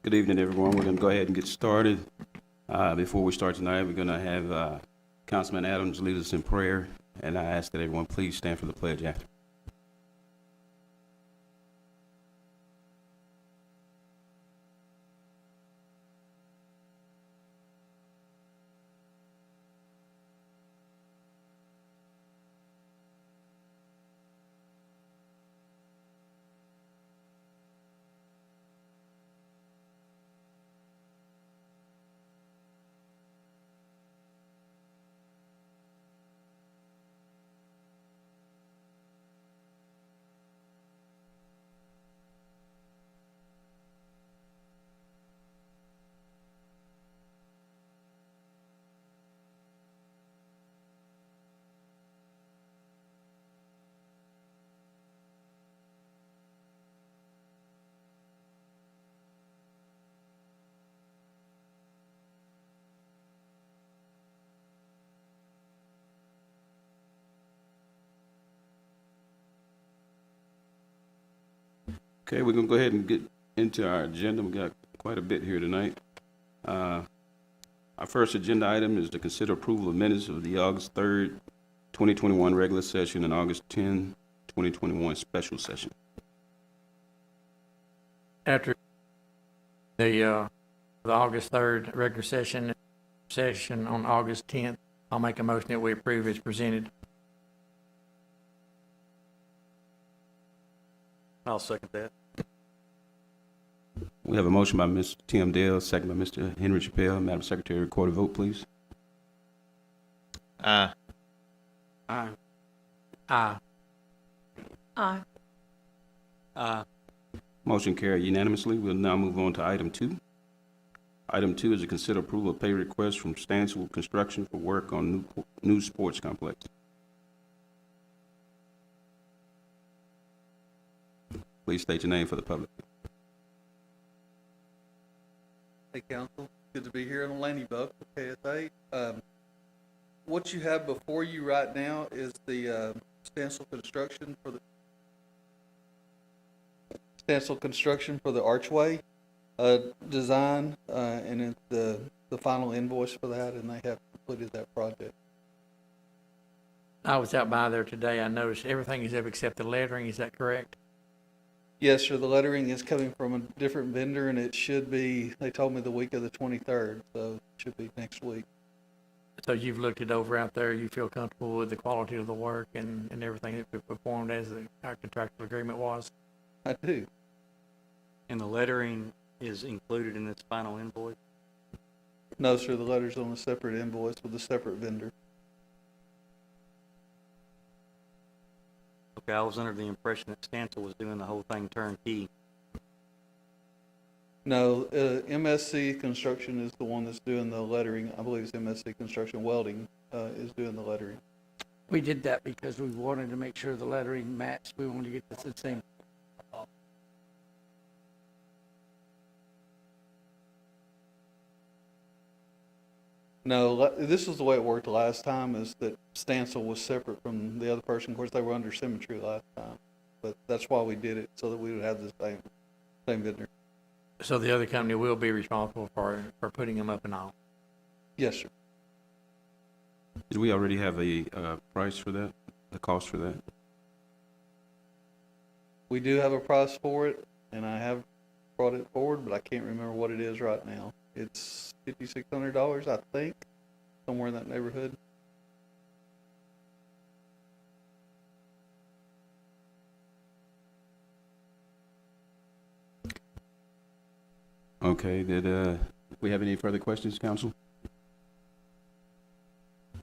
Good evening, everyone. We're going to go ahead and get started. Before we start tonight, we're going to have Councilman Adams lead us in prayer, and I ask that everyone please stand for the pledge after. Okay, we're going to go ahead and get into our agenda. We got quite a bit here tonight. Our first agenda item is to consider approval of minutes of the August 3rd, 2021 regular session and August 10, 2021 special session. After the August 3rd regular session on August 10th, I'll make a motion that we approve as presented. I'll second that. We have a motion by Mr. Tim Dale, second by Mr. Henry Chappelle. Madam Secretary, record a vote, please. Aye. Aye. Aye. Aye. Aye. Motion carried unanimously. We'll now move on to item 2. Item 2 is to consider approval of pay request from Stansell Construction for work on new sports complex. Please state your name for the public. Hey, Council. Good to be here on the Laney Buck for KSA. What you have before you right now is the Stansell Construction for the archway design, and it's the final invoice for that, and they have completed that project. I was out by there today. I noticed everything is up except the lettering. Is that correct? Yes, sir. The lettering is coming from a different vendor, and it should be, they told me the week of the 23rd, so it should be next week. So you've looked it over out there. You feel comfortable with the quality of the work and everything that we performed as our contractual agreement was? I do. And the lettering is included in this final invoice? No, sir. The letter's on a separate invoice with a separate vendor. Okay, I was under the impression that Stansell was doing the whole thing turnkey. No, MSC Construction is the one that's doing the lettering. I believe it's MSC Construction Welding is doing the lettering. We did that because we wanted to make sure the lettering matched. We wanted to get the same. No, this is the way it worked last time, is that Stansell was separate from the other person. Of course, they were under symmetry last time, but that's why we did it, so that we would have the same vendor. So the other company will be responsible for putting them up and all. Yes, sir. Did we already have a price for that, the cost for that? We do have a price for it, and I have brought it forward, but I can't remember what it is right now. It's $5,600, I think, somewhere in that neighborhood. Okay, did we have any further questions, council?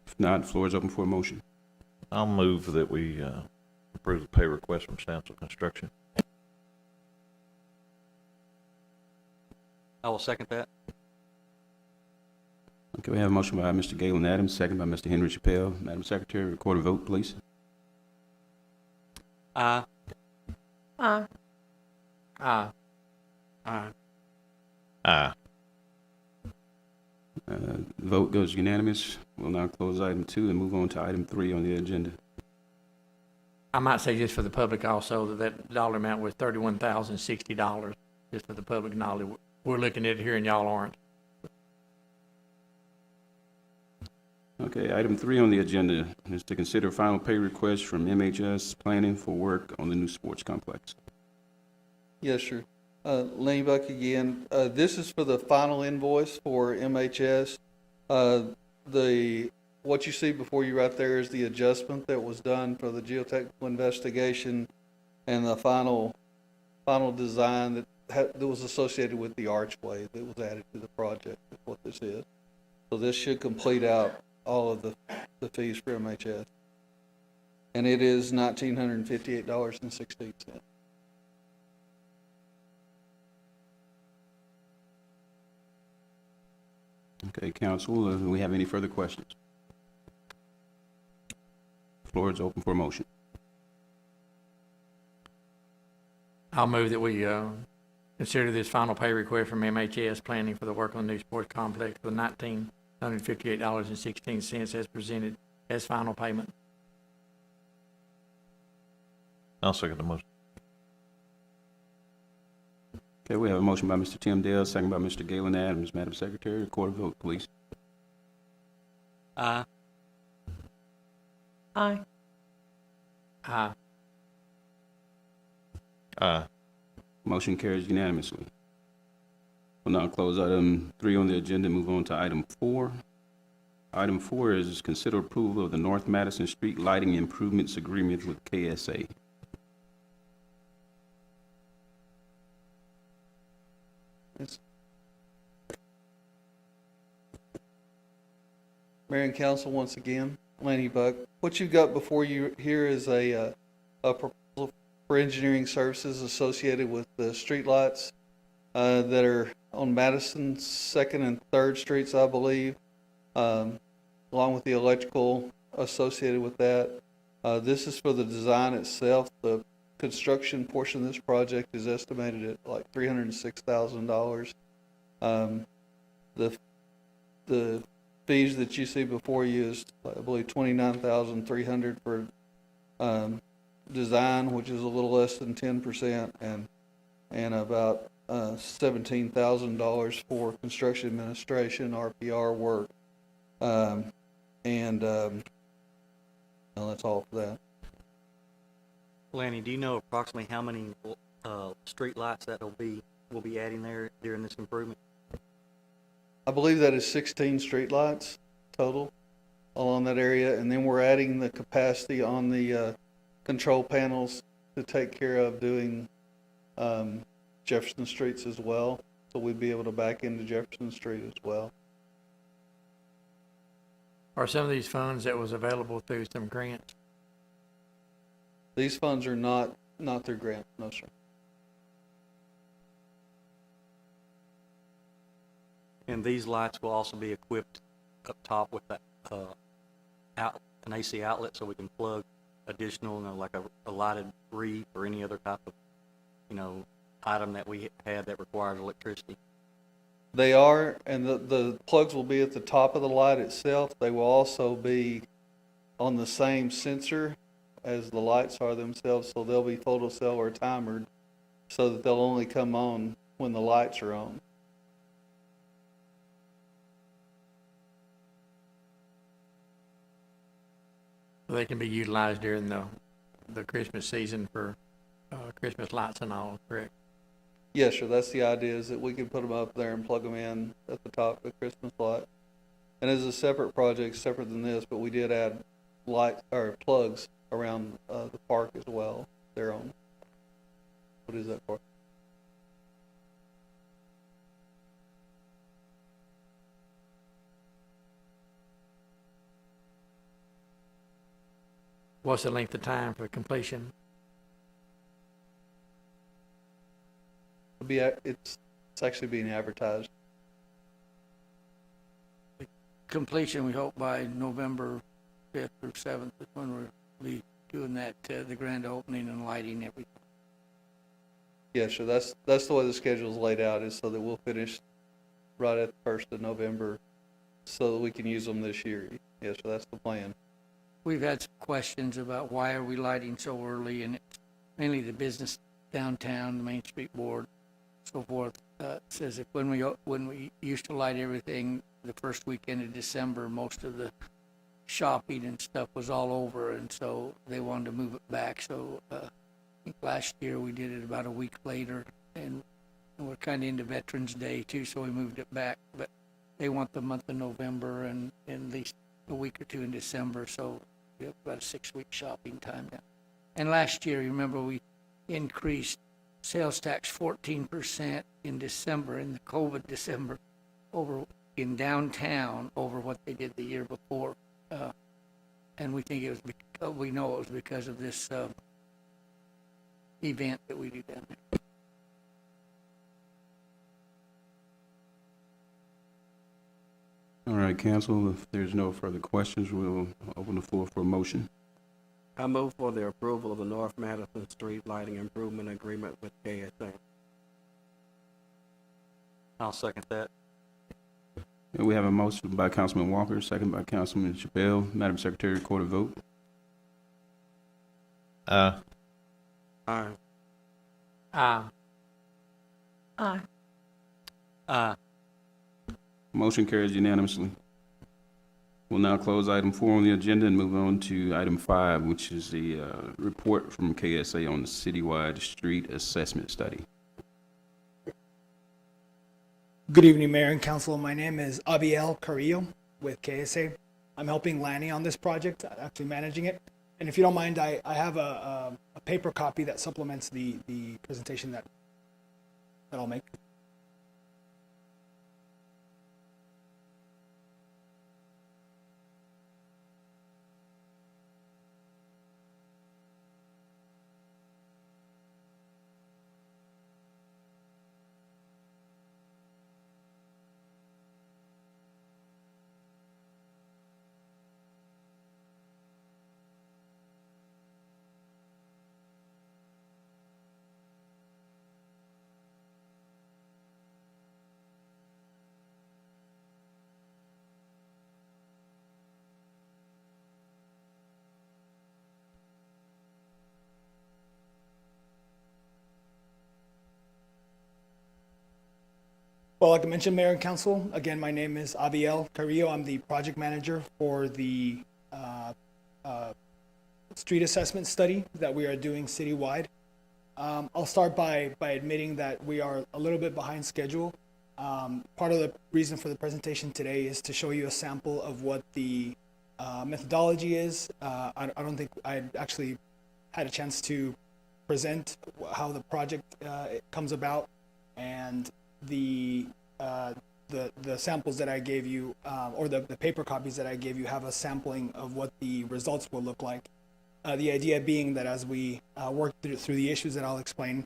If not, the floor is open for a motion. I'll move that we approve the pay request from Stansell Construction. I will second that. Okay, we have a motion by Mr. Galen Adams, second by Mr. Henry Chappelle. Madam Secretary, record a vote, please. Aye. Aye. Aye. Aye. Aye. Vote goes unanimous. We'll now close item 2 and move on to item 3 on the agenda. I might say just for the public also that dollar amount was $31,060, just for the public knowledge. we're looking at it here and y'all aren't. Okay, item 3 on the agenda is to consider final pay request from MHS Planning for work on the new sports complex. Yes, sir. Lenny Buck again. This is for the final invoice for MHS. What you see before you right there is the adjustment that was done for the geotechnical investigation and the final design that was associated with the archway that was added to the project, is what this is. So this should complete out all of the fees for MHS. And it is $1,958.16. Okay, council, do we have any further questions? Floor is open for a motion. I'll move that we consider this final pay request from MHS Planning for the work on the new sports complex for $1,958.16 as presented as final payment. I'll second the motion. Okay, we have a motion by Mr. Tim Dale, second by Mr. Galen Adams. Madam Secretary, record a vote, please. Aye. Aye. Aye. Aye. Motion carries unanimously. We'll now close item 3 on the agenda and move on to item 4. Item 4 is consider approval of the North Madison Street Lighting Improvements Agreement with KSA. Mayor and council, once again, Lanny Buck. What you've got before you here is a proposal for engineering services associated with the streetlights that are on Madison 2nd and 3rd Streets, I believe, along with the electrical associated with that. This is for the design itself. The construction portion of this project is estimated at like $306,000. The fees that you see before you is, I believe, $29,300 for design, which is a little less than 10%, and about $17,000 for construction administration, RPR work, and that's all for that. Lanny, do you know approximately how many street lights that we'll be adding there during this improvement? I believe that is 16 streetlights total along that area, and then we're adding the capacity on the control panels to take care of doing Jefferson Streets as well. So we'd be able to back into Jefferson Street as well. Are some of these funds that was available through some grants? These funds are not through grant, no, sir. And these lights will also be equipped up top with that an AC outlet, so we can plug additional, like a lighted reed or any other type of, item that we had that requires electricity. They are, and the plugs will be at the top of the light itself. They will also be on the same sensor as the lights are themselves, so they'll be photocell or timered so that they'll only come on when the lights are on. They can be utilized during the Christmas season for Christmas lights and all, correct? Yes, sir. That's the idea, is that we can put them up there and plug them in at the top of the Christmas light. And it's a separate project, separate than this, but we did add light or plugs around the park as well. Their own. What is that for? What's the length of time for completion? It's actually being advertised. Completion, we hope by November 5th or 7th is when we'll be doing that, the grand opening and lighting everything. Yes, sir. That's the way the schedule is laid out, is so that we'll finish right at the 1st of November so that we can use them this year. Yes, sir. That's the plan. We've had some questions about why are we lighting so early, and it's mainly the business downtown, the Main Street Board, so forth. says if when we used to light everything the first weekend of December, most of the shopping and stuff was all over, and so they wanted to move it back. So I think last year we did it about a week later, and we're kind of into Veterans Day too, so we moved it back. But they want the month of November and at least a week or two in December, so we have about a 6-week shopping time now. And last year, you remember, we increased sales tax 14% in December, in the COVID December, over in downtown over what they did the year before. And we think it was, we know it was because of this event that we do down there. All right, council, if there's no further questions, we'll open the floor for a motion. I move for the approval of the North Madison Street Lighting Improvement Agreement with KSA. I'll second that. And we have a motion by Councilman Walker, second by Councilman Chappelle. Madam Secretary, record a vote. Aye. Aye. Aye. Aye. Motion carries unanimously. We'll now close item 4 on the agenda and move on to item 5, which is the report from KSA on the citywide street assessment study. Good evening, Mayor and Council. My name is Abiel Carrillo with KSA. I'm helping Lanny on this project, actually managing it. And if you don't mind, I have a paper copy that supplements the presentation that I'll make. Well, like I mentioned, Mayor and Council, again, my name is Abiel Carrillo. I'm the project manager for the street assessment study that we are doing citywide. I'll start by admitting that we are a little bit behind schedule. Part of the reason for the presentation today is to show you a sample of what the methodology is. I don't think I actually had a chance to present how the project comes about, and the samples that I gave you, or the paper copies that I gave you, have a sampling of what the results will look like. The idea being that as we work through the issues that I'll explain,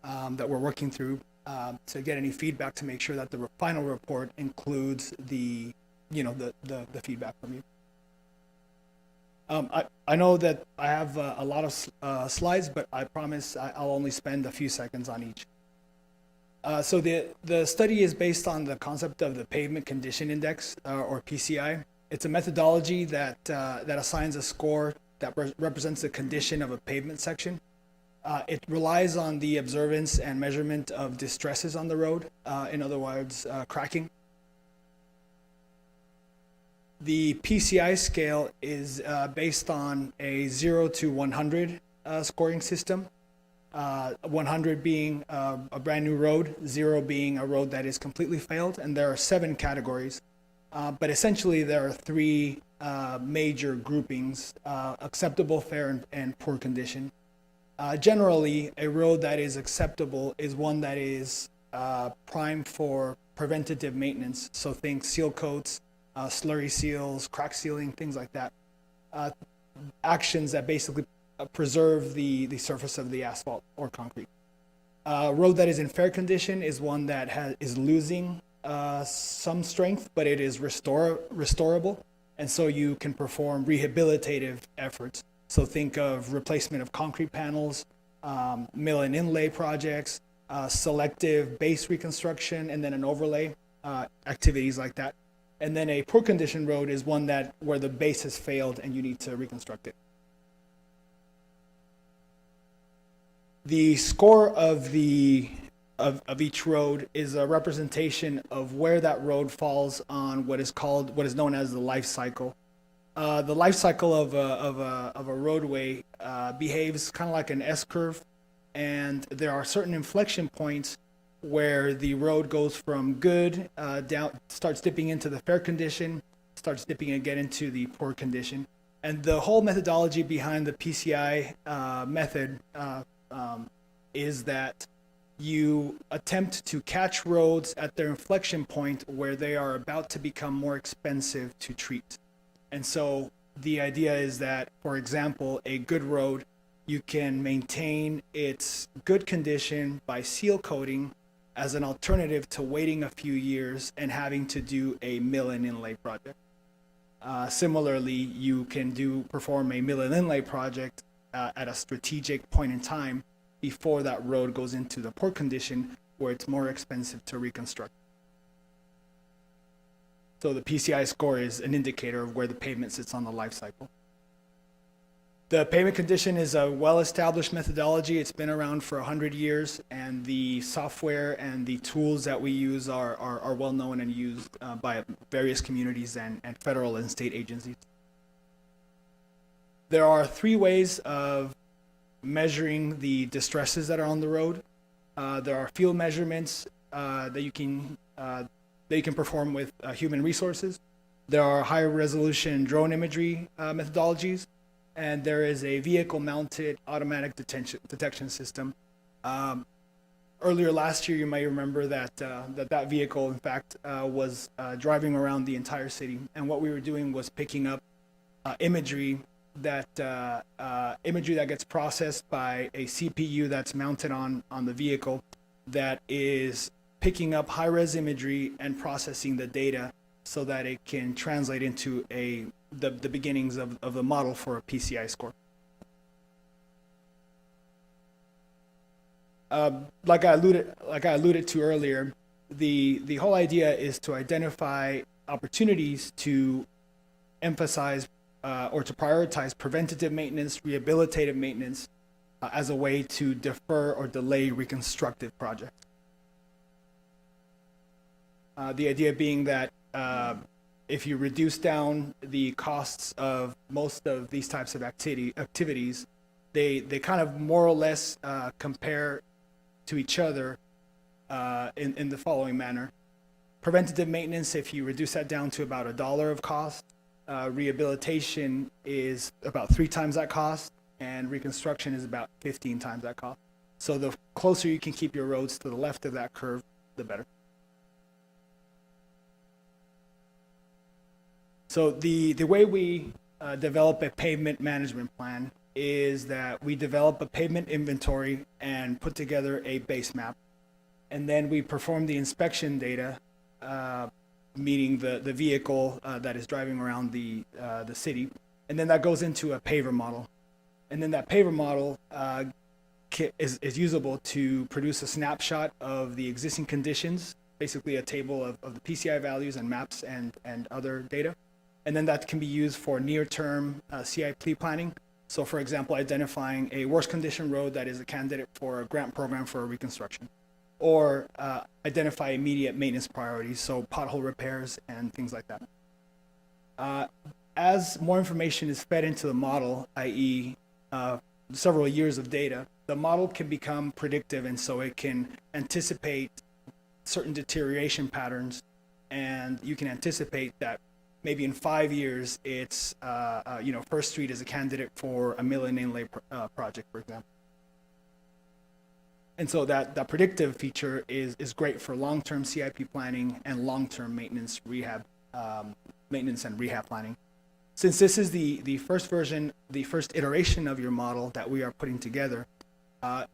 that we're working through, to get any feedback to make sure that the final report includes the feedback from you. I know that I have a lot of slides, but I promise I'll only spend a few seconds on each. So the study is based on the concept of the Pavement Condition Index, or PCI. It's a methodology that assigns a score that represents the condition of a pavement section. It relies on the observance and measurement of distresses on the road, in other words, cracking. The PCI scale is based on a 0 to 100 scoring system. 100 being a brand new road, 0 being a road that is completely failed, and there are 7 categories. But essentially there are 3 major groupings: acceptable, fair, and poor condition. Generally, a road that is acceptable is one that is primed for preventative maintenance. So think seal coats, slurry seals, crack sealing, things like that. Actions that basically preserve the surface of the asphalt or concrete. A road that is in fair condition is one that is losing some strength, but it is restorable, and so you can perform rehabilitative efforts. So think of replacement of concrete panels, mill and inlay projects, selective base reconstruction, and then an overlay, activities like that. And then a poor condition road is one where the base has failed and you need to reconstruct it. The score of the of each road is a representation of where that road falls on what is known as the life cycle. The life cycle of a roadway behaves kind of like an S curve, and there are certain inflection points where the road goes from good down, starts dipping into the fair condition, starts dipping again into the poor condition. And the whole methodology behind the PCI method is that you attempt to catch roads at their inflection point where they are about to become more expensive to treat. And so the idea is that, for example, a good road, you can maintain its good condition by seal coating as an alternative to waiting a few years and having to do a mill and inlay project. Similarly, you can perform a mill and inlay project at a strategic point in time before that road goes into the poor condition where it's more expensive to reconstruct. So the PCI score is an indicator of where the pavement sits on the life cycle. The pavement condition is a well-established methodology. It's been around for 100 years, and the software and the tools that we use are well-known and used by various communities and federal and state agencies. There are 3 ways of measuring the distresses that are on the road. There are field measurements that you can perform with human resources. There are higher resolution drone imagery methodologies, and there is a vehicle-mounted automatic detection system. Earlier last year, you may remember that vehicle, in fact, was driving around the entire city, and what we were doing was picking up imagery that gets processed by a CPU that's mounted on the vehicle that is picking up high-res imagery and processing the data so that it can translate into the beginnings of the model for a PCI score. Like I alluded to earlier, the whole idea is to identify opportunities to emphasize or to prioritize preventative maintenance, rehabilitative maintenance as a way to defer or delay reconstructive projects. The idea being that if you reduce down the costs of most of these types of activities, they kind of more or less compare to each other in the following manner. Preventative maintenance, if you reduce that down to about $1 of cost, rehabilitation is about 3 times that cost, and reconstruction is about 15 times that cost. So the closer you can keep your roads to the left of that curve, the better. So the way we develop a pavement management plan is that we develop a pavement inventory and put together a base map. And then we perform the inspection data, meaning the vehicle that is driving around the city. And then that goes into a paver model. And then that paver model is usable to produce a snapshot of the existing conditions, basically a table of the PCI values and maps and other data. And then that can be used for near-term CIP planning. So for example, identifying a worst condition road that is a candidate for a grant program for a reconstruction, or identify immediate maintenance priorities, so pothole repairs and things like that. As more information is fed into the model, i.e. Several years of data, the model can become predictive, and so it can anticipate certain deterioration patterns, and you can anticipate that maybe in 5 years, it's, First Street is a candidate for a mill and inlay project, for example. And so that predictive feature is great for long-term CIP planning and long-term maintenance and rehab planning. Since this is the first version, the first iteration of your model that we are putting together,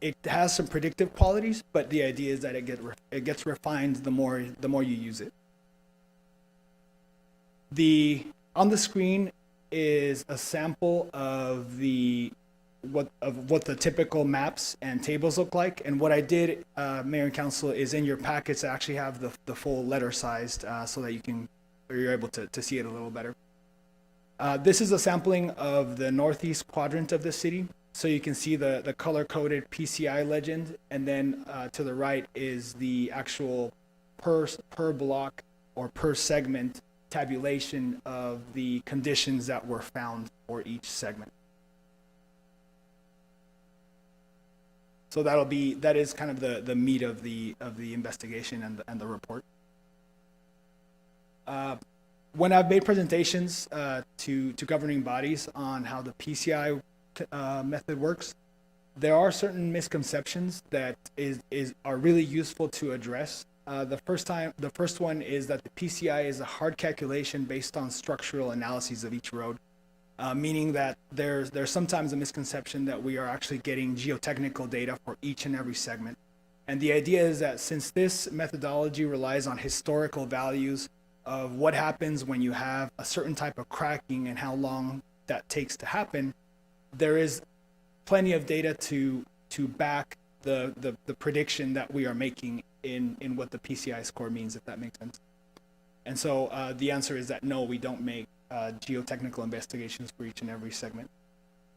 it has some predictive qualities, but the idea is that it gets refined the more you use it. On the screen is a sample of what the typical maps and tables look like. And what I did, Mayor and Council, is in your packets I actually have the full letter sized so that you're able to see it a little better. This is a sampling of the northeast quadrant of the city. So you can see the color-coded PCI legend, and then to the right is the actual per block or per segment tabulation of the conditions that were found for each segment. So that is kind of the meat of the investigation and the report. When I've made presentations to governing bodies on how the PCI method works, there are certain misconceptions that are really useful to address. The first one is that the PCI is a hard calculation based on structural analyses of each road, meaning that there's sometimes a misconception that we are actually getting geotechnical data for each and every segment. And the idea is that since this methodology relies on historical values of what happens when you have a certain type of cracking and how long that takes to happen, there is plenty of data to back the prediction that we are making in what the PCI score means, if that makes sense. And so the answer is that no, we don't make geotechnical investigations for each and every segment.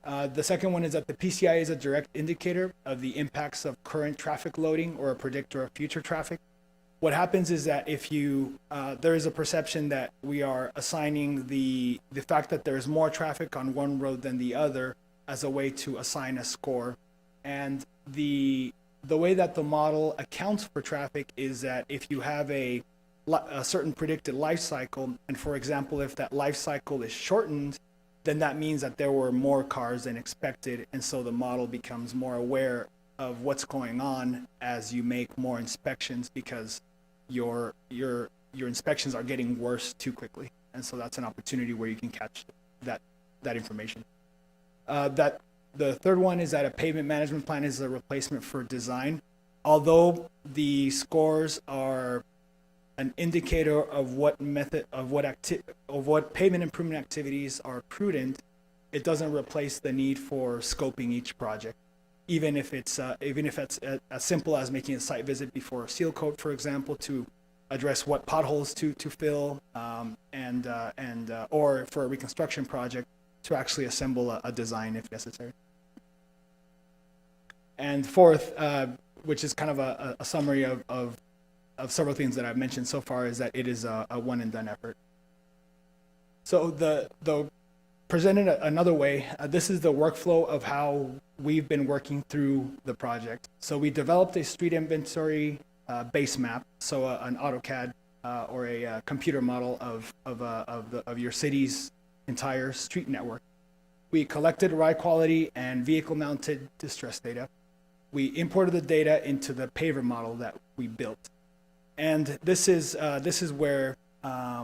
The second one is that the PCI is a direct indicator of the impacts of current traffic loading or a predictor of future traffic. What happens is that if there is a perception that we are assigning the fact that there's more traffic on one road than the other as a way to assign a score. And the way that the model accounts for traffic is that if you have a certain predicted life cycle, and for example, if that life cycle is shortened, then that means that there were more cars than expected, and so the model becomes more aware of what's going on as you make more inspections, because your inspections are getting worse too quickly, and so that's an opportunity where you can catch that information. The third one is that a pavement management plan is a replacement for design. Although the scores are an indicator of what pavement improvement activities are prudent, it doesn't replace the need for scoping each project. Even if it's as simple as making a site visit before a seal coat, for example, to address what potholes to fill, or for a reconstruction project to actually assemble a design if necessary. And fourth, which is kind of a summary of several things that I've mentioned so far, is that it is a one and done effort. So the presented another way, this is the workflow of how we've been working through the project. So we developed a street inventory base map, so an AutoCAD or a computer model of your city's entire street network. We collected ride quality and vehicle mounted distress data. We imported the data into the paver model that we built. And this is where I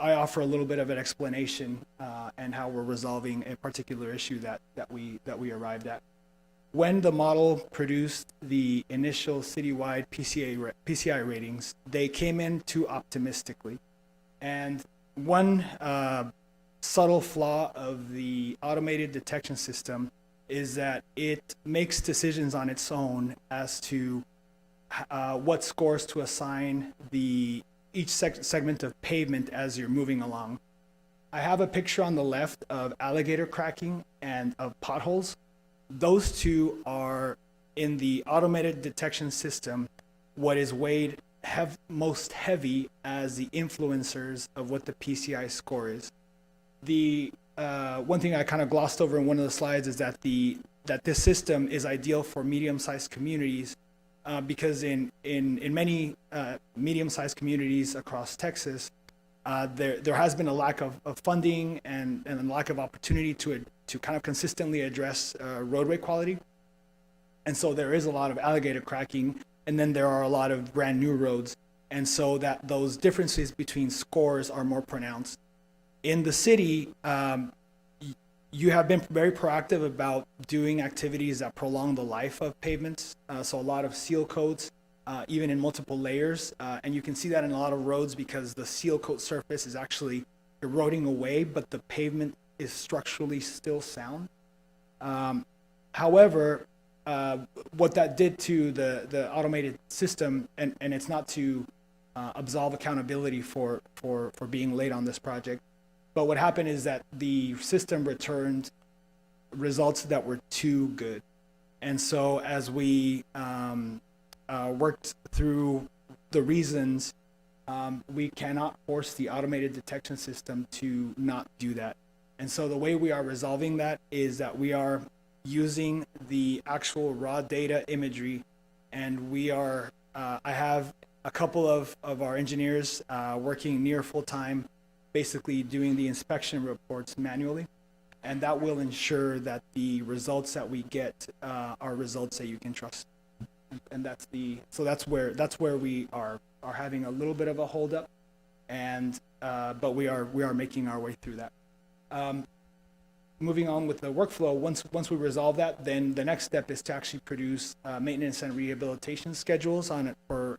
offer a little bit of an explanation and how we're resolving a particular issue that we arrived at. When the model produced the initial citywide PCI ratings, they came in too optimistically. And one subtle flaw of the automated detection system is that it makes decisions on its own as to what scores to assign each segment of pavement as you're moving along. I have a picture on the left of alligator cracking and of potholes. Those two are, in the automated detection system, what is weighed most heavy as the influencers of what the PCI score is. The one thing I kind of glossed over in one of the slides is that this system is ideal for medium-sized communities because in many medium-sized communities across Texas, there has been a lack of funding and a lack of opportunity to kind of consistently address roadway quality. And so there is a lot of alligator cracking, and then there are a lot of brand new roads. And so that those differences between scores are more pronounced. In the city, you have been very proactive about doing activities that prolong the life of pavements. So a lot of seal coats, even in multiple layers. And you can see that in a lot of roads because the seal coat surface is actually eroding away, but the pavement is structurally still sound. However, what that did to the automated system, and it's not to absolve accountability for being late on this project, But what happened is that the system returned results that were too good. And so as we worked through the reasons, we cannot force the automated detection system to not do that. And so the way we are resolving that is that we are using the actual raw data imagery, and we are, I have a couple of our engineers working near full-time, basically doing the inspection reports manually. And that will ensure that the results that we get are results that you can trust. And that's where we are having a little bit of a holdup, and but we are making our way through that. Moving on with the workflow, once we resolve that, then the next step is to actually produce maintenance and rehabilitation schedules on it for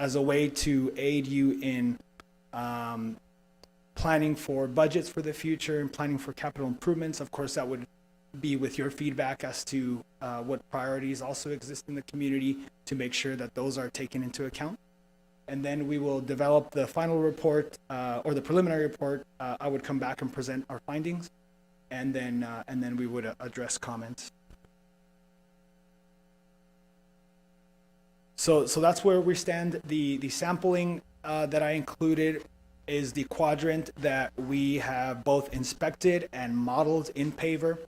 as a way to aid you in planning for budgets for the future and planning for capital improvements. Of course, that would be with your feedback as to what priorities also exist in the community to make sure that those are taken into account. And then we will develop the final report or the preliminary report. I would come back and present our findings, and then we would address comments. So that's where we stand. The sampling that I included is the quadrant that we have both inspected and modeled in paver.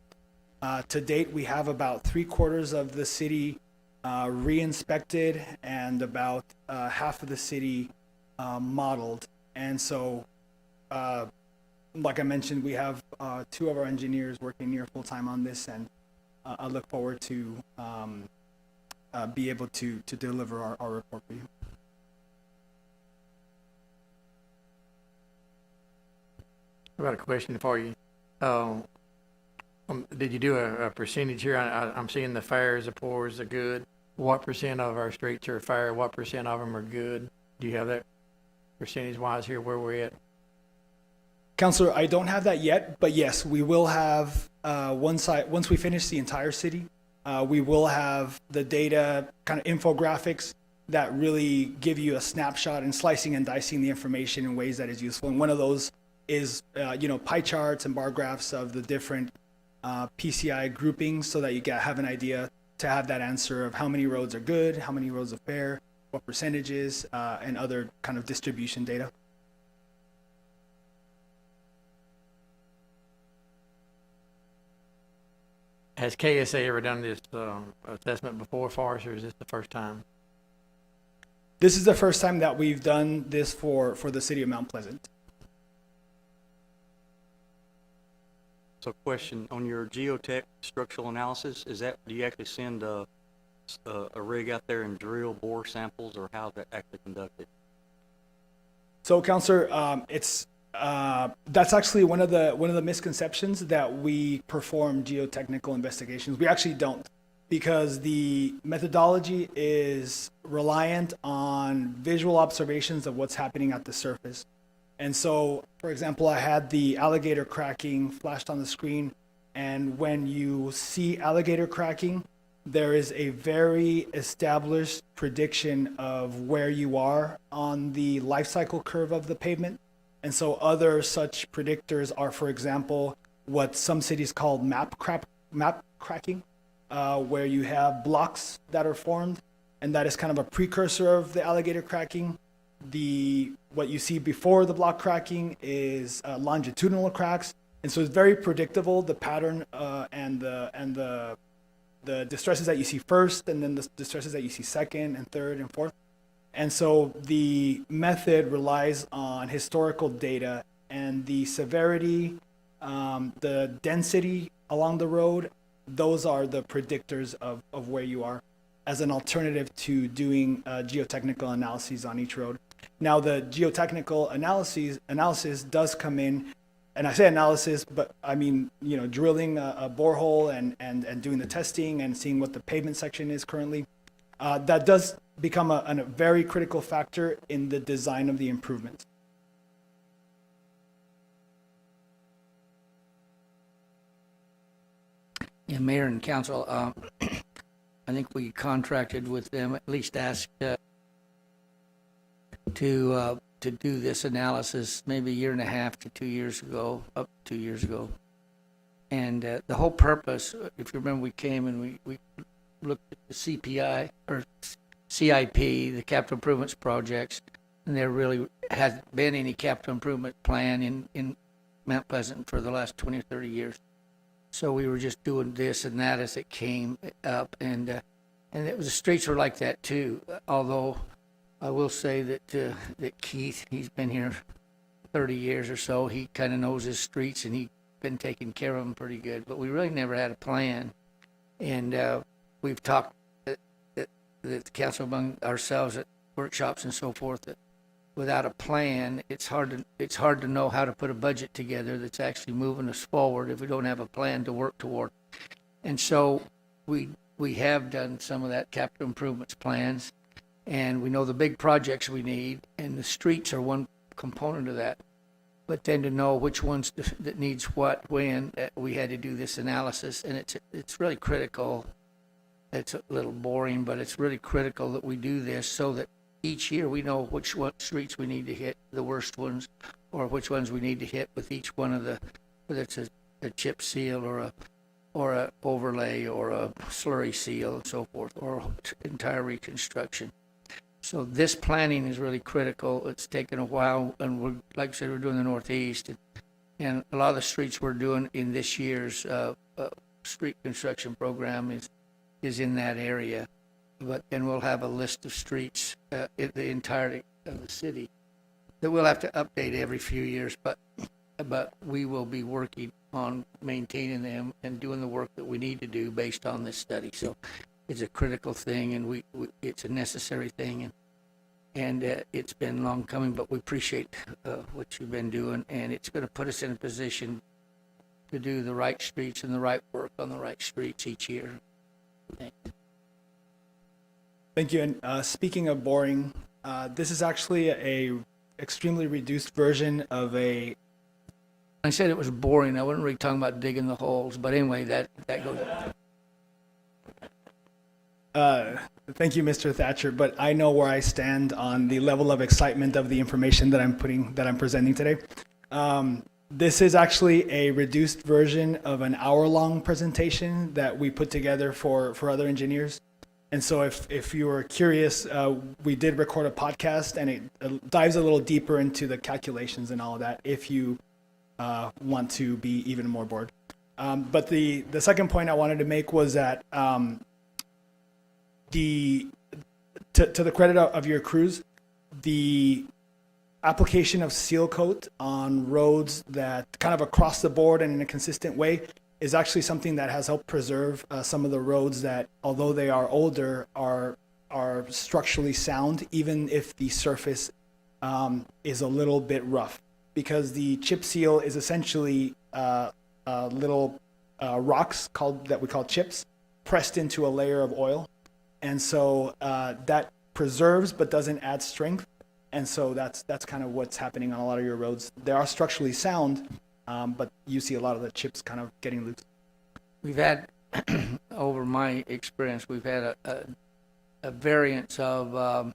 To date, we have about 3/4 of the city re-inspected and about half of the city modeled. And so, like I mentioned, we have 2 of our engineers working near full-time on this, and I look forward to be able to deliver our report for you. I've got a question for you. Did you do a percentage here? I'm seeing the fares, the poors, the good. What percent of our streets are fair? What percent of them are good? Do you have that percentage-wise here where we're at? Counselor, I don't have that yet, but yes, we will have once we finish the entire city, we will have the data kind of infographics that really give you a snapshot and slicing and dicing the information in ways that is useful. And one of those is pie charts and bar graphs of the different PCI groupings, so that you have an idea to have that answer of how many roads are good, how many roads are fair, what percentages, and other kind of distribution data. Has KSA ever done this assessment before for us, or is this the first time? This is the first time that we've done this for the city of Mount Pleasant. So question, on your geotech structural analysis, do you actually send a rig out there and drill bore samples, or how is that actually conducted? So, Counselor, that's actually one of the misconceptions that we perform geotechnical investigations. We actually don't, because the methodology is reliant on visual observations of what's happening at the surface. And so, for example, I had the alligator cracking flashed on the screen, and when you see alligator cracking, there is a very established prediction of where you are on the life cycle curve of the pavement. And so other such predictors are, for example, what some cities call map cracking, where you have blocks that are formed, and that is kind of a precursor of the alligator cracking. What you see before the block cracking is longitudinal cracks, and so it's very predictable, the pattern and the distresses that you see first, and then the distresses that you see second and third and fourth. And so the method relies on historical data and the severity, the density along the road. Those are the predictors of where you are, as an alternative to doing geotechnical analyses on each road. Now, the geotechnical analysis does come in, and I say analysis, but I mean, drilling a borehole and doing the testing and seeing what the pavement section is currently. That does become a very critical factor in the design of the improvement. Yeah, Mayor and Council, I think we contracted with them, at least asked to to do this analysis maybe a year and a half to 2 years ago, up to 2 years ago. And the whole purpose, if you remember, we came and we looked at the CPI or CIP, the capital improvements projects, and there really hasn't been any capital improvement plan in Mount Pleasant for the last 20 or 30 years. So we were just doing this and that as it came up, and it was the streets were like that too. Although I will say that Keith, he's been here 30 years or so. He kind of knows his streets and he's been taking care of them pretty good. But we really never had a plan, and we've talked the council among ourselves at workshops and so forth that without a plan, it's hard to know how to put a budget together that's actually moving us forward if we don't have a plan to work toward. And so we have done some of that capital improvements plans, and we know the big projects we need, and the streets are one component of that. But then to know which ones that needs what, when, we had to do this analysis, and it's really critical. It's a little boring, but it's really critical that we do this so that each year we know which streets we need to hit, the worst ones, or which ones we need to hit with each one of the, whether it's a chip seal or a overlay or a slurry seal and so forth, or entire reconstruction. So this planning is really critical. It's taken a while, and we're, like I said, we're doing the Northeast, and a lot of the streets we're doing in this year's street construction program is in that area. But then we'll have a list of streets in the entirety of the city that we'll have to update every few years. But we will be working on maintaining them and doing the work that we need to do based on this study. So it's a critical thing, and it's a necessary thing, and it's been long coming. But we appreciate what you've been doing, and it's going to put us in a position to do the right streets and the right work on the right streets each year. Thanks. Thank you. And speaking of boring, this is actually a extremely reduced version of a. I said it was boring. I wasn't really talking about digging the holes, but anyway, that goes. Thank you, Mr. Thatcher. But I know where I stand on the level of excitement of the information that I'm presenting today. This is actually a reduced version of an hour-long presentation that we put together for other engineers. And so if you were curious, we did record a podcast, and it dives a little deeper into the calculations and all of that if you want to be even more bored. But the second point I wanted to make was that to the credit of your crews, the application of seal coat on roads that kind of across the board and in a consistent way is actually something that has helped preserve some of the roads that, although they are older, are structurally sound, even if the surface is a little bit rough. Because the chip seal is essentially little rocks that we call chips pressed into a layer of oil. And so that preserves but doesn't add strength. And so that's kind of what's happening on a lot of your roads. They are structurally sound, but you see a lot of the chips kind of getting loose. We've had, over my experience, we've had a variance of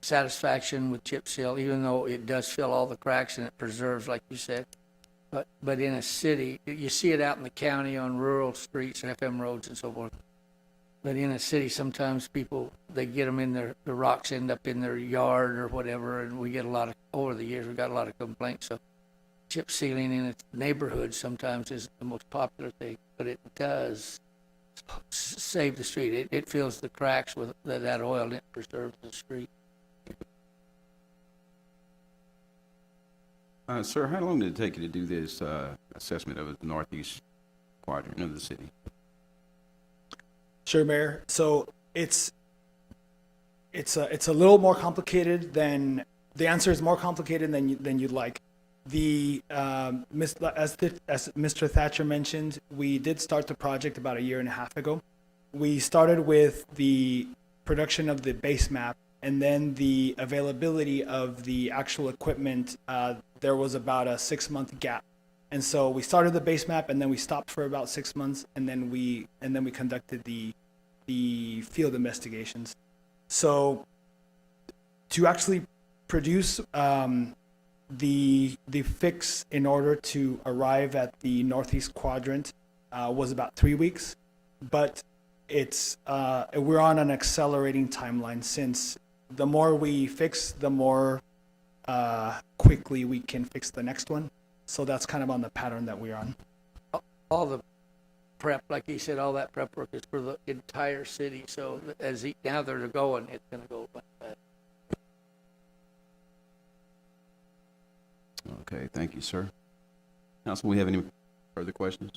satisfaction with chip seal, even though it does fill all the cracks and it preserves, like you said. But in a city, you see it out in the county on rural streets, FM roads and so forth. But in a city, sometimes people, they get them in the rocks end up in their yard or whatever, and we get over the years, we got a lot of complaints. So chip sealing in a neighborhood sometimes is the most popular thing, but it does save the street. It fills the cracks with that oil, and it preserves the street. Sir, how long did it take you to do this assessment of the northeast quadrant of the city? Sure, Mayor. So it's a little more complicated than the answer is more complicated than you'd like. As Mr. Thatcher mentioned, we did start the project about a year and a half ago. We started with the production of the base map, and then the availability of the actual equipment. There was about a 6-month gap. And so we started the base map, and then we stopped for about 6 months, and then we conducted the field investigations. So to actually produce the fix in order to arrive at the northeast quadrant was about 3 weeks, but it's we're on an accelerating timeline, since the more we fix, the more quickly we can fix the next one. So that's kind of on the pattern that we're on. All the prep, like you said, all that prep work is for the entire city. So now they're going, it's going to go like that. Okay, thank you, sir. Council, we have any further questions?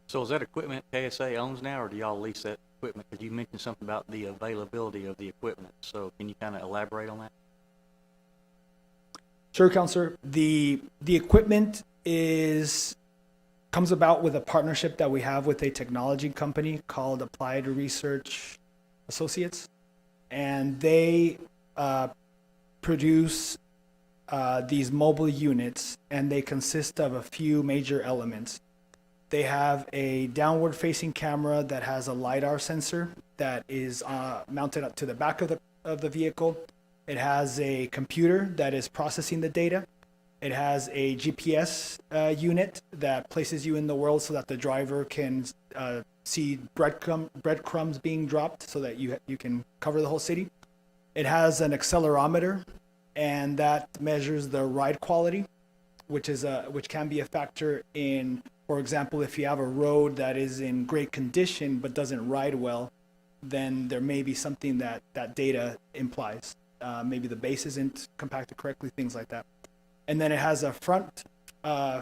So is that equipment KSA owns now, or do y'all lease that equipment? Because you mentioned something about the availability of the equipment. So can you kind of elaborate on that? Sure, Counselor. The equipment comes about with a partnership that we have with a technology company called Applied Research Associates, and they produce these mobile units, and they consist of a few major elements. They have a downward-facing camera that has a LiDAR sensor that is mounted up to the back of the vehicle. It has a computer that is processing the data. It has a GPS unit that places you in the world so that the driver can see breadcrumbs being dropped so that you can cover the whole city. It has an accelerometer, and that measures the ride quality, which can be a factor in, for example, if you have a road that is in great condition but doesn't ride well, then there may be something that data implies. Maybe the base isn't compacted correctly, things like that. And then it has a front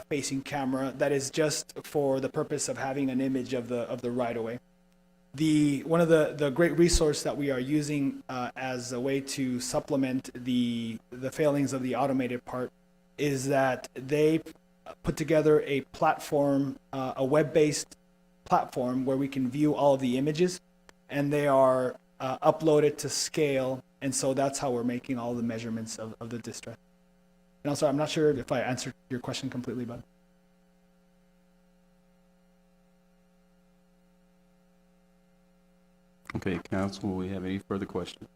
facing camera that is just for the purpose of having an image of the right of way. One of the great resource that we are using as a way to supplement the failings of the automated part is that they put together a platform, a web-based platform where we can view all of the images, and they are uploaded to scale, and so that's how we're making all the measurements of the distress. And also, I'm not sure if I answered your question completely, but. Okay, council, will we have any further questions?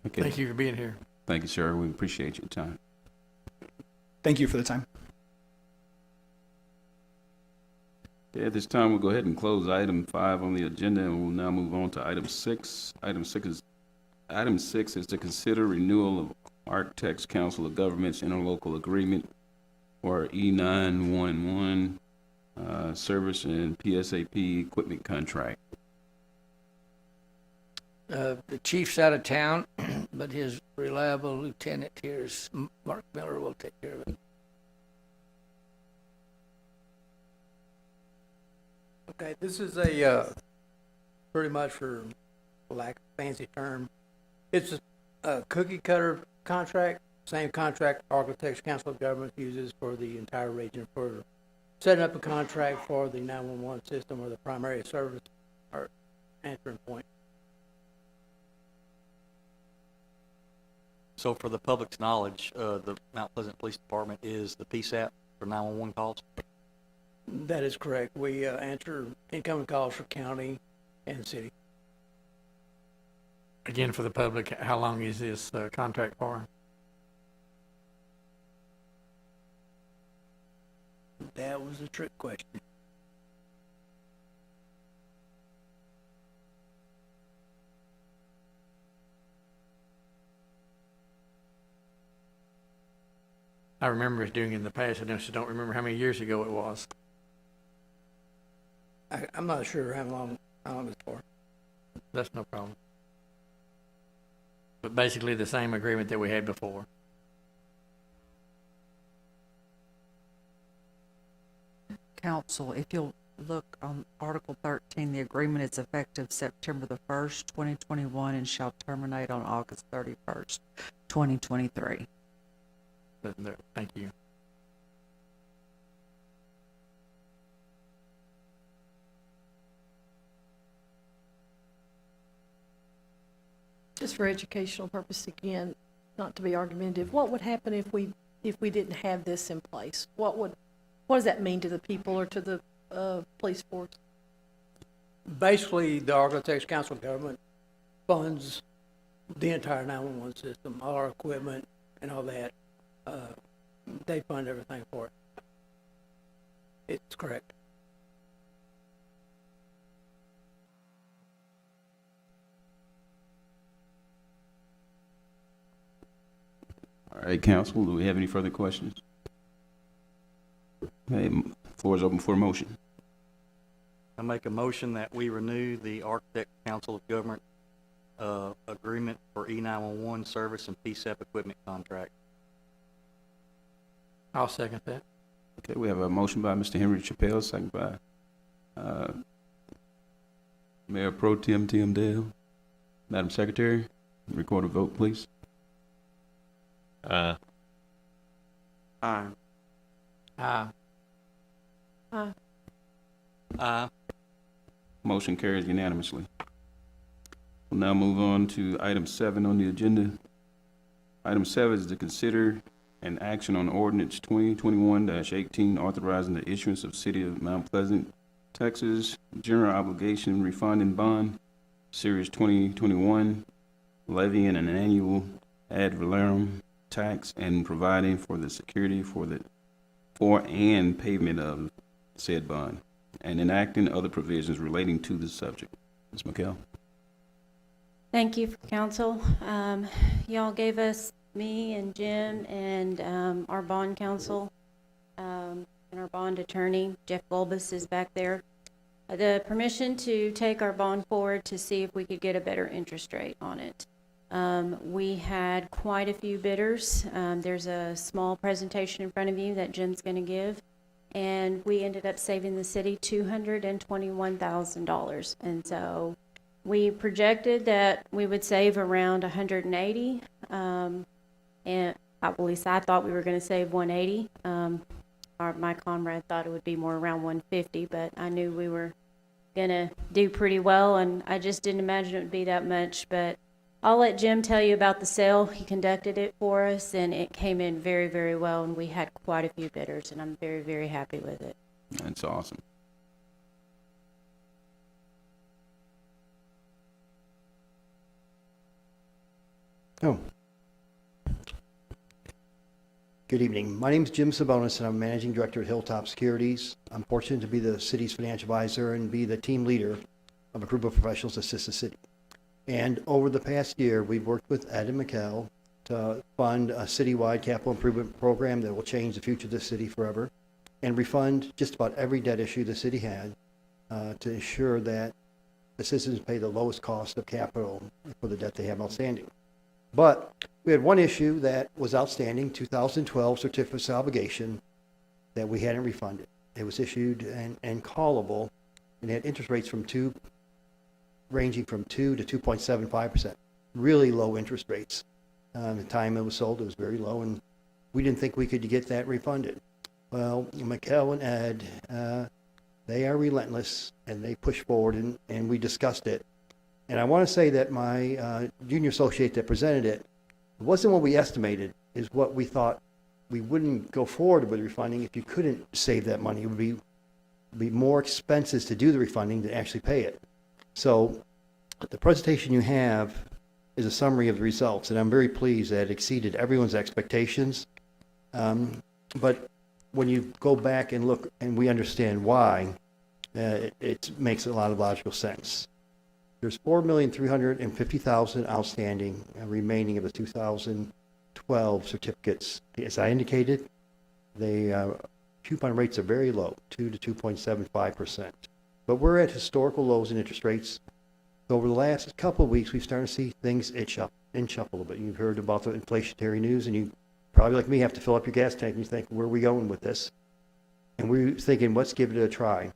Okay. Thank you for being here. Thank you, sir. We appreciate your time. Thank you for the time. Okay, at this time, we'll go ahead and close item 5 on the agenda, and we'll now move on to item 6. Item 6 is to consider renewal of Architects Council of Governments interlocal agreement for E911 service and PSAP equipment contract. The chief's out of town, but his reliable lieutenant here is Mark Miller will take care of it. Okay, this is a, pretty much for lack of a fancy term, it's a cookie cutter contract, same contract Architects Council of Governments uses for the entire region for setting up a contract for the 911 system or the primary service or answering point. So for the public's knowledge, the Mount Pleasant Police Department is the PSAP for 911 calls? That is correct. We answer incoming calls for county and city. Again, for the public, how long is this contract for? That was a trick question. I remember us doing it in the past. I just don't remember how many years ago it was. I'm not sure how long it's for. That's no problem. But basically the same agreement that we had before. Council, if you'll look on Article 13, the agreement is effective September the 1st, 2021, and shall terminate on August 31st, 2023. Thank you. Just for educational purpose again, not to be argumentative, what would happen if we didn't have this in place? What does that mean to the people or to the police force? Basically, the Architects Council of Government funds the entire 911 system, all our equipment and all that. They fund everything for it. It's correct. All right, council, do we have any further questions? Okay, floor is open for a motion. I make a motion that we renew the Architect Council of Government agreement for E911 service and PSEP equipment contract. I'll second that. Okay, we have a motion by Mr. Henry Chappelle, second by Mayor Pro Tem Tim Dale. Madam Secretary, record a vote, please. Aye. Aye. Aye. Motion carries unanimously. We'll now move on to item 7 on the agenda. Item 7 is to consider an action on Ordinance 2021-18 authorizing the issuance of City of Mount Pleasant, Texas General Obligation Refunding Bond, Series 2021, levying an annual ad valorem tax and providing for the security for and payment of said bond, and enacting other provisions relating to the subject. Ms. McKell. Thank you, council. Y'all gave us, me and Jim and our bond counsel and our bond attorney, Jeff Bulbus is back there, the permission to take our bond forward to see if we could get a better interest rate on it. We had quite a few bidders. There's a small presentation in front of you that Jim's going to give, and we ended up saving the city $221,000. And so we projected that we would save around 180, and at least I thought we were going to save 180. My comrade thought it would be more around 150, but I knew we were going to do pretty well, and I just didn't imagine it would be that much. But I'll let Jim tell you about the sale. He conducted it for us, and it came in very, very well, and we had quite a few bidders, and I'm very, very happy with it. That's awesome. Good evening. My name is Jim Sabonis, and I'm Managing Director at Hilltop Securities. I'm fortunate to be the city's financial advisor and be the team leader of a group of professionals that assist the city. And over the past year, we've worked with Ed and McKell to fund a citywide capital improvement program that will change the future of the city forever and refund just about every debt issue the city had to ensure that the citizens pay the lowest cost of capital for the debt they have outstanding. But we had one issue that was outstanding, 2012 certificate of obligation that we hadn't refunded. It was issued and callable, and had interest rates ranging from 2 to 2.75%. Really low interest rates. The time it was sold, it was very low, and we didn't think we could get that refunded. Well, McKell and Ed, they are relentless, and they push forward, and we discussed it. And I want to say that my junior associate that presented it wasn't what we estimated, is what we thought we wouldn't go forward with refunding if you couldn't save that money. It would be more expenses to do the refunding than actually pay it. So the presentation you have is a summary of the results, and I'm very pleased that it exceeded everyone's expectations. But when you go back and look and we understand why, it makes a lot of logical sense. There's 4,350,000 outstanding remaining of the 2012 certificates. As I indicated, the coupon rates are very low, 2 to 2.75%. But we're at historical lows in interest rates. So over the last couple of weeks, we've started to see things inch up a little bit. You've heard about the inflationary news, and you probably, like me, have to fill up your gas tank and you think, where are we going with this? And we're thinking, let's give it a try.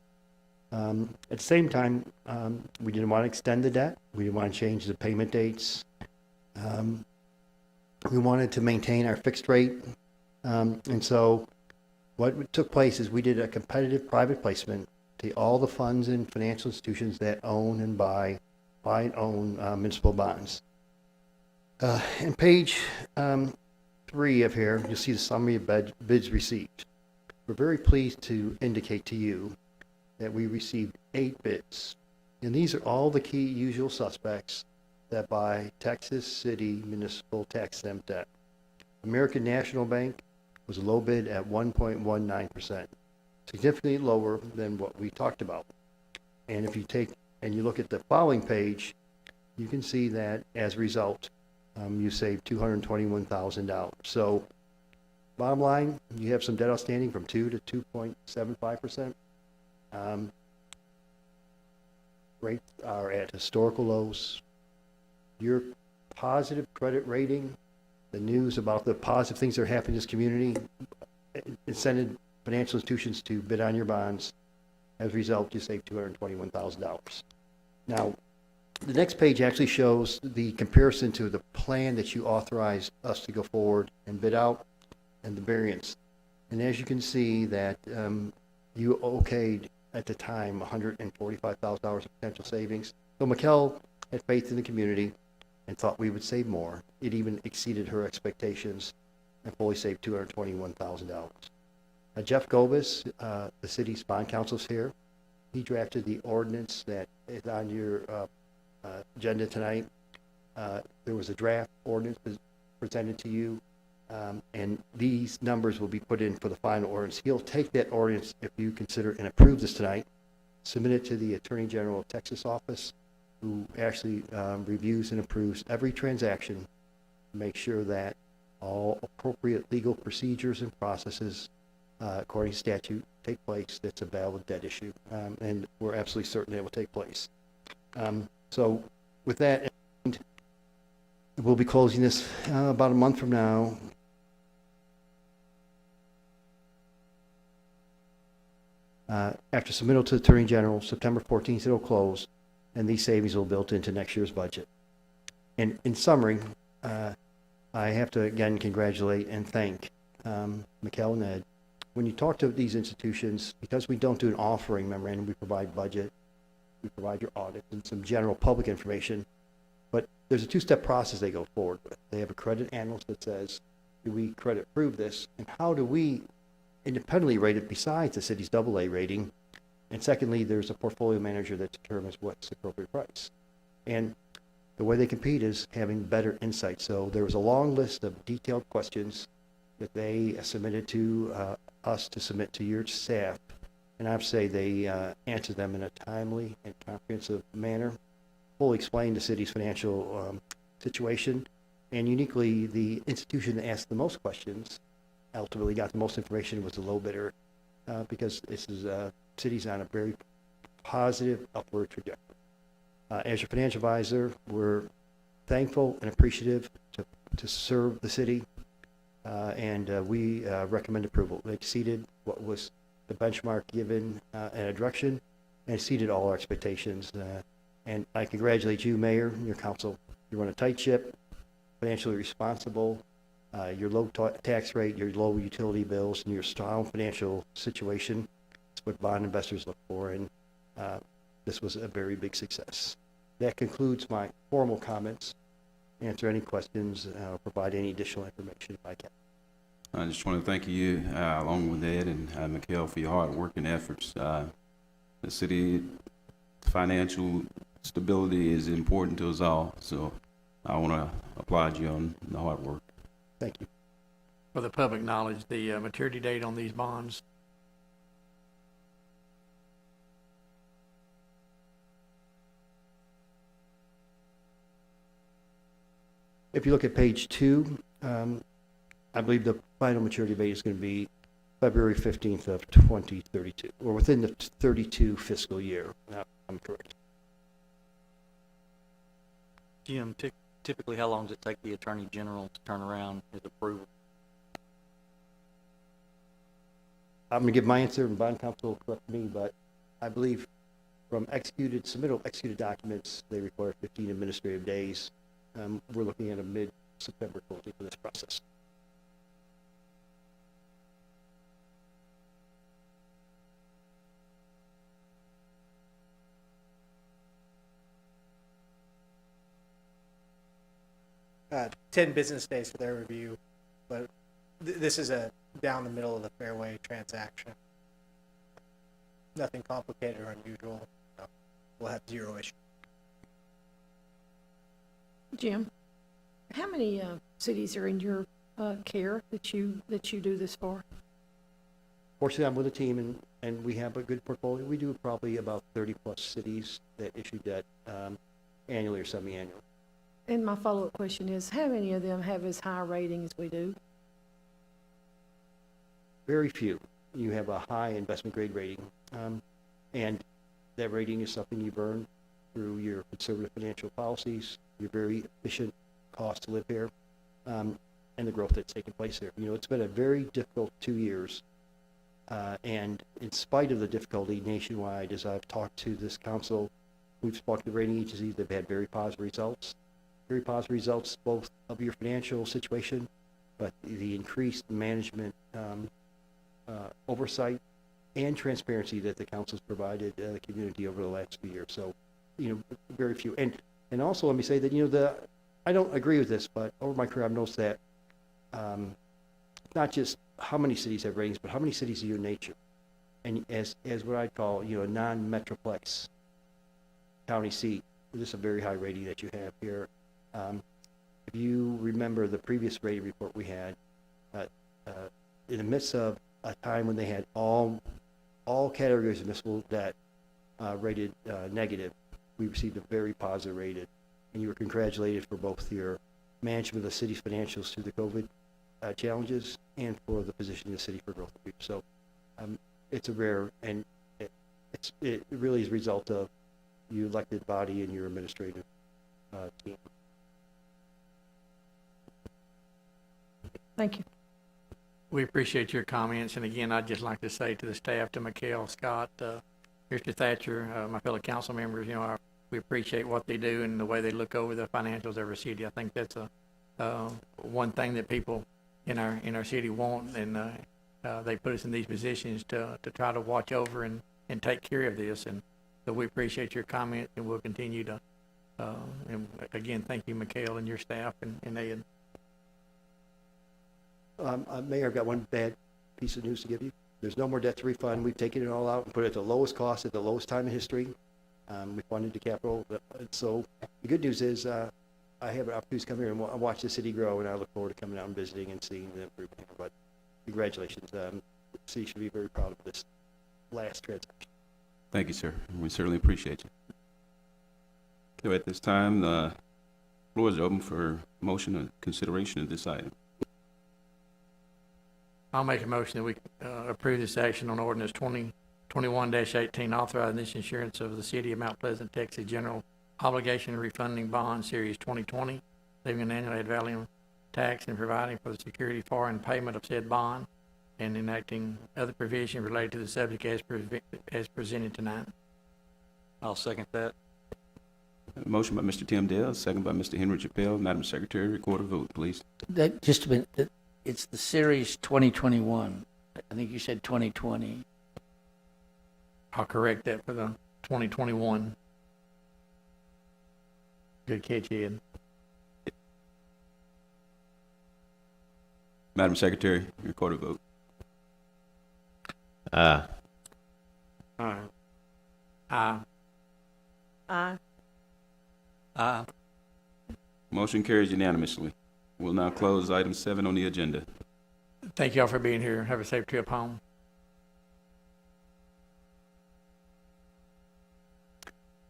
At the same time, we didn't want to extend the debt. We didn't want to change the payment dates. We wanted to maintain our fixed rate. And so what took place is we did a competitive private placement to all the funds and financial institutions that own and buy and own municipal bonds. On page 3 of here, you'll see the summary of bids received. We're very pleased to indicate to you that we received 8 bids. And these are all the key usual suspects that by Texas City Municipal Tax MTEC. American National Bank was a low bid at 1.19%, significantly lower than what we talked about. And if you take and you look at the following page, you can see that as a result, you save $221,000. So bottom line, you have some debt outstanding from 2 to 2.75%. Rates are at historical lows. Your positive credit rating, the news about the positive things that are happening in this community, incented financial institutions to bid on your bonds. As a result, you save $221,000. Now, the next page actually shows the comparison to the plan that you authorized us to go forward and bid out and the variance. And as you can see that you okayed at the time $145,000 of potential savings. So McKell had faith in the community and thought we would save more. It even exceeded her expectations and fully saved $221,000. Jeff Gobis, the city's bond counsel's here. He drafted the ordinance that is on your agenda tonight. There was a draft ordinance presented to you, and these numbers will be put in for the final ordinance. He'll take that ordinance, if you consider and approve this tonight, submit it to the Attorney General of Texas office, who actually reviews and approves every transaction to make sure that all appropriate legal procedures and processes according to statute take place. That's a valid debt issue, and we're absolutely certain it will take place. So with that, we'll be closing this about a month from now. After submittal to the Attorney General, September 14th, it'll close, and these savings will be built into next year's budget. And in summary, I have to again congratulate and thank McKell and Ed. When you talk to these institutions, because we don't do an offering memorandum, we provide budget, we provide your audit and some general public information, but there's a two-step process they go forward with. They have a credit analyst that says, do we credit prove this, and how do we independently rate it besides the city's AA rating? And secondly, there's a portfolio manager that determines what's the appropriate price. And the way they compete is having better insight. So there was a long list of detailed questions that they submitted to us to submit to your staff. And I would say they answered them in a timely and comprehensive manner, fully explained the city's financial situation, and uniquely the institution that asked the most questions ultimately got the most information was the low bidder, because this is city's on a very positive upward trajectory. As your financial advisor, we're thankful and appreciative to serve the city, and we recommend approval. It exceeded what was the benchmark given and a direction, and exceeded all our expectations. And I congratulate you, Mayor, and your council. You run a tight ship, financially responsible. Your low tax rate, your low utility bills, and your strong financial situation is what bond investors look for, and this was a very big success. That concludes my formal comments. Answer any questions, or provide any additional information if I can. I just want to thank you, along with Ed and McKell, for your hard work and efforts. The city financial stability is important to us all, so I want to applaud you on the hard work. Thank you. For the public knowledge, the maturity date on these bonds, If you look at page 2, I believe the final maturity date is going to be February 15th of 2032, or within the 32 fiscal year. I'm correct. Jim, typically how long does it take the Attorney General to turn around his approval? I'm going to give my answer, and bond counsel will correct me, but I believe from submittal executed documents, they require 15 administrative days. We're looking at a mid-September closing for this process. Uh, 10 business days for their review, but this is a down the middle of the fairway transaction. Nothing complicated or unusual. No, we'll have zero issue. Jim, how many cities are in your care that you do this for? Fortunately, I'm with a team, and we have a good portfolio. We do probably about 30-plus cities that issue debt annually or semi-annually. And my follow-up question is, how many of them have as high a rating as we do? Very few. You have a high investment grade rating, and that rating is something you've earned through your conservative financial policies, your very efficient cost to live here, and the growth that's taken place here. You know, it's been a very difficult 2 years, and in spite of the difficulty nationwide, as I've talked to this council, we've spoken to rating agencies, they've had very positive results both of your financial situation, but the increased management oversight and transparency that the council's provided the community over the last few years. So, you know, very few. And also let me say that, you know, I don't agree with this, but over my career I've noticed that not just how many cities have ratings, but how many cities of your nature. And as what I'd call, you know, a non-metroplex county seat, this is a very high rating that you have here. If you remember the previous rating report we had, in the midst of a time when they had all categories of municipal debt rated negative, we received a very positive rating, and you were congratulated for both your management of the city's financials through the COVID challenges and for the position of the city for growth. So it's a rare, and it really is a result of you elected body and your administrative team. Thank you. We appreciate your comments, and again, I'd just like to say to the staff, to Mikhail, Scott, Mr. Thatcher, my fellow council members, you know, we appreciate what they do and the way they look over the financials of our city. I think that's one thing that people in our city want, and they put us in these positions to try to watch over and take care of this. And so we appreciate your comments, and we'll continue to. And again, thank you, Mikhail, and your staff, and Ed. Mayor, I've got one bad piece of news to give you. There's no more debt to refund. We've taken it all out and put it at the lowest cost at the lowest time in history. We funded the capital. So the good news is I have an opportunity to come here and watch the city grow, and I look forward to coming out and visiting and seeing the improvement here. But congratulations. The city should be very proud of this last transaction. Thank you, sir. We certainly appreciate you. So at this time, the floor is open for motion and consideration of this item. I'll make a motion that we approve this action on ordinance 2021-18, authorizing this insurance of the city of Mount Pleasant, Texas, general obligation refunding bond series 2020, levying an annual ad valorem tax and providing for the security for and payment of said bond, and enacting other provision related to the subject as presented tonight. I'll second that. Motion by Mr. Tim Dale, second by Mr. Henry Chappelle. Madam Secretary, record a vote, please. Just a minute. It's the series 2021. I think you said 2020. I'll correct that for the 2021. Good catch, Ed. Madam Secretary, record a vote. Aye. Aye. Aye. Aye. Aye. Motion carries unanimously. We'll now close item 7 on the agenda. Thank y'all for being here. Have a safe trip home.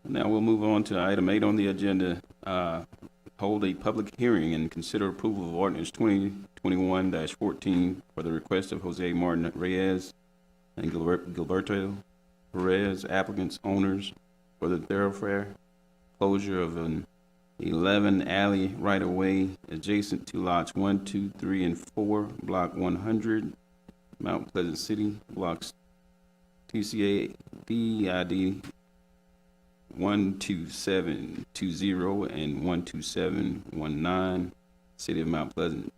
Now we'll move on to item 8 on the agenda. Hold a public hearing and consider approval of ordinance 2021-14 for the request of Jose Martin Reyes and Gilberto Perez, applicants, owners, for the thoroughfare closure of an 11 alley right-of-way adjacent to lots 1, 2, 3, and 4, block 100, Mount Pleasant City, blocks TCA DID 12720 and 12719, City of Mount Pleasant,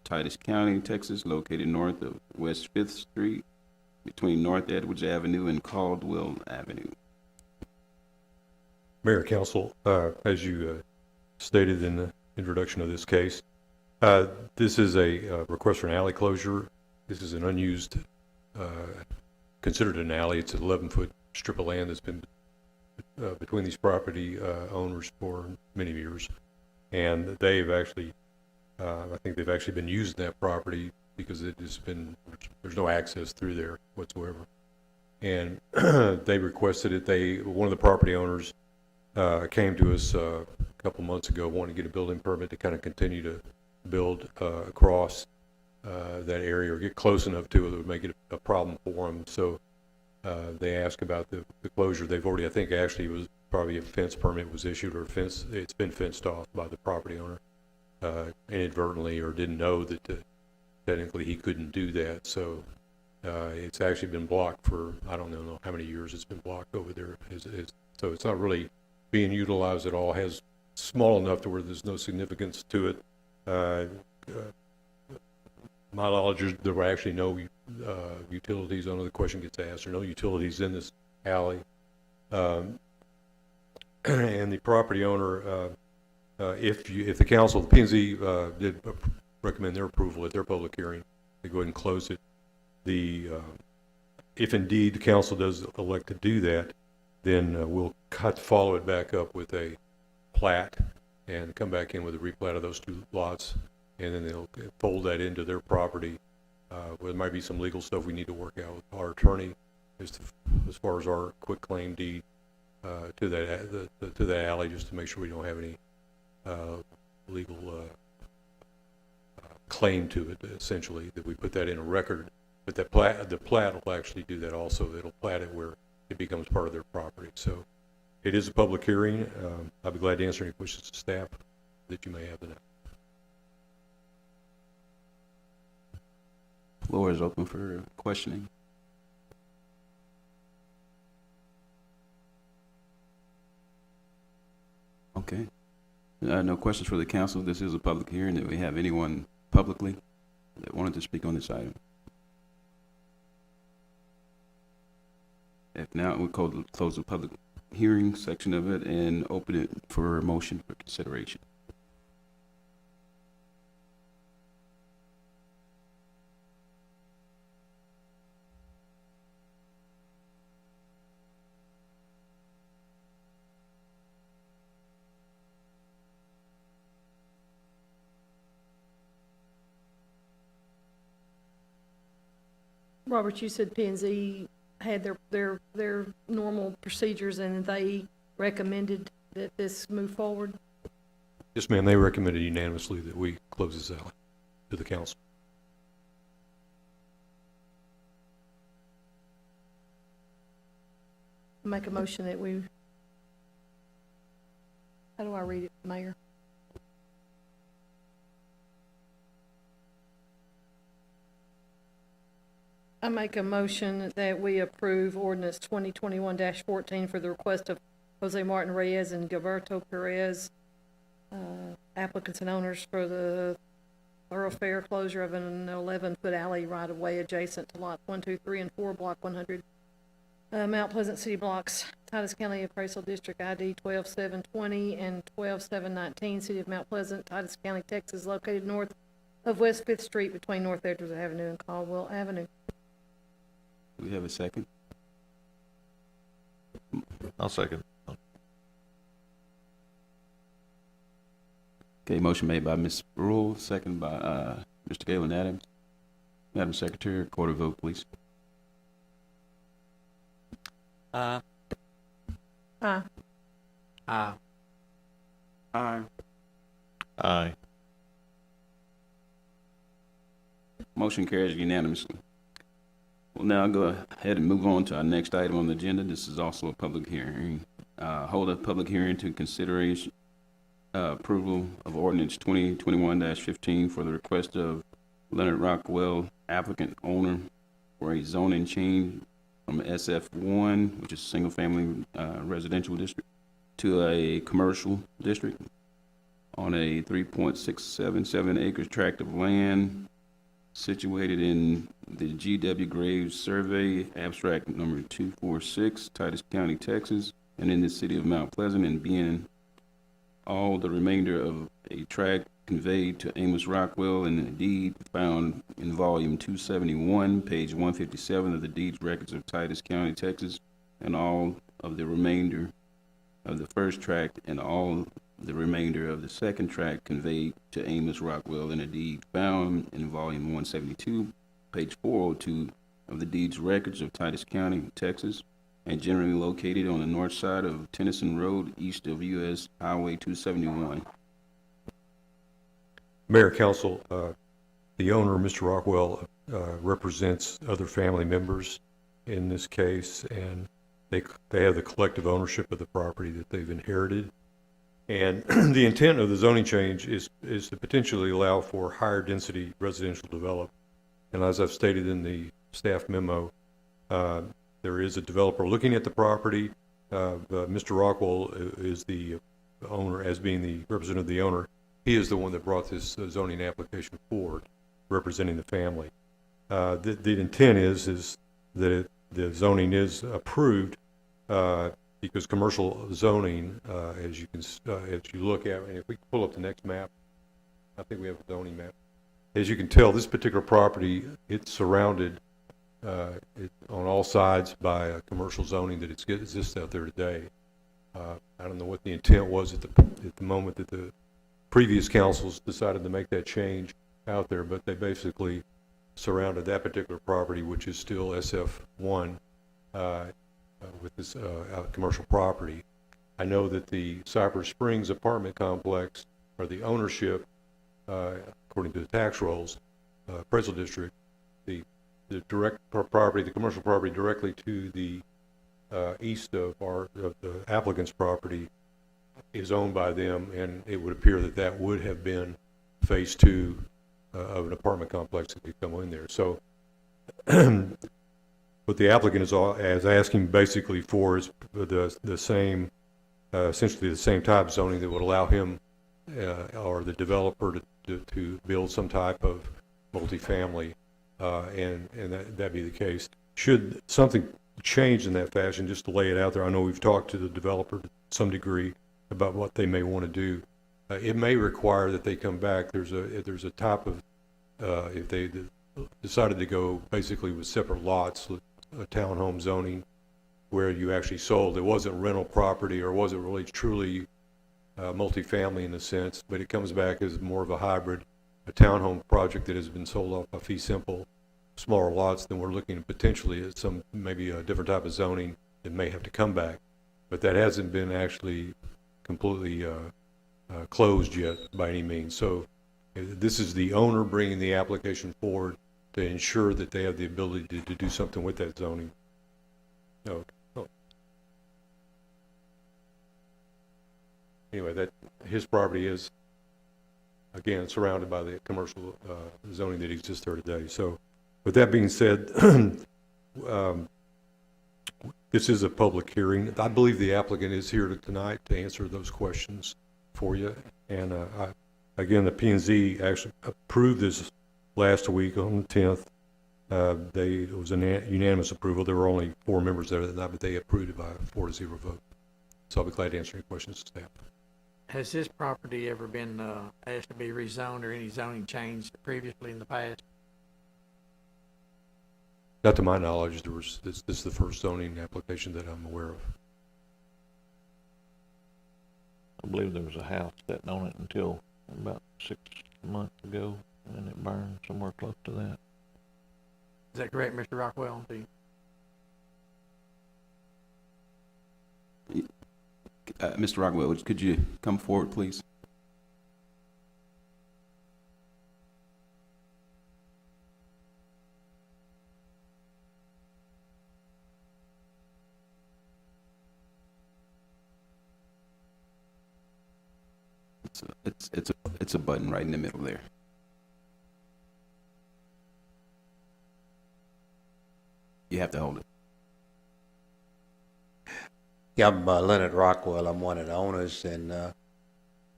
Titus County, Texas, located north of West 5th Street, between North Edwards Avenue and Caldwell Avenue. Mayor, Council, as you stated in the introduction of this case, this is a request for an alley closure. This is an unused, considered an alley. It's an 11-foot strip of land that's been between these property owners for many years. And they've actually, I think they've actually been using that property because it has been, there's no access through there whatsoever. And they requested it. One of the property owners came to us a couple months ago, wanting to get a building permit to kind of continue to build across that area or get close enough to it that would make it a problem for them. So they asked about the closure. They've already, I think, actually was probably a fence permit was issued or it's been fenced off by the property owner inadvertently or didn't know that technically he couldn't do that. So it's actually been blocked for, I don't know how many years it's been blocked over there. So it's not really being utilized at all. Has small enough to where there's no significance to it. My knowledge is there were actually no utilities. I know the question gets asked. There are no utilities in this alley. And the property owner, if the council, the P&Z did recommend their approval at their public hearing, they go ahead and close it. If indeed the council does elect to do that, then we'll follow it back up with a plat and come back in with a replat of those two lots, and then they'll fold that into their property. There might be some legal stuff we need to work out with our attorney as far as our quick claim deed to that alley, just to make sure we don't have any legal claim to it. Essentially, that we put that in a record. But the plat will actually do that also. It'll plat it where it becomes part of their property. So it is a public hearing. I'll be glad to answer any questions to staff that you may have tonight. Floor is open for questioning. Okay. No questions for the council. This is a public hearing. Do we have anyone publicly that wanted to speak on this item? If not, we'll close the public hearing section of it and open it for a motion for consideration. Robert, you said P&Z had their normal procedures and they recommended that this move forward? Yes, ma'am. They recommended unanimously that we close this alley to the council. Make a motion that we, how do I read it, Mayor? I make a motion that we approve ordinance 2021-14 for the request of Jose Martin Reyes and Gilberto Perez, applicants and owners for the thoroughfare closure of an 11-foot alley right-of-way adjacent to lot 1, 2, 3, and 4, block 100, Mount Pleasant City blocks, Titus County Appraisal District ID 12720 and 12719, City of Mount Pleasant, Titus County, Texas, located north of West 5th Street between North Edwards Avenue and Caldwell Avenue. Do we have a second? I'll second. Okay, motion made by Ms. Rule, second by Mr. Galen Adams. Madam Secretary, record a vote, please. Aye. Aye. Aye. Aye. Motion carries unanimously. We'll now go ahead and move on to our next item on the agenda. This is also a public hearing. Hold a public hearing to consideration approval of ordinance 2021-15 for the request of Leonard Rockwell, applicant owner, for a zoning change from SF1, which is single-family residential district, to a commercial district on a 3.677 acres tract of land situated in the G.W. Graves Survey, abstract number 246, Titus County, Texas, and in the city of Mount Pleasant, and being all the remainder of a tract conveyed to Amos Rockwell in the deed found in volume 271, page 157 of the deeds records of Titus County, Texas, and all of the remainder of the first tract and all the remainder of the second tract conveyed to Amos Rockwell in a deed found in volume 172, page 402 of the deeds records of Titus County, Texas, and generally located on the north side of Tennyson Road, east of US Highway 271. Mayor, Council, the owner, Mr. Rockwell, represents other family members in this case, and they have the collective ownership of the property that they've inherited. And the intent of the zoning change is to potentially allow for higher density residential development. And as I've stated in the staff memo, there is a developer looking at the property. Mr. Rockwell is the owner, as being the representative of the owner. He is the one that brought this zoning application forward, representing the family. The intent is that the zoning is approved because commercial zoning, as you look at, and if we pull up the next map, I think we have a zoning map. As you can tell, this particular property, it's surrounded on all sides by a commercial zoning that exists out there today. I don't know what the intent was at the moment that the previous councils decided to make that change out there, but they basically surrounded that particular property, which is still SF1, with this commercial property. I know that the Cypress Springs apartment complex, or the ownership, according to the tax rolls, appraisal district, the direct property, the commercial property directly to the east of the applicant's property is owned by them, and it would appear that that would have been phase 2 of an apartment complex that could come in there. So what the applicant is asking basically for is the same, essentially the same type of zoning that would allow him or the developer to build some type of multifamily, and that be the case. Should something change in that fashion, just to lay it out there, I know we've talked to the developer to some degree about what they may want to do. It may require that they come back. There's a type of, if they decided to go basically with separate lots, a townhome zoning, where you actually sold, it wasn't rental property or wasn't really truly multifamily in a sense, but it comes back as more of a hybrid, a townhome project that has been sold off by fee simple, smaller lots, then we're looking potentially at some, maybe a different type of zoning that may have to come back. But that hasn't been actually completely closed yet by any means. So this is the owner bringing the application forward to ensure that they have the ability to do something with that zoning. No. Oh. Anyway, that his property is, again, surrounded by the commercial zoning that exists there today. So with that being said, this is a public hearing. I believe the applicant is here tonight to answer those questions for you. And again, the P&Z actually approved this last week on the 10th. It was a unanimous approval. There were only 4 members there that night, but they approved it by a 4-0 vote. So I'll be glad to answer any questions, staff. Has this property ever been asked to be rezoned or any zoning changed previously in the past? Not to my knowledge, this is the first zoning application that I'm aware of. I believe there was a house sitting on it until about 6 months ago, and it burned somewhere close to that. Is that correct, Mr. Rockwell? Mr. Rockwell, could you come forward, please? It's a button right in the middle there. You have to hold it. Yeah, I'm Leonard Rockwell. I'm one of the owners, and I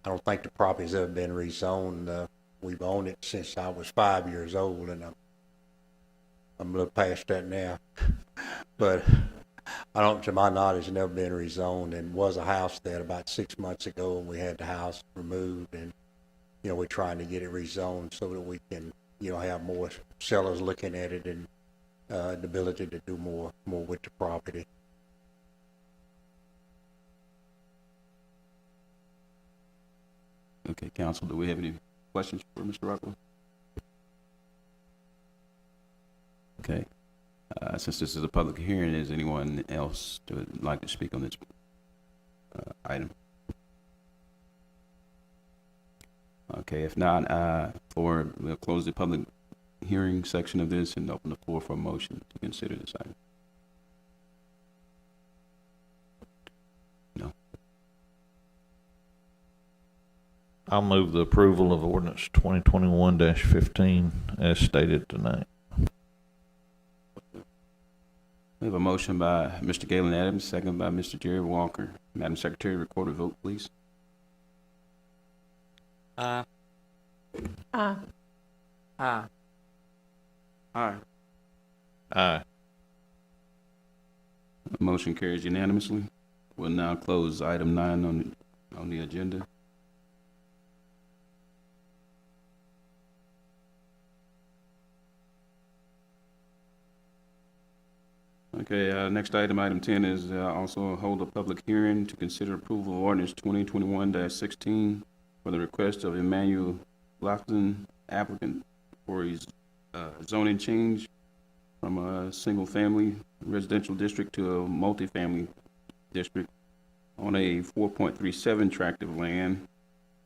don't think the property's ever been rezoned. We've owned it since I was 5 years old, and I'm a little past that now. But I don't, to my knowledge, it's never been rezoned, and was a house there about 6 months ago, and we had the house removed, and we're trying to get it rezoned so that we can, have more sellers looking at it and the ability to do more with the property. Okay, council, do we have any questions for Mr. Rockwell? Okay, since this is a public hearing, is anyone else that would like to speak on this item? Okay, if not, we'll close the public hearing section of this and open the floor for a motion to consider this item. No. I'll move the approval of ordinance 2021-15 as stated tonight. We have a motion by Mr. Galen Adams, second by Mr. Jerry Walker. Madam Secretary, record a vote, please. Aye. Aye. Aye. Aye. Aye. Motion carries unanimously. We'll now close item 9 on the agenda. Okay, next item, item 10, is also hold a public hearing to consider approval of ordinance 2021-16 for the request of Emmanuel Laughlin, applicant for his zoning change from a single-family residential district to a multifamily district on a 4.37 tract of land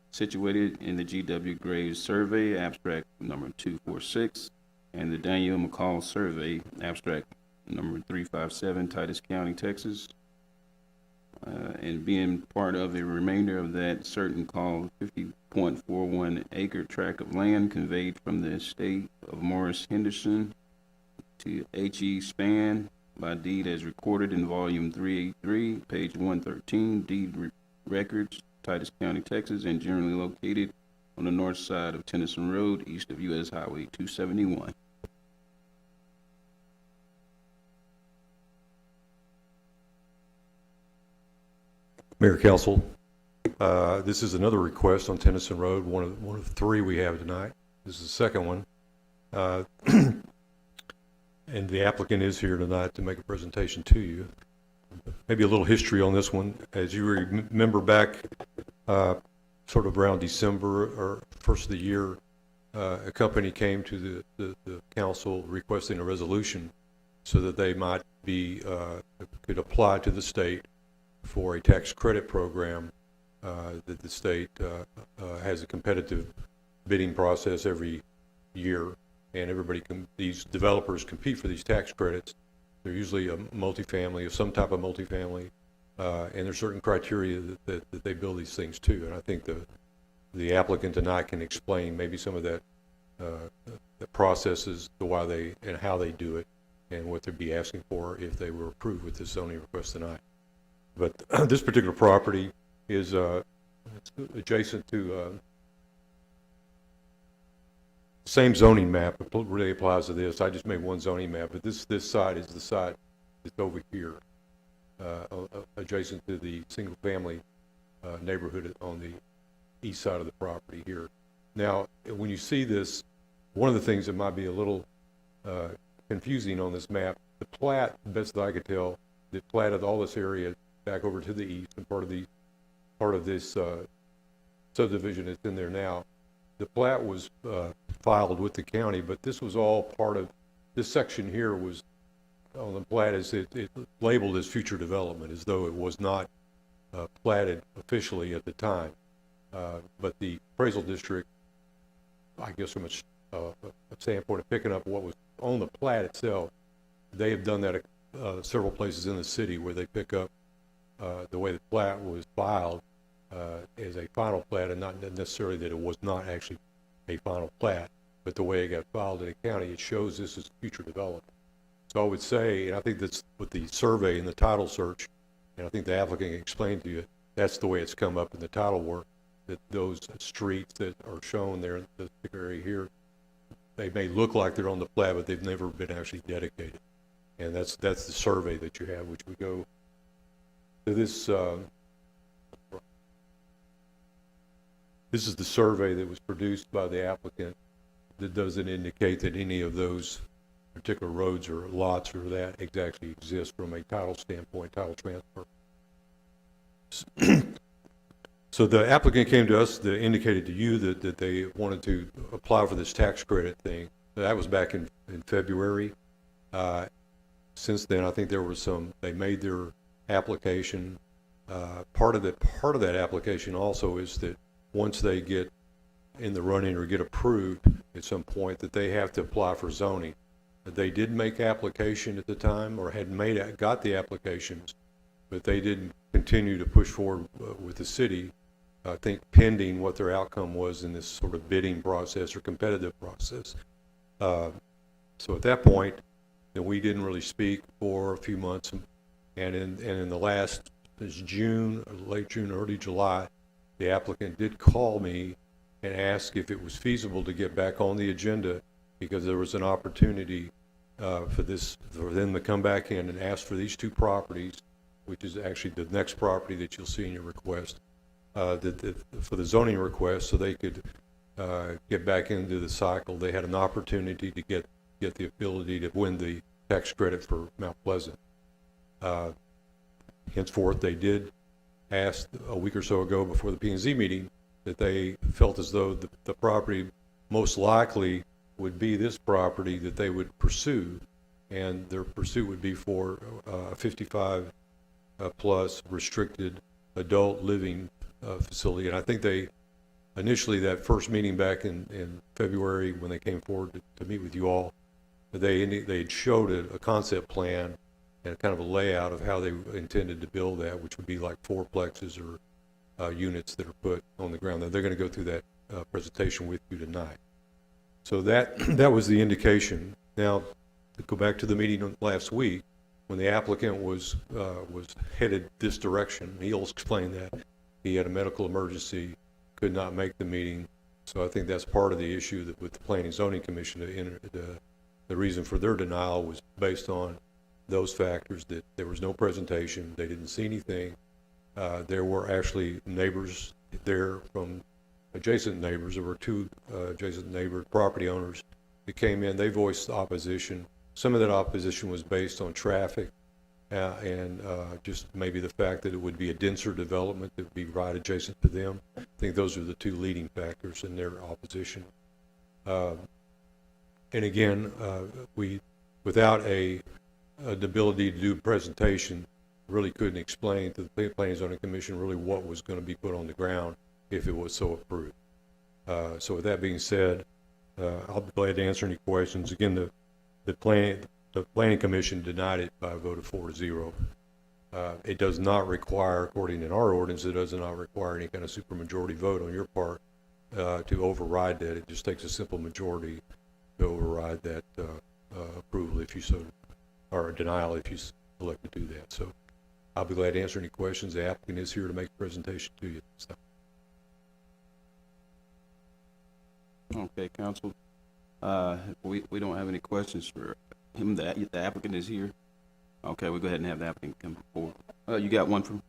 situated in the G.W. Graves Survey, abstract number 246, and the Daniel McCall Survey, abstract number 357, Titus County, Texas, and being part of the remainder of that certain called 50.41 acre tract of land conveyed from the estate of Morris Henderson to H.E. Spann by deed as recorded in volume 383, page 113, deed records, Titus County, Texas, and generally located on the north side of Tennyson Road, east of U.S. Highway 271. Mayor, Council, this is another request on Tennyson Road, one of 3 we have tonight. This is the second one. And the applicant is here tonight to make a presentation to you. Maybe a little history on this one. As you remember back sort of around December or first of the year, a company came to the council requesting a resolution so that they might be, could apply to the state for a tax credit program that the state has a competitive bidding process every year, and these developers compete for these tax credits. They're usually a multifamily, of some type of multifamily, and there's certain criteria that they build these things to. And I think the applicant tonight can explain maybe some of that the processes, the why they and how they do it, and what they'd be asking for if they were approved with this zoning request tonight. But this particular property is adjacent to same zoning map. It really applies to this. I just made one zoning map, but this side is the side that's over here, adjacent to the single-family neighborhood on the east side of the property here. Now, when you see this, one of the things that might be a little confusing on this map, the plat, best that I could tell, the plat of all this area back over to the east and part of this subdivision that's in there now. The plat was filed with the county, but this was all part of this section here was on the plat as it labeled as future development, as though it was not platted officially at the time. But the appraisal district, I guess from a standpoint of picking up what was on the plat itself, they have done that several places in the city where they pick up the way the plat was filed as a final plat, and not necessarily that it was not actually a final plat, but the way it got filed in the county, it shows this as future development. So I would say, and I think that's with the survey and the title search, and I think the applicant explained to you, that's the way it's come up in the title work, that those streets that are shown there in this particular area here, they may look like they're on the plat, but they've never been actually dedicated. And that's the survey that you have, which we go to this. This is the survey that was produced by the applicant that doesn't indicate that any of those particular roads or lots or that exactly exist from a title standpoint, title transfer. So the applicant came to us, that indicated to you that they wanted to apply for this tax credit thing. That was back in February. Since then, I think there was they made their application. Part of that application also is that once they get in the running or get approved at some point, that they have to apply for zoning. They did make application at the time, or got the applications, but they didn't continue to push forward with the city, I think pending what their outcome was in this sort of bidding process or competitive process. So at that point, then we didn't really speak for a few months, and in the last, this June, late June, early July, the applicant did call me and ask if it was feasible to get back on the agenda, because there was an opportunity for them to come back in and ask for these two properties, which is actually the next property that you'll see in your request, for the zoning request, so they could get back into the cycle. They had an opportunity to get the ability to win the tax credit for Mount Pleasant. Henceforth, they did ask a week or so ago before the P&Z meeting that they felt as though the property most likely would be this property that they would pursue, and their pursuit would be for a 55 plus restricted adult living facility. And I think they initially, that first meeting back in February, when they came forward to meet with you all, they showed a concept plan and kind of a layout of how they intended to build that, which would be like fourplexes or units that are put on the ground. They're going to go through that presentation with you tonight. So that was the indication. Now, to go back to the meeting last week, when the applicant was headed this direction, he'll explain that he had a medical emergency, could not make the meeting. So I think that's part of the issue that with the Planning and Zoning Commission, the reason for their denial was based on those factors, that there was no presentation, they didn't see anything. There were actually neighbors there from adjacent neighbors. There were two adjacent neighbor property owners that came in. They voiced opposition. Some of that opposition was based on traffic and just maybe the fact that it would be a denser development that would be right adjacent to them. I think those are the two leading factors in their opposition. And again, we, without the ability to do a presentation, really couldn't explain to the Planning and Zoning Commission really what was going to be put on the ground if it was so approved. So with that being said, I'll be glad to answer any questions. Again, the Planning Commission denied it by a vote of 4-0. It does not require, according to our ordinance, it does not require any kind of supermajority vote on your part to override that. It just takes a simple majority to override that approval if you so, or denial if you elect to do that. So I'll be glad to answer any questions. The applicant is here to make a presentation to you. So. Okay, counsel. We don't have any questions for him. The applicant is here. Okay, we'll go ahead and have the applicant come forward. You got one from?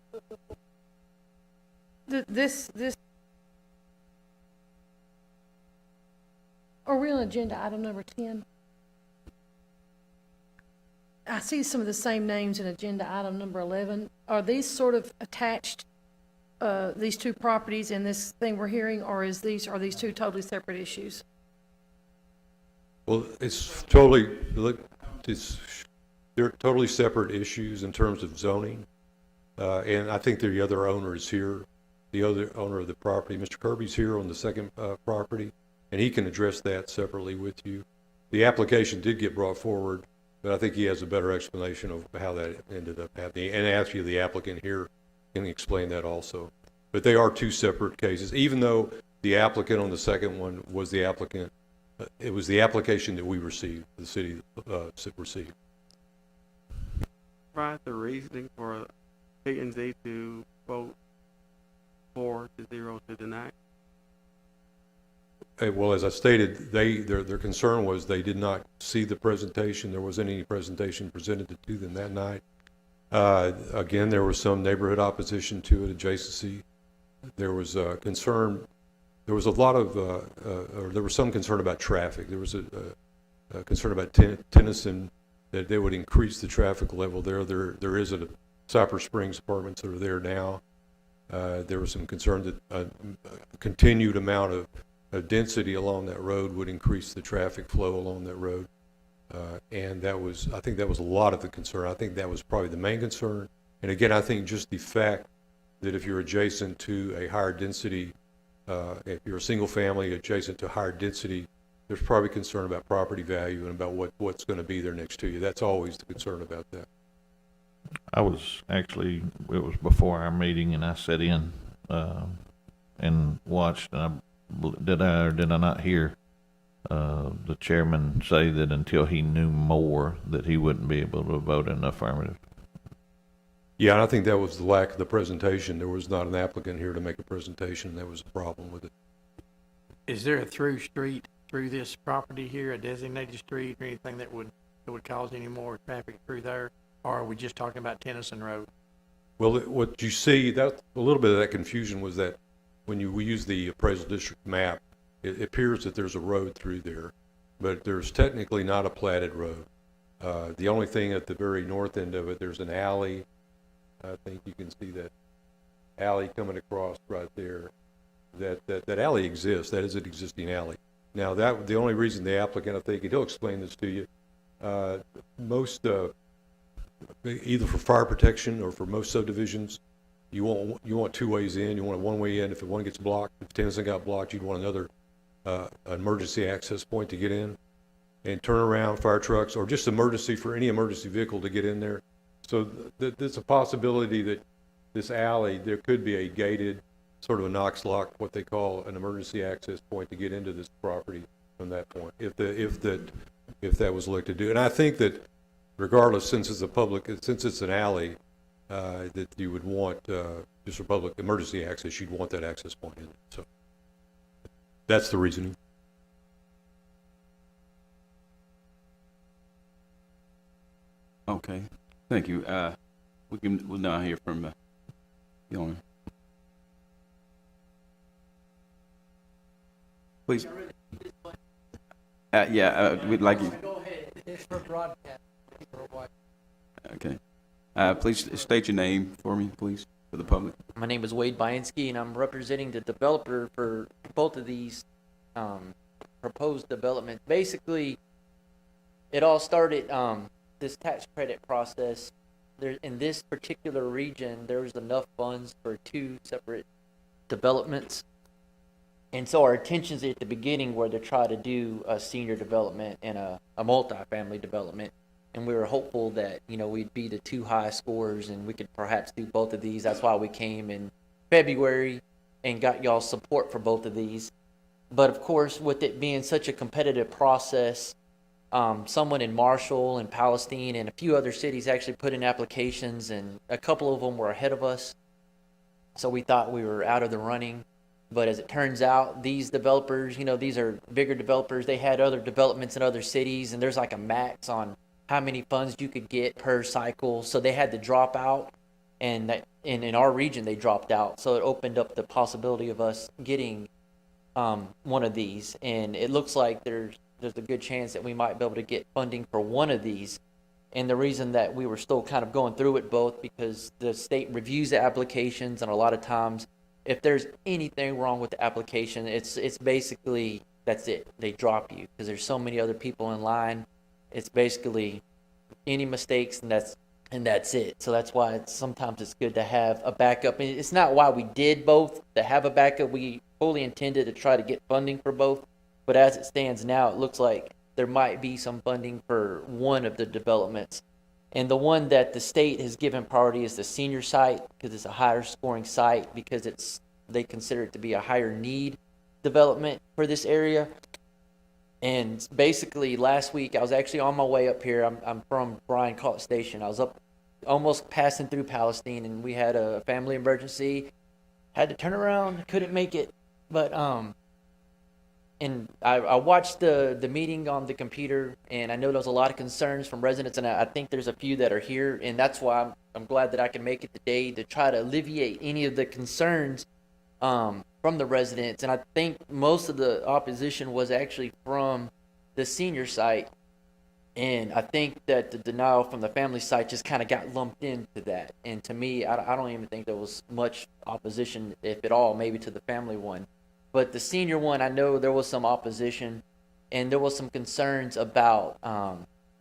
This, are we on agenda item number 10? I see some of the same names in agenda item number 11. Are these sort of attached, these two properties in this thing we're hearing, or are these two totally separate issues? Well, they're totally separate issues in terms of zoning. And I think the other owner is here. The other owner of the property, Mr. Kirby's here on the second property, and he can address that separately with you. The application did get brought forward, but I think he has a better explanation of how that ended up happening. And actually, the applicant here can explain that also. But they are two separate cases, even though the applicant on the second one was the applicant. It was the application that we received, the city received. Provide the reasoning for P&Z to vote 4-0 to deny. Well, as I stated, their concern was they did not see the presentation. There wasn't any presentation presented to them that night. Again, there was some neighborhood opposition to it, adjacency. There was concern. There was a lot of, or there was some concern about traffic. There was a concern about Tennyson, that they would increase the traffic level there. There is a Cypress Springs apartments that are there now. There was some concern that a continued amount of density along that road would increase the traffic flow along that road. And I think that was a lot of the concern. I think that was probably the main concern. And again, I think just the fact that if you're adjacent to a higher density, if you're a single family adjacent to higher density, there's probably concern about property value and about what's going to be there next to you. That's always the concern about that. It was before our meeting, and I sat in and watched, and did I not hear the chairman say that until he knew more that he wouldn't be able to vote in the affirmative? Yeah, and I think that was the lack of the presentation. There was not an applicant here to make a presentation. That was the problem with it. Is there a through street through this property here, a designated street or anything that would cause any more traffic through there? Or are we just talking about Tennyson Road? Well, what you see, that a little bit of that confusion was that when we use the appraisal district map, it appears that there's a road through there, but there's technically not a platted road. The only thing at the very north end of it, there's an alley. I think you can see that alley coming across right there. That alley exists. That is an existing alley. Now, the only reason the applicant, I think, and he'll explain this to you, most either for fire protection or for most subdivisions, you want two ways in. You want a one way in. If one gets blocked, if Tennyson got blocked, you'd want another emergency access point to get in, and turn around fire trucks or just emergency for any emergency vehicle to get in there. So there's a possibility that this alley, there could be a gated, sort of a Knox lock, what they call an emergency access point to get into this property from that point, if that was elected to do. And I think that regardless, since it's an alley, that you would want just for public emergency access, you'd want that access point in. So that's the reasoning. Okay, thank you. We'll now hear from the owner. Please. We'd like you. Go ahead. It's for broadcast. Okay. Please state your name for me, please, for the public. My name is Wade Bainsky, and I'm representing the developer for both of these proposed developments. Basically, it all started, this tax credit process. There, in this particular region, there was enough funds for two separate developments. And so our intentions at the beginning were to try to do a senior development and a multifamily development. And we were hopeful that, we'd be the two high scores and we could perhaps do both of these. That's why we came in February and got y'all's support for both of these. But of course, with it being such a competitive process, someone in Marshall and Palestine and a few other cities actually put in applications, and a couple of them were ahead of us. So we thought we were out of the running. But as it turns out, these developers, these are bigger developers. They had other developments in other cities, and there's like a max on how many funds you could get per cycle. So they had to drop out, and in our region, they dropped out. So it opened up the possibility of us getting one of these. And it looks like there's a good chance that we might be able to get funding for one of these. And the reason that we were still kind of going through it both, because the state reviews the applications, and a lot of times, if there's anything wrong with the application, it's basically, that's it. They drop you because there's so many other people in line. It's basically any mistakes, and that's it. So that's why sometimes it's good to have a backup. And it's not why we did both, to have a backup. We fully intended to try to get funding for both. But as it stands now, it looks like there might be some funding for one of the developments. And the one that the state has given priority is the senior site, because it's a higher scoring site, because they consider it to be a higher need development for this area. And basically last week, I was actually on my way up here. I'm from Bryan College Station. I was up almost passing through Palestine, and we had a family emergency. Had to turn around, couldn't make it. But and I watched the meeting on the computer, and I know there was a lot of concerns from residents, and I think there's a few that are here, and that's why I'm glad that I can make it today to try to alleviate any of the concerns from the residents. And I think most of the opposition was actually from the senior site. And I think that the denial from the family side just kind of got lumped into that. And to me, I don't even think there was much opposition, if at all, maybe to the family one. But the senior one, I know there was some opposition, and there was some concerns about,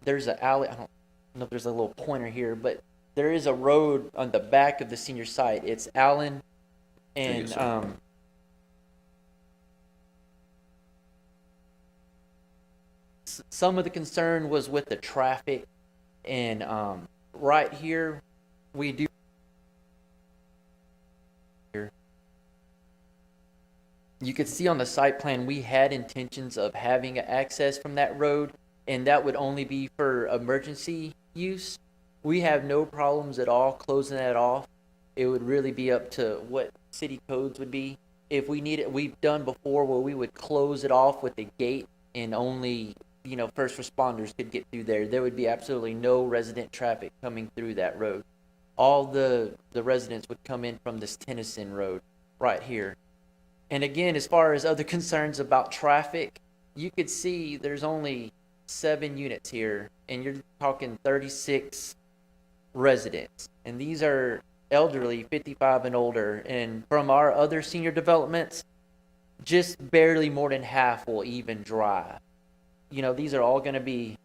there's an alley, I don't know if there's a little pointer here, but there is a road on the back of the senior site. It's Allen and, some of the concern was with the traffic, and right here we do here. You could see on the site plan we had intentions of having access from that road, and that would only be for emergency use. We have no problems at all closing that off. It would really be up to what city codes would be. If we need it, we've done before where we would close it off with a gate and only, you know, first responders could get through there. There would be absolutely no resident traffic coming through that road. All the residents would come in from this Tennyson Road right here. And again, as far as other concerns about traffic, you could see there's only 7 units here, and you're talking 36 residents. And these are elderly, 55 and older. And from our other senior developments, just barely more than half will even drive. You know, these are all going to be,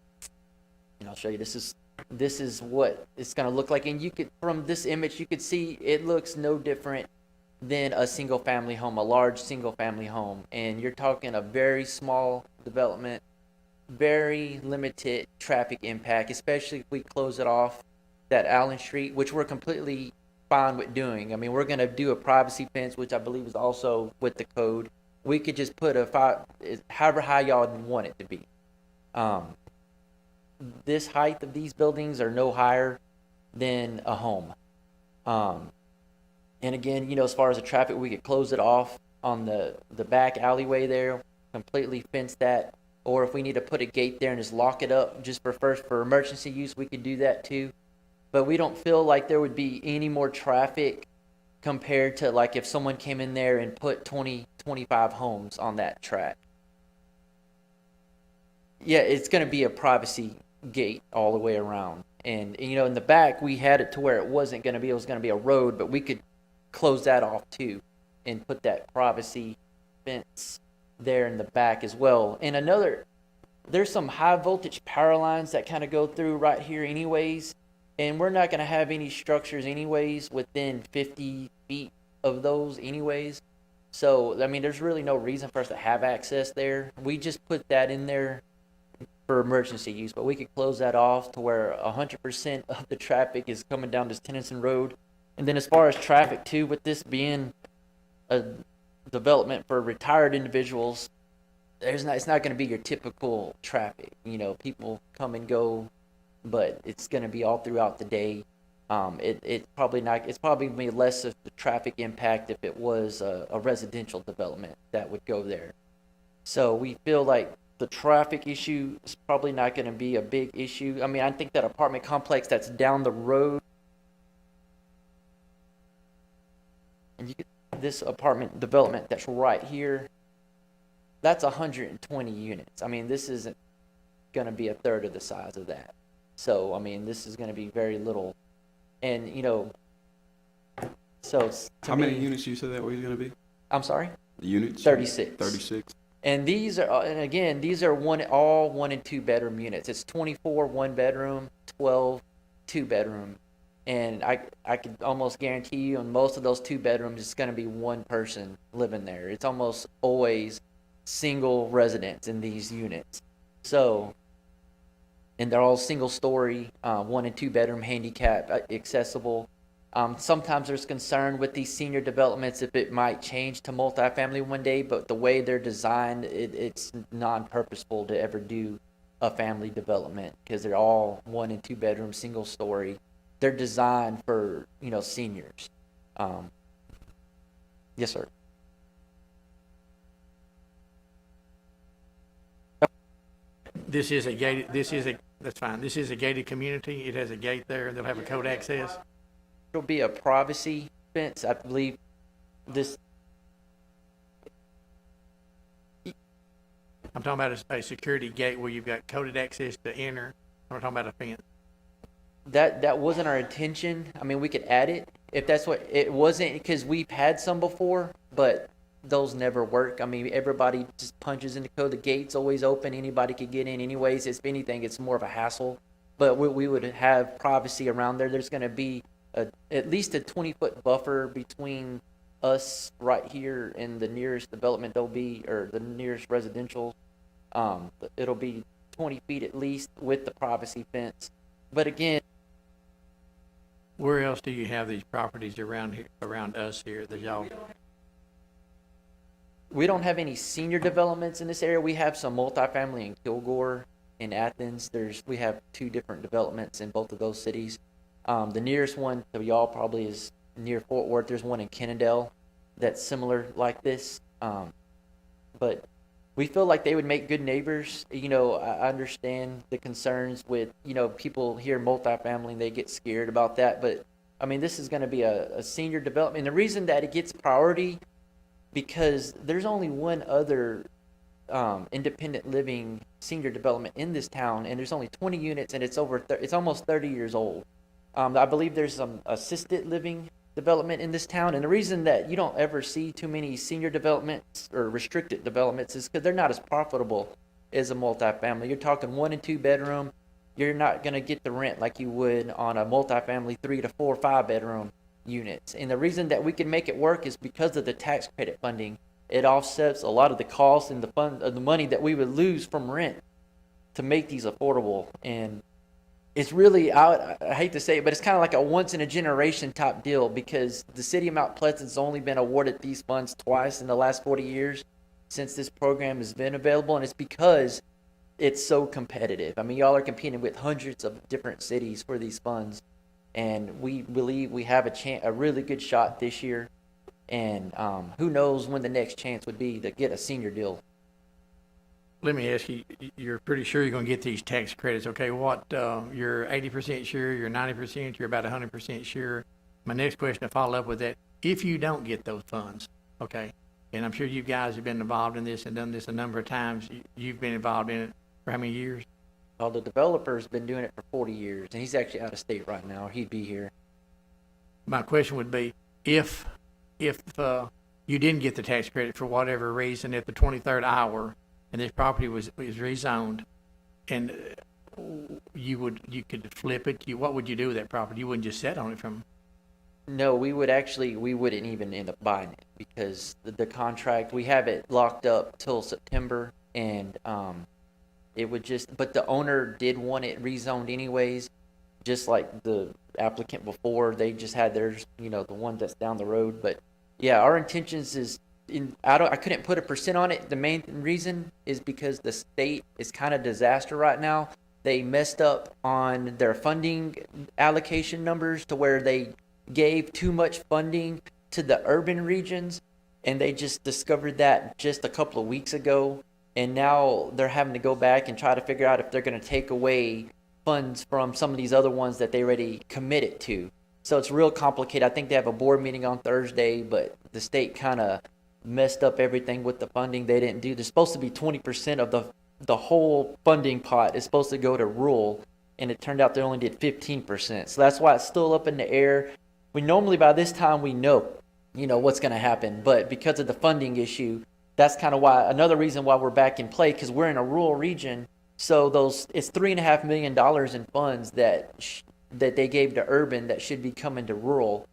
and I'll show you, this is what it's going to look like. And you could, from this image, you could see it looks no different than a single family home, a large single family home. And you're talking a very small development, very limited traffic impact, especially if we close it off that Allen Street, which we're completely fine with doing. I mean, we're going to do a privacy fence, which I believe is also with the code. We could just put however high y'all want it to be. This height of these buildings are no higher than a home. And again, you know, as far as the traffic, we could close it off on the back alleyway there, completely fence that. Or if we need to put a gate there and just lock it up just for emergency use, we could do that too. But we don't feel like there would be any more traffic compared to like if someone came in there and put 25 homes on that track. Yeah, it's going to be a privacy gate all the way around. And you know, in the back, we had it to where it was going to be a road, but we could close that off too and put that privacy fence there in the back as well. And there's some high voltage power lines that kind of go through right here anyways. And we're not going to have any structures anyways within 50 feet of those anyways. So, I mean, there's really no reason for us to have access there. We just put that in there for emergency use, but we could close that off to where 100% of the traffic is coming down this Tennyson Road. And then as far as traffic too, with this being a development for retired individuals, it's not going to be your typical traffic. You know, people come and go, but it's going to be all throughout the day. It's probably going to be less of the traffic impact if it was a residential development that would go there. So we feel like the traffic issue is probably not going to be a big issue. I mean, I think that apartment complex that's down the road, and this apartment development that's right here, that's 120 units. I mean, this isn't going to be a third of the size of that. So, I mean, this is going to be very little. And, you know, so how many units you said that were going to be? I'm sorry? The units? 36. 36. And these are, and again, these are all 1 and 2 bedroom units. It's 24 1 bedroom, 12 2 bedroom. And I could almost guarantee you on most of those 2 bedrooms, it's going to be one person living there. It's almost always single residents in these units. So, and they're all single story, 1 and 2 bedroom, handicap accessible. Sometimes there's concern with these senior developments if it might change to multifamily one day, but the way they're designed, it's non-purposeful to ever do a family development because they're all 1 and 2 bedroom, single story. They're designed for, you know, seniors. Yes, sir. This is a that's fine. This is a gated community. It has a gate there. They'll have a code access. It'll be a privacy fence, I believe. I'm talking about a security gate where you've got coded access to enter. I'm not talking about a fence. That wasn't our intention. I mean, we could add it if that's what it wasn't, because we've had some before, but those never work. I mean, everybody just punches in the code. The gate's always open. Anybody could get in anyways. If anything, it's more of a hassle. But we would have privacy around there. There's going to be at least a 20-foot buffer between us right here and the nearest development there'll be, or the nearest residential. It'll be 20 feet at least with the privacy fence. But again, Where else do you have these properties around here, around us here that y'all? we don't have any senior developments in this area. We have some multifamily in Kilgore, in Athens. We have 2 different developments in both of those cities. The nearest one to y'all probably is near Fort Worth. There's one in Kennedale that's similar like this. But we feel like they would make good neighbors. You know, I understand the concerns with, you know, people hear multifamily and they get scared about that. But I mean, this is going to be a senior development. And the reason that it gets priority, because there's only one other independent living senior development in this town, and there's only 20 units, and it's it's almost 30 years old. I believe there's some assisted living development in this town, and the reason that you don't ever see too many senior developments or restricted developments is because they're not as profitable as a multifamily. You're talking 1 and 2 bedroom. You're not going to get the rent like you would on a multifamily 3 to 4 or 5 bedroom units. And the reason that we can make it work is because of the tax credit funding. It offsets a lot of the costs and the money that we would lose from rent to make these affordable. And it's really, I hate to say it, but it's kind of like a once in a generation type deal, because the city of Mount Pleasant's only been awarded these funds twice in the last 40 years since this program has been available. And it's because it's so competitive. I mean, y'all are competing with hundreds of different cities for these funds. And we believe we have a really good shot this year. And who knows when the next chance would be to get a senior deal. Let me ask you, you're pretty sure you're going to get these tax credits, okay? What, you're 80% sure, you're 90%, you're about 100% sure. My next question to follow up with that, if you don't get those funds, okay, and I'm sure you guys have been involved in this and done this a number of times, you've been involved in it for how many years? Well, the developer's been doing it for 40 years, and he's actually out of state right now, or he'd be here. My question would be, if you didn't get the tax credit for whatever reason at the 23rd hour, and this property was rezoned, and you could flip it, what would you do with that property? You wouldn't just sit on it from? No, we wouldn't even end up buying it, because the contract, we have it locked up till September, and it would but the owner did want it rezoned anyways, just like the applicant before. They just had theirs, you know, the one that's down the road. But yeah, our intentions is, I couldn't put a % on it. The main reason is because the state is kind of disaster right now. They messed up on their funding allocation numbers to where they gave too much funding to the urban regions, and they just discovered that just a couple of weeks ago. And now they're having to go back and try to figure out if they're going to take away funds from some of these other ones that they already committed to. So it's real complicated. I think they have a board meeting on Thursday, but the state kind of messed up everything with the funding. They didn't do. There's supposed to be 20% of the whole funding pot is supposed to go to rural, and it turned out they only did 15%. So that's why it's still up in the air. We normally by this time we know, what's going to happen, but because of the funding issue, that's kind of why, another reason why we're back in play, because we're in a rural region. So it's $3.5 million in funds that they gave to urban that should be coming to rural.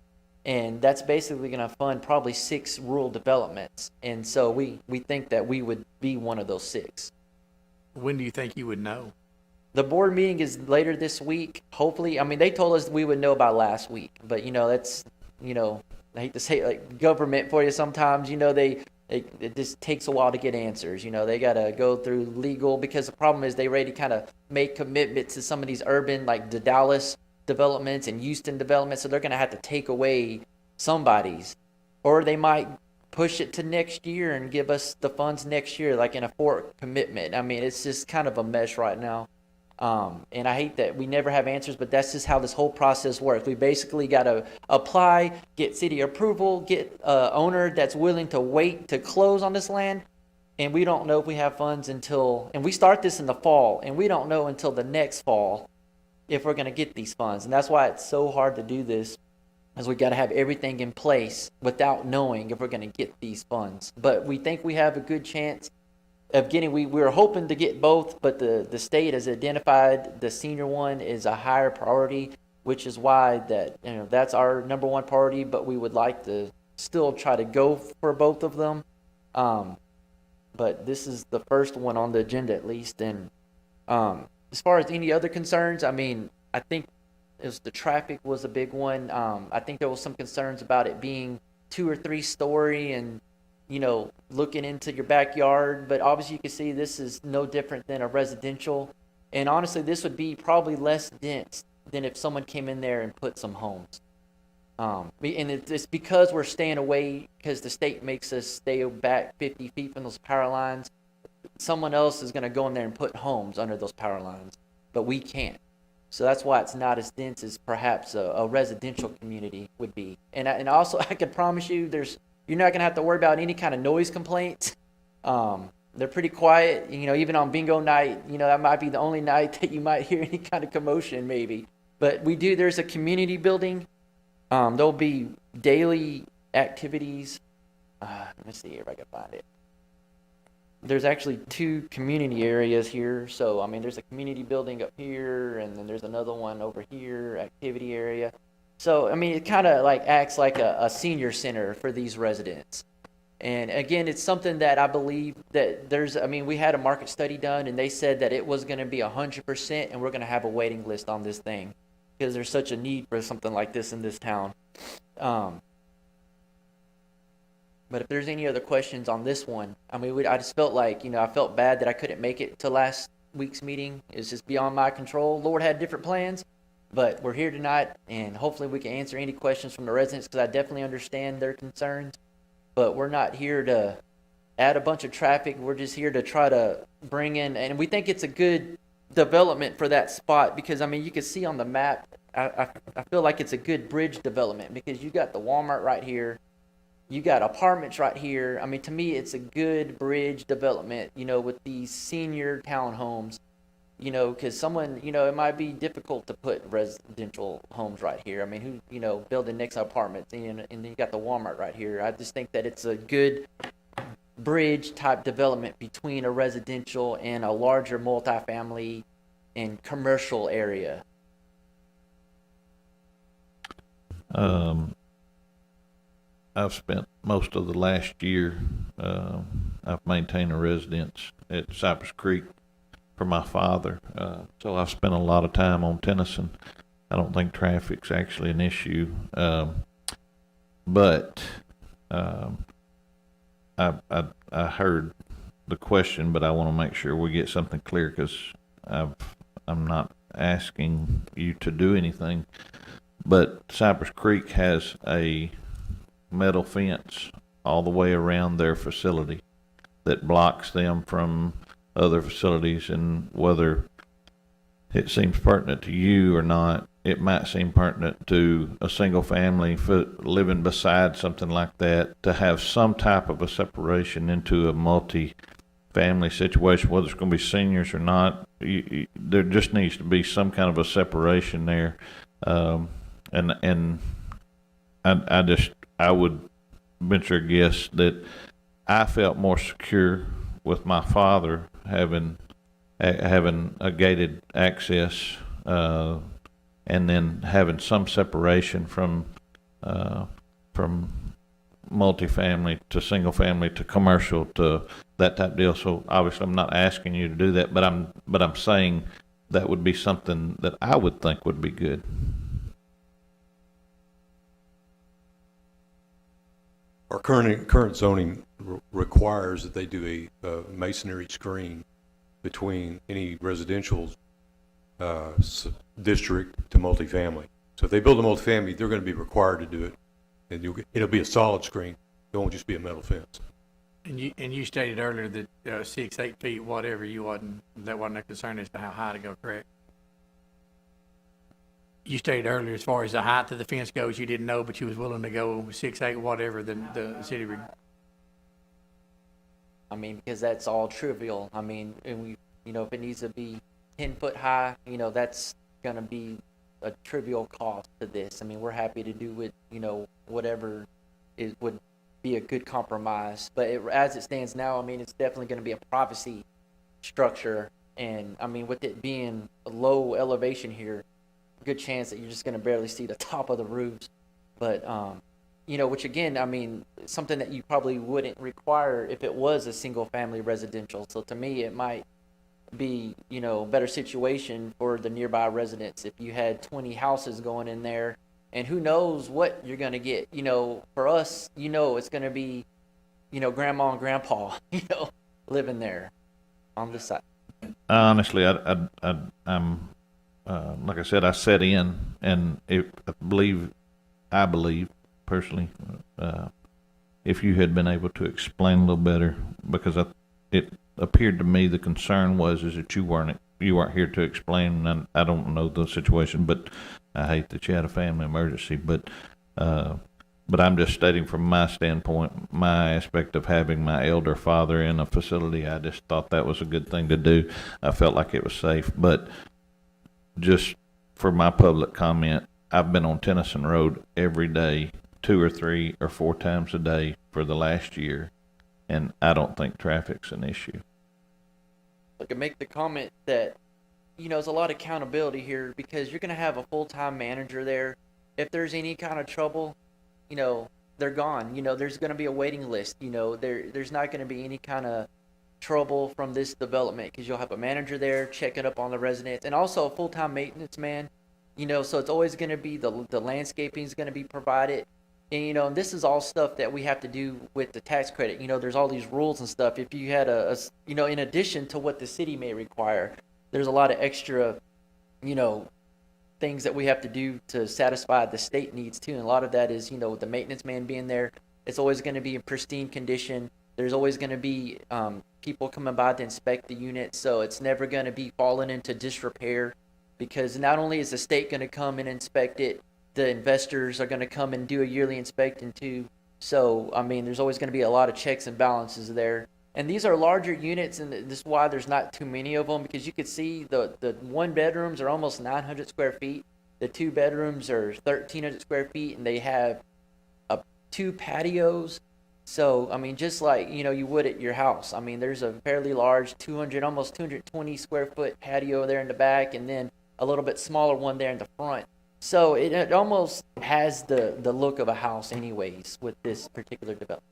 And that's basically going to fund probably 6 rural developments. And so we think that we would be one of those 6. When do you think you would know? The board meeting is later this week, hopefully. I mean, they told us we would know by last week. But, that's, I hate to say it, like government for you sometimes, it just takes a while to get answers. They got to go through legal, because the problem is they already kind of make commitments to some of these urban, like the Dallas developments and Houston developments. So they're going to have to take away somebody's, or they might push it to next year and give us the funds next year, like in a fork commitment. I mean, it's just kind of a mess right now. And I hate that we never have answers, but that's just how this whole process works. We basically got to apply, get city approval, get owner that's willing to wait to close on this land, and we don't know if we have funds until, and we start this in the fall, and we don't know until the next fall if we're going to get these funds. And that's why it's so hard to do this, is we got to have everything in place without knowing if we're going to get these funds. But we think we have a good chance of getting, we were hoping to get both, but the state has identified the senior one is a higher priority, which is why that, you know, that's our number one priority, but we would like to still try to go for both of them. But this is the first one on the agenda, at least. And as far as any other concerns, I mean, I think the traffic was a big one. I think there was some concerns about it being 2 or 3 story and, you know, looking into your backyard. But obviously you can see this is no different than a residential. And honestly, this would be probably less dense than if someone came in there and put some homes. And it's because we're staying away, because the state makes us stay back 50 feet from those power lines. Someone else is going to go in there and put homes under those power lines, but we can't. So that's why it's not as dense as perhaps a residential community would be. And also, I can promise you, you're not going to have to worry about any kind of noise complaints. They're pretty quiet. You know, even on bingo night, you know, that might be the only night that you might hear any kind of commotion, maybe. But there's a community building. There'll be daily activities. Let me see if I can find it. There's actually 2 community areas here. So, I mean, there's a community building up here, and then there's another one over here, activity area. So, I mean, it kind of like acts like a senior center for these residents. And again, it's something that I believe that we had a market study done, and they said that it was going to be 100%, and we're going to have a waiting list on this thing, because there's such a need for something like this in this town. But if there's any other questions on this one, I mean, I just felt like, you know, I felt bad that I couldn't make it to last week's meeting. It's just beyond my control. Lord had different plans, but we're here tonight, and hopefully we can answer any questions from the residents, because I definitely understand their concerns. But we're not here to add a bunch of traffic. We're just here to try to bring in, and we think it's a good development for that spot, because I mean, you can see on the map, I feel like it's a good bridge development, because you got the Walmart right here, you got apartments right here. I mean, to me, it's a good bridge development, you know, with these senior townhomes, you know, because someone, you know, it might be difficult to put residential homes right here. I mean, who, you know, building next apartments, and then you got the Walmart right here. I just think that it's a good bridge type development between a residential and a larger multifamily and commercial area. I've spent most of the last year, I've maintained a residence at Cypress Creek for my father. So I've spent a lot of time on Tennyson. I don't think traffic's actually an issue. But I heard the question, but I want to make sure we get something clear, because I'm not asking you to do anything. But Cypress Creek has a metal fence all the way around their facility that blocks them from other facilities, and whether it seems pertinent to you or not, it might seem pertinent to a single family living beside something like that, to have some type of a separation into a multi-family situation, whether it's going to be seniors or not. There just needs to be some kind of a separation there. And I would venture a guess that I felt more secure with my father having a gated access, and then having some separation from multifamily to single family to commercial to that type of deal. So obviously I'm not asking you to do that, but I'm saying that would be something that I would think would be good. Our current zoning requires that they do a masonry screen between any residential district to multifamily. So if they build a multifamily, they're going to be required to do it, and it'll be a solid screen. It won't just be a metal fence. And you stated earlier that 6, 8 feet, whatever, that wasn't a concern as to how high to go, correct? You stated earlier, as far as the height of the fence goes, you didn't know, but you was willing to go 6, 8, whatever the city. I mean, because that's all trivial. I mean, and we, you know, if it needs to be 10 foot high, you know, that's gonna be a trivial cost to this. I mean, we're happy to do it, you know, whatever would be a good compromise. But as it stands now, I mean, it's definitely gonna be a privacy structure. And I mean, with it being a low elevation here, good chance that you're just gonna barely see the top of the roofs. But, you know, which again, I mean, something that you probably wouldn't require if it was a single family residential. So to me, it might be, you know, a better situation for the nearby residents if you had 20 houses going in there, and who knows what you're going to get. You know, for us, you know, it's going to be, you know, grandma and grandpa, you know, living there on this side. Honestly, I'm like I said, I set in, and I believe personally, if you had been able to explain a little better, because it appeared to me the concern was that you weren't here to explain. And I don't know the situation, but I hate that you had a family emergency. But I'm just stating from my standpoint, my aspect of having my elder father in a facility. I just thought that was a good thing to do. I felt like it was safe. But just for my public comment, I've been on Tennyson Road every day, 2 or 3 or 4 times a day for the last year, and I don't think traffic's an issue. I can make the comment that, you know, there's a lot of accountability here because you're going to have a full-time manager there. If there's any kind of trouble, you know, they're gone. You know, there's going to be a waiting list. You know, there's not going to be any kind of trouble from this development because you'll have a manager there checking up on the residents, and also a full-time maintenance man. You know, so it's always going to be the landscaping is going to be provided. And, you know, this is all stuff that we have to do with the tax credit. You know, there's all these rules and stuff. If you had you know, in addition to what the city may require, there's a lot of extra, you know, things that we have to do to satisfy the state needs too. And a lot of that is, you know, with the maintenance man being there, it's always going to be in pristine condition. There's always going to be people coming by to inspect the unit. So it's never going to be falling into disrepair, because not only is the state going to come and inspect it, the investors are going to come and do a yearly inspection too. So, I mean, there's always going to be a lot of checks and balances there. And these are larger units, and this is why there's not too many of them, because you could see the 1 bedrooms are almost 900 square feet. The 2 bedrooms are 1,300 square feet, and they have 2 patios. So, I mean, just like, you know, you would at your house. I mean, there's a fairly large almost 220 square foot patio there in the back, and then a little bit smaller one there in the front. So it almost has the look of a house anyways with this particular development.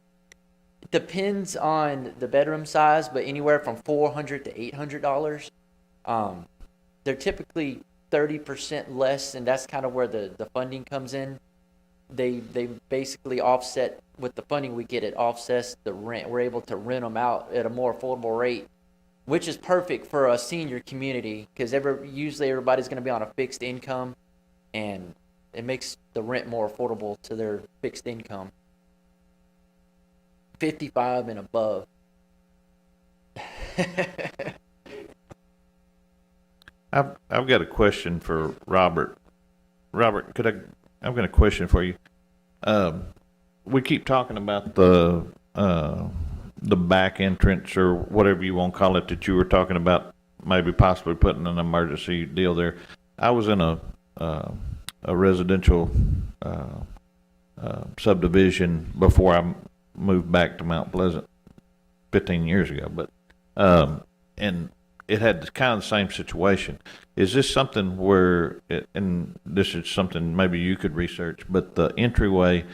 It depends on the bedroom size, but anywhere from $400 to $800. They're typically 30% less, and that's kind of where the funding comes in. They basically offset, with the funding we get, it offsets the rent. We're able to rent them out at a more affordable rate, which is perfect for a senior community, because usually everybody's going to be on a fixed income, and it makes the rent more affordable to their fixed income. 55 and above. I've got a question for Robert. Robert, I've got a question for you. We keep talking about the back entrance, or whatever you want to call it, that you were talking about, maybe possibly putting an emergency deal there. I was in a residential subdivision before I moved back to Mount Pleasant 15 years ago, but and it had kind of the same situation. Is this something where, and this is something maybe you could research, but the entryway,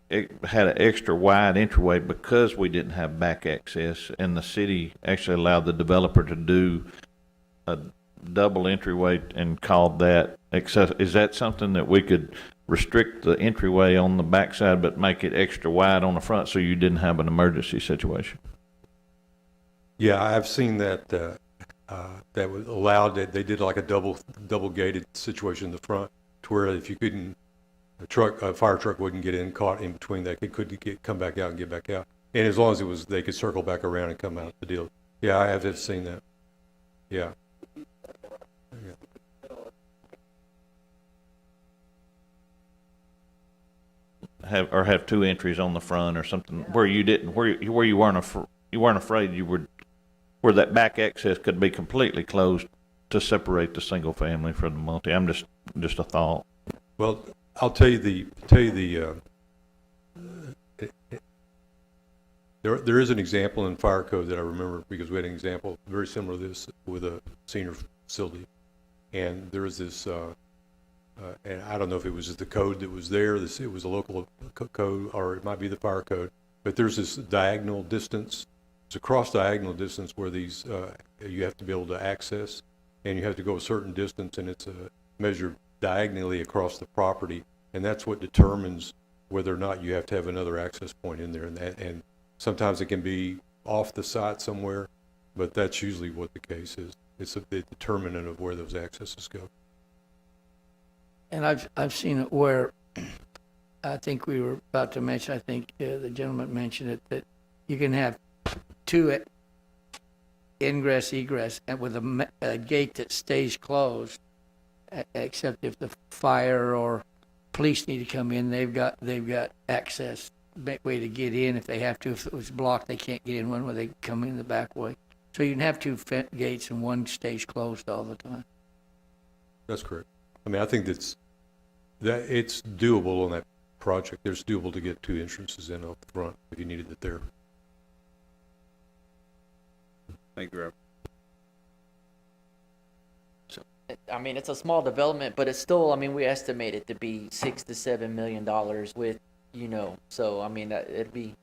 it had an extra wide entryway because we didn't have back access, and the city actually allowed the developer to do a double entryway and called that access. Is that something that we could restrict the entryway on the backside but make it extra wide on the front so you didn't have an emergency situation? Yeah, I've seen that. That was allowed. That they did like a double gated situation in the front, to where if you couldn't, a fire truck wouldn't get in, caught in between that. It could come back out and get back out. And as long as they could circle back around and come out the deal. Yeah, I have seen that. Yeah. Have 2 entries on the front or something where you didn't, where you weren't you weren't afraid where that back access could be completely closed to separate the single family from the multi. I'm just a thought. Well, I'll tell you there is an example in fire code that I remember because we had an example very similar to this with a senior facility. And there was this, and I don't know if it was the code that was there, it was a local code, or it might be the fire code, but there's this diagonal distance, it's a cross diagonal distance where these, you have to be able to access, and you have to go a certain distance, and it's measured diagonally across the property, and that's what determines whether or not you have to have another access point in there, and sometimes it can be off the site somewhere, but that's usually what the case is. It's the determinant of where those accesses go. And I've seen it where, I think we were about to mention, I think the gentleman mentioned it, that you can have two ingress, egress, and with a gate that stays closed, except if the fire or police need to come in, they've got access, way to get in if they have to. If it was blocked, they can't get in one way, they can come in the back way. So you can have two gates and one stays closed all the time. That's correct. I mean, I think that it's doable on that project. It's doable to get two entrances in up front if you needed it there. Thank you, Robert. I mean, it's a small development, but it's still, I mean, we estimate it to be $6 to $7 million with, so I mean, it'd be,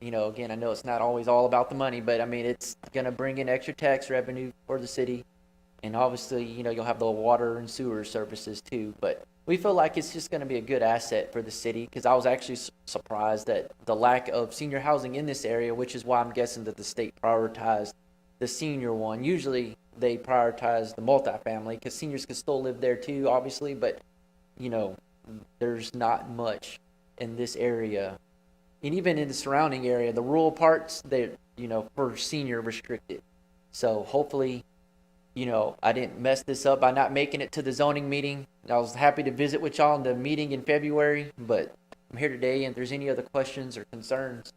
again, I know it's not always all about the money, but I mean, it's gonna bring in extra tax revenue for the city. And obviously, you'll have the water and sewer services too, but we feel like it's just gonna be a good asset for the city, because I was actually surprised at the lack of senior housing in this area, which is why I'm guessing that the state prioritized the senior one. Usually they prioritize the multifamily, because seniors can still live there too, obviously, but, there's not much in this area. And even in the surrounding area, the rural parts, they're, for senior restricted. So hopefully, I didn't mess this up by not making it to the zoning meeting. I was happy to visit with y'all in the meeting in February, but I'm here today, and if there's any other questions or concerns.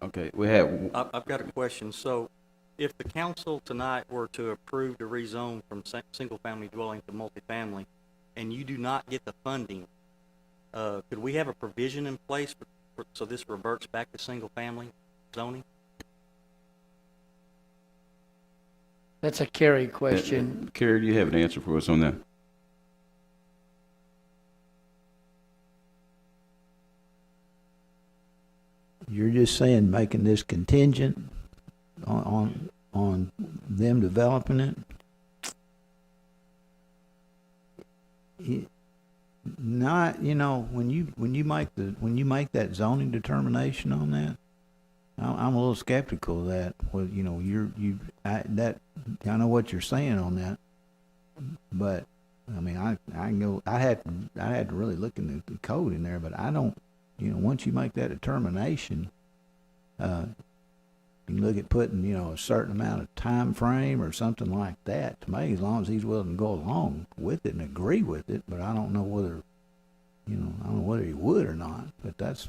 Okay, we have, I've got a question. So if the council tonight were to approve to rezone from single-family dwelling to multifamily, and you do not get the funding, could we have a provision in place so this reverts back to single-family zoning? That's a Kerry question. Carrie, do you have an answer for us on that? You're just saying making this contingent on them developing it? Not, when you make that zoning determination on that, I'm a little skeptical of that. Well, I know what you're saying on that, but I mean, I had to really look in the code in there, but I don't, once you make that determination, you can look at putting, a certain amount of time frame or something like that. To me, as long as he's willing to go along with it and agree with it, but I don't know whether, he would or not. But that's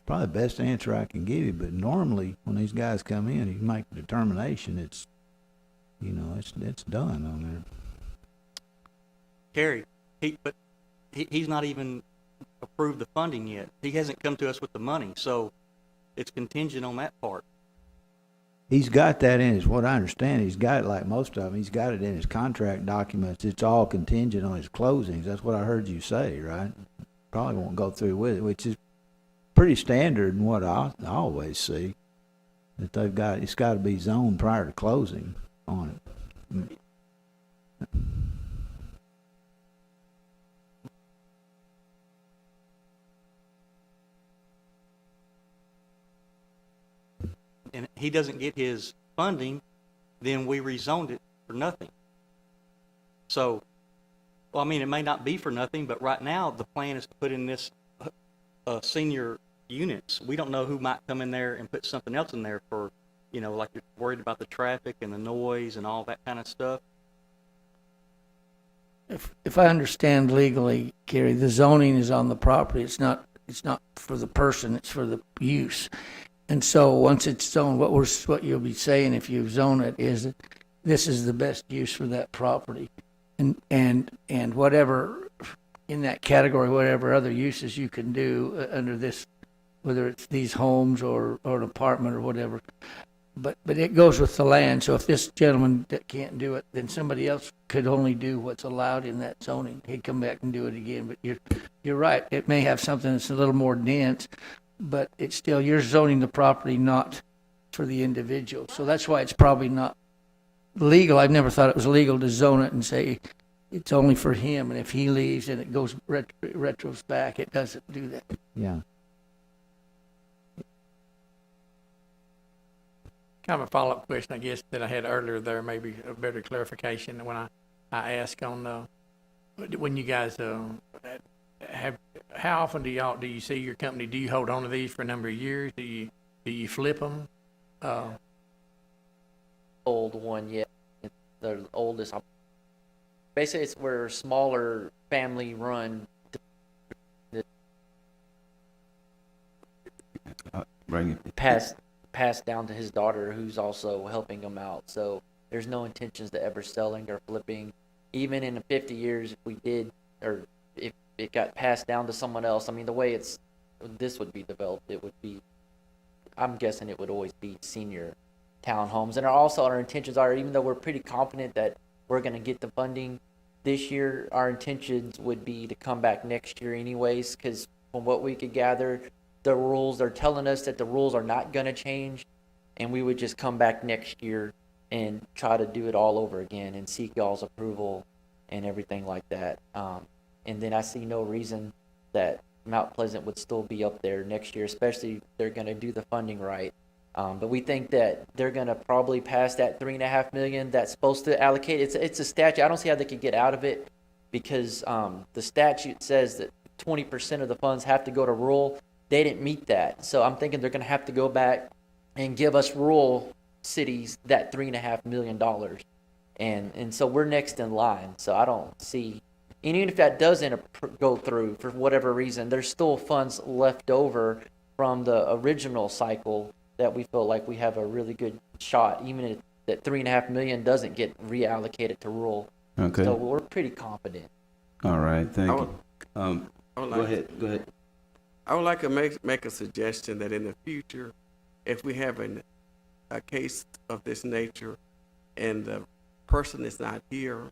probably the best answer I can give you. But normally, when these guys come in, you make the determination. It's done on there. Kerry, he's not even approved the funding yet. He hasn't come to us with the money, so it's contingent on that part. He's got that in his, what I understand, he's got it like most of them, he's got it in his contract documents. It's all contingent on his closings. That's what I heard you say, right? Probably won't go through with it, which is pretty standard in what I always see. That it's got to be zoned prior to closing on it. And he doesn't get his funding, then we rezoned it for nothing. So, well, I mean, it may not be for nothing, but right now the plan is to put in this senior units. We don't know who might come in there and put something else in there for, like you're worried about the traffic and the noise and all that kind of stuff. If I understand legally, Kerry, the zoning is on the property. It's not for the person, it's for the use. And so once it's zoned, what you'll be saying if you zone it is that this is the best use for that property. And whatever in that category, whatever other uses you can do under this, whether it's these homes or an apartment or whatever. But it goes with the land. So if this gentleman that can't do it, then somebody else could only do what's allowed in that zoning. He'd come back and do it again. But you're right. It may have something that's a little more dense, but it's still, you're zoning the property not for the individual. So that's why it's probably not legal. I've never thought it was legal to zone it and say it's only for him. And if he leaves and it goes retros back, it doesn't do that. Yeah. Kind of a follow-up question, I guess, that I had earlier there, maybe a better clarification when I asked on, when you guys, how often do you see your company, do you hold on to these for a number of years? Do you flip them? Old one, yeah. It's the oldest. Basically, it's where smaller family run. Bring it. Passed down to his daughter, who's also helping him out. So there's no intentions to ever selling or flipping. Even in the 50 years, if we did, or if it got passed down to someone else, I mean, the way this would be developed, it would be, I'm guessing it would always be senior townhomes. And our intentions are, even though we're pretty confident that we're going to get the funding this year, our intentions would be to come back next year anyways, because from what we could gather, the rules, they're telling us that the rules are not going to change, and we would just come back next year and try to do it all over again and seek y'all's approval and everything like that. And then I see no reason that Mount Pleasant would still be up there next year, especially if they're going to do the funding right. But we think that they're going to probably pass that $3.5 million that's supposed to allocate. It's a statute. I don't see how they could get out of it, because the statute says that 20% of the funds have to go to rural. They didn't meet that. So I'm thinking they're going to have to go back and give us rural cities that $3.5 million. And so we're next in line. So I don't see, and even if that doesn't go through for whatever reason, there's still funds left over from the original cycle that we feel like we have a really good shot, even if that $3.5 million doesn't get reallocated to rural. Okay. So we're pretty confident. All right. Thank you. Go ahead. I would like to make a suggestion that in the future, if we have a case of this nature and the person is not here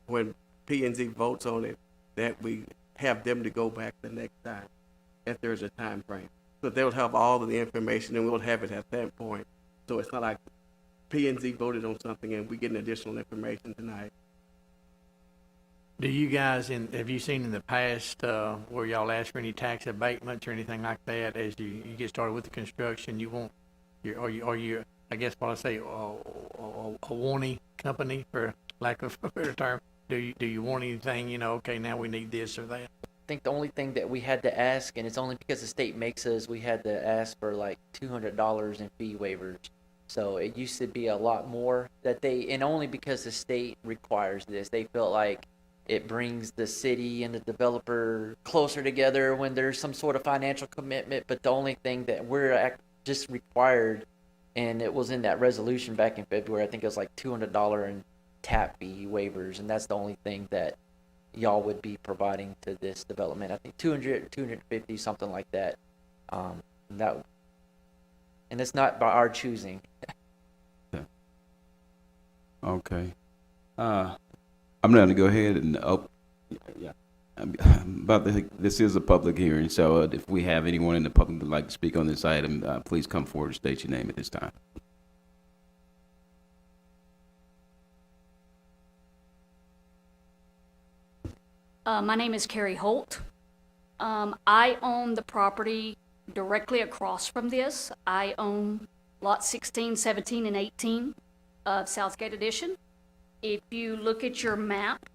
when P&Z votes on it, that we have them to go back the next time if there's a time frame. So they'll have all of the information and we'll have it at that point. So it's not like P&Z voted on something and we get additional information tonight. Do you guys, have you seen in the past where y'all ask for any tax abatements or anything like that as you get started with the construction? You want, are you I guess what I say, a warning company, for lack of a better term? Do you want anything? Okay, now we need this or that. I think the only thing that we had to ask, and it's only because the state makes us, we had to ask for like $200 in fee waivers. So it used to be a lot more and only because the state requires this. They felt like it brings the city and the developer closer together when there's some sort of financial commitment. But the only thing that we're just required, and it was in that resolution back in February, I think it was like $200 in tap fee waivers. And that's the only thing that y'all would be providing to this development. I think 200, 250, something like that. And it's not by our choosing. Okay. I'm going to go ahead and this is a public hearing, so if we have anyone in the public that would like to speak on this item, please come forward and state your name at this time. My name is Carrie Holt. I own the property directly across from this. I own lots 16, 17, and 18 of Southgate Addition. If you look at your map,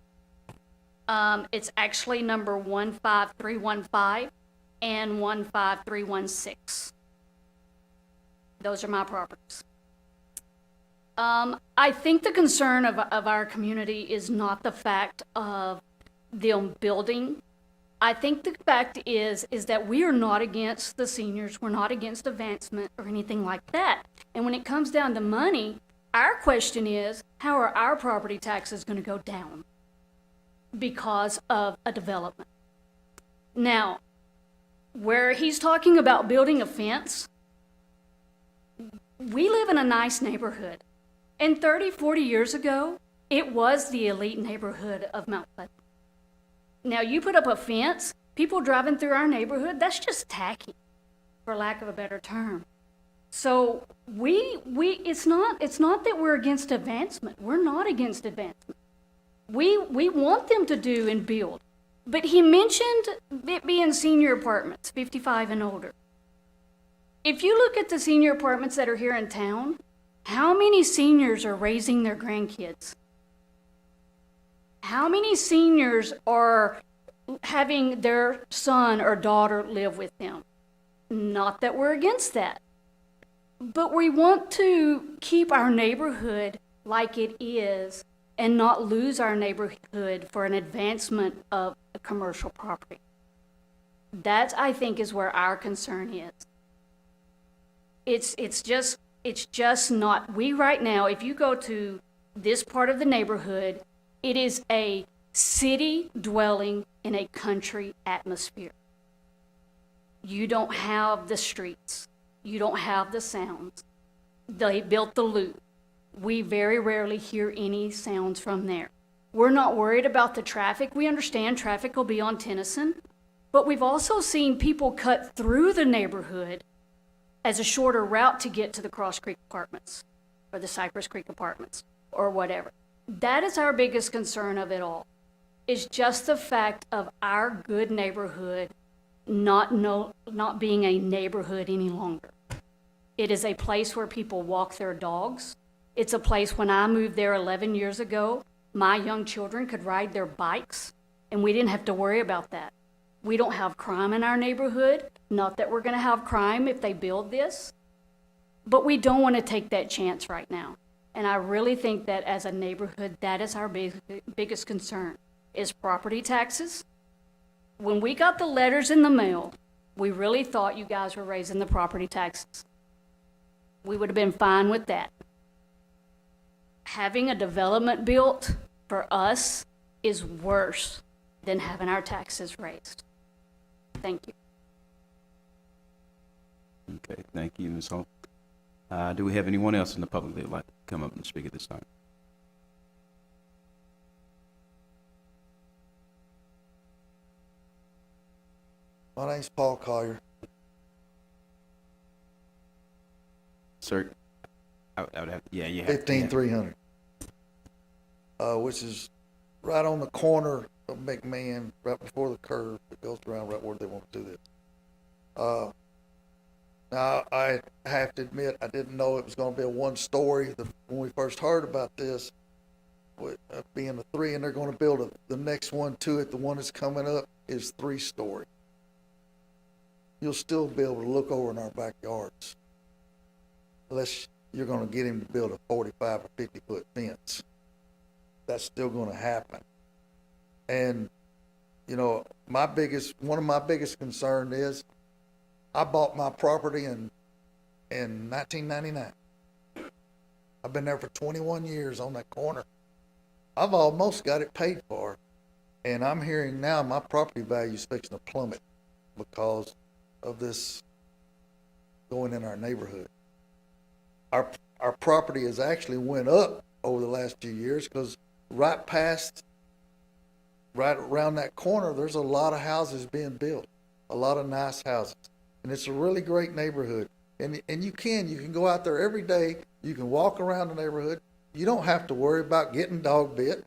it's actually number 15315 and 15316. Those are my properties. I think the concern of our community is not the fact of them building I think the fact is that we are not against the seniors. We're not against advancement or anything like that. And when it comes down to money, our question is, how are our property taxes going to go down because of a development? Now, where he's talking about building a fence, we live in a nice neighborhood. And 30, 40 years ago, it was the elite neighborhood of Mount Pleasant. Now, you put up a fence, people driving through our neighborhood, that's just tacky, for lack of a better term. So it's not that we're against advancement. We're not against advancement. We want them to do and build. But he mentioned it being senior apartments, 55 and older. If you look at the senior apartments that are here in town, how many seniors are raising their grandkids? How many seniors are having their son or daughter live with them? Not that we're against that, but we want to keep our neighborhood like it is and not lose our neighborhood for an advancement of a commercial property. That, I think, is where our concern is. It's just not, we right now, if you go to this part of the neighborhood, it is a city dwelling in a country atmosphere. You don't have the streets. You don't have the sounds. They built the loop. We very rarely hear any sounds from there. We're not worried about the traffic. We understand traffic will be on Tennyson, but we've also seen people cut through the neighborhood as a shorter route to get to the Cross Creek Apartments or the Cypress Creek Apartments or whatever. That is our biggest concern of it all, is just the fact of our good neighborhood not being a neighborhood any longer. It is a place where people walk their dogs. It's a place, when I moved there 11 years ago, my young children could ride their bikes, and we didn't have to worry about that. We don't have crime in our neighborhood. Not that we're going to have crime if they build this, but we don't want to take that chance right now. And I really think that as a neighborhood, that is our biggest concern, is property taxes. When we got the letters in the mail, we really thought you guys were raising the property taxes. We would have been fine with that. Having a development built for us is worse than having our taxes raised. Thank you. Okay, thank you, Ms. Holt. Do we have anyone else in the public that would like to come up and speak at this time? My name's Paul Collier. Sir, I would have, yeah, you have. 15300, which is right on the corner of McMahon, right before the curve that goes around right where they want to do this. Now, I have to admit, I didn't know it was going to be a one-story. When we first heard about this, with being a 3, and they're going to build the next one to it, the one that's coming up is 3-story. You'll still be able to look over in our backyards, unless you're going to get him to build a 45 or 50-foot fence. That's still going to happen. And, you know, one of my biggest concern is, I bought my property in 1999. I've been there for 21 years on that corner. I've almost got it paid for, and I'm hearing now my property value is fixing to plummet because of this going in our neighborhood. Our property has actually went up over the last few years because right around that corner, there's a lot of houses being built, a lot of nice houses. And it's a really great neighborhood. And you can go out there every day. You can walk around the neighborhood. You don't have to worry about getting dog bit,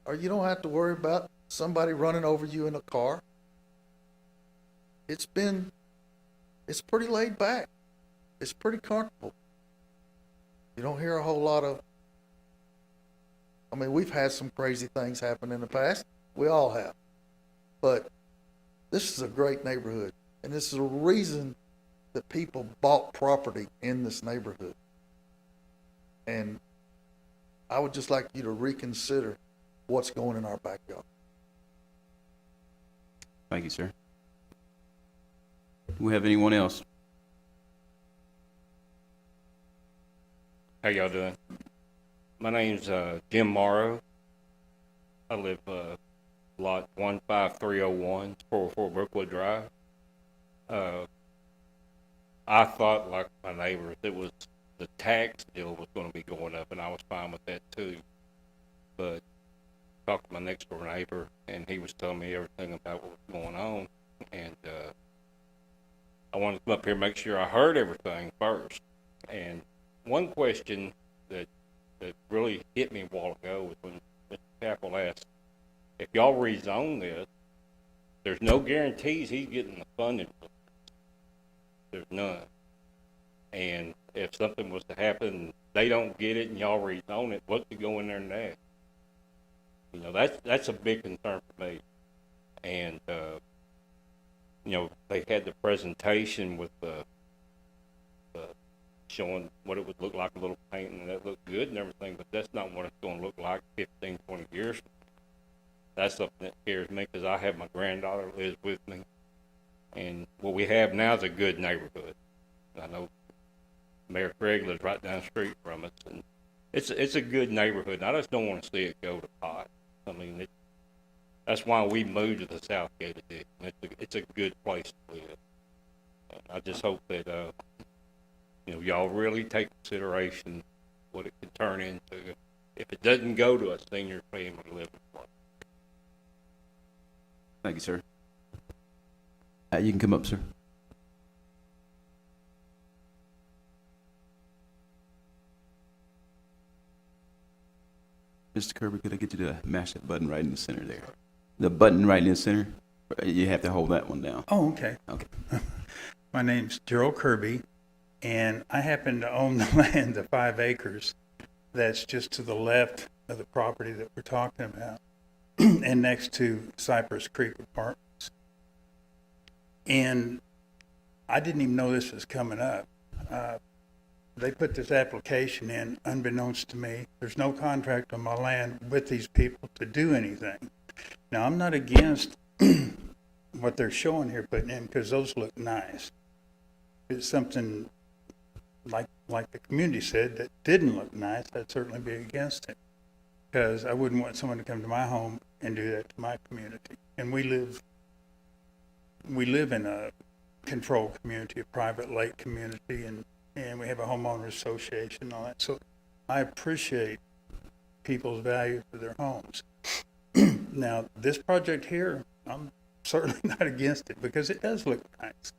or you don't have to worry about somebody running over you in a car. It's pretty laid back. It's pretty comfortable. You don't hear a whole lot of, I mean, we've had some crazy things happen in the past. We all have. But this is a great neighborhood. And this is a reason that people bought property in this neighborhood. And I would just like you to reconsider what's going in our backyard. Thank you, sir. Do we have anyone else? How y'all doing? My name's Jim Morrow. I live lot 15301, 404 Brookwood Drive. I thought, like my neighbors, it was the tax bill was going to be going up, and I was fine with that too. But talked to my next door neighbor, and he was telling me everything about what was going on, and I wanted to come up here and make sure I heard everything first. And one question that really hit me a while ago was when Mr. Capel asked, if y'all rezone this, there's no guarantees he's getting the funding for this. There's none. And if something was to happen, they don't get it and y'all rezone it, what could go in there next? You know, that's a big concern for me. And, you know, they had the presentation with showing what it would look like, a little paint, and that looked good and everything, but that's not what it's going to look like 15, 20 years from now. That's something that scares me, because I have my granddaughter lives with me, and what we have now is a good neighborhood. I know Mayor Craig lives right down the street from us, and it's a good neighborhood, and I just don't want to see it go to pot. I mean, that's why we moved to the South Gate Addition. It's a good place to live. And I just hope that you know, y'all really take consideration what it could turn into if it doesn't go to a senior family living place. Thank you, sir. You can come up, sir. Mr. Kirby, could I get you to mash that button right in the center there? The button right in the center, you have to hold that one down. Oh, okay. Okay. My name's Gerald Kirby, and I happen to own the land, the 5 acres, that's just to the left of the property that we're talking about, and next to Cypress Creek Apartments. And I didn't even know this was coming up. They put this application in unbeknownst to me. There's no contract on my land with these people to do anything. Now, I'm not against what they're showing here putting in, because those look nice. It's something like the community said that didn't look nice, I'd certainly be against it, because I wouldn't want someone to come to my home and do that to my community. And we live in a controlled community, a private lake community, and we have a homeowner association and all that. So I appreciate people's value for their homes. Now, this project here, I'm certainly not against it, because it does look nice,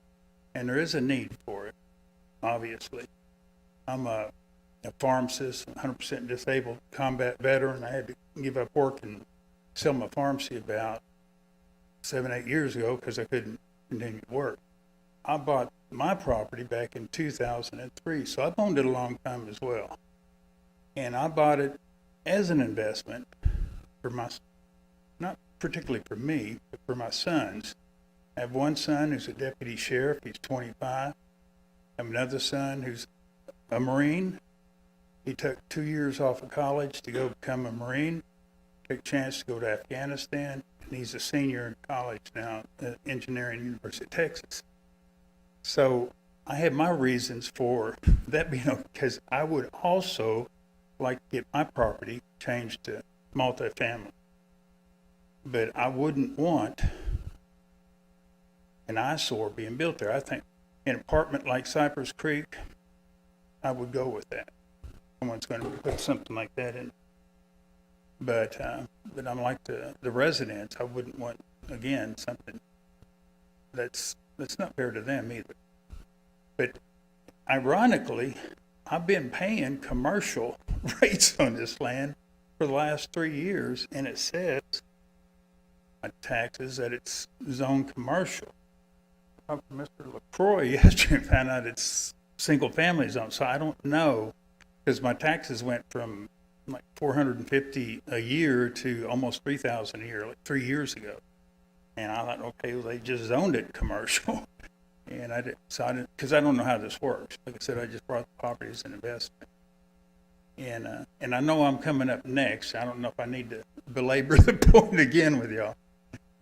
and there is a need for it, obviously. I'm a pharmacist, 100% disabled combat veteran. I had to give up work and sell my pharmacy about 7, 8 years ago because I couldn't continue to work. I bought my property back in 2003, so I've owned it a long time as well. And I bought it as an investment for my, not particularly for me, but for my sons. I have one son who's a deputy sheriff, he's 25. I have another son who's a Marine. He took 2 years off of college to go become a Marine, took a chance to go to Afghanistan, and he's a senior in college now at Engineering University of Texas. So I have my reasons for that being okay, because I would also like to get my property changed to multifamily. But I wouldn't want an eyesore being built there. I think an apartment like Cypress Creek, I would go with that. Someone's going to put something like that in. But I'm like the residents. I wouldn't want, again, something that's not fair to them either. But ironically, I've been paying commercial rates on this land for the last 3 years, and it says my taxes that it's zoned commercial. I talked to Mr. LaCroix yesterday and found out it's single family zone. So I don't know, because my taxes went from like $450 a year to almost $3,000 a year, like 3 years ago. And I thought, okay, well, they just zoned it commercial. And I didn't, because I don't know how this works. Like I said, I just brought the property as an investment. And I know I'm coming up next. I don't know if I need to belabor the point again with y'all.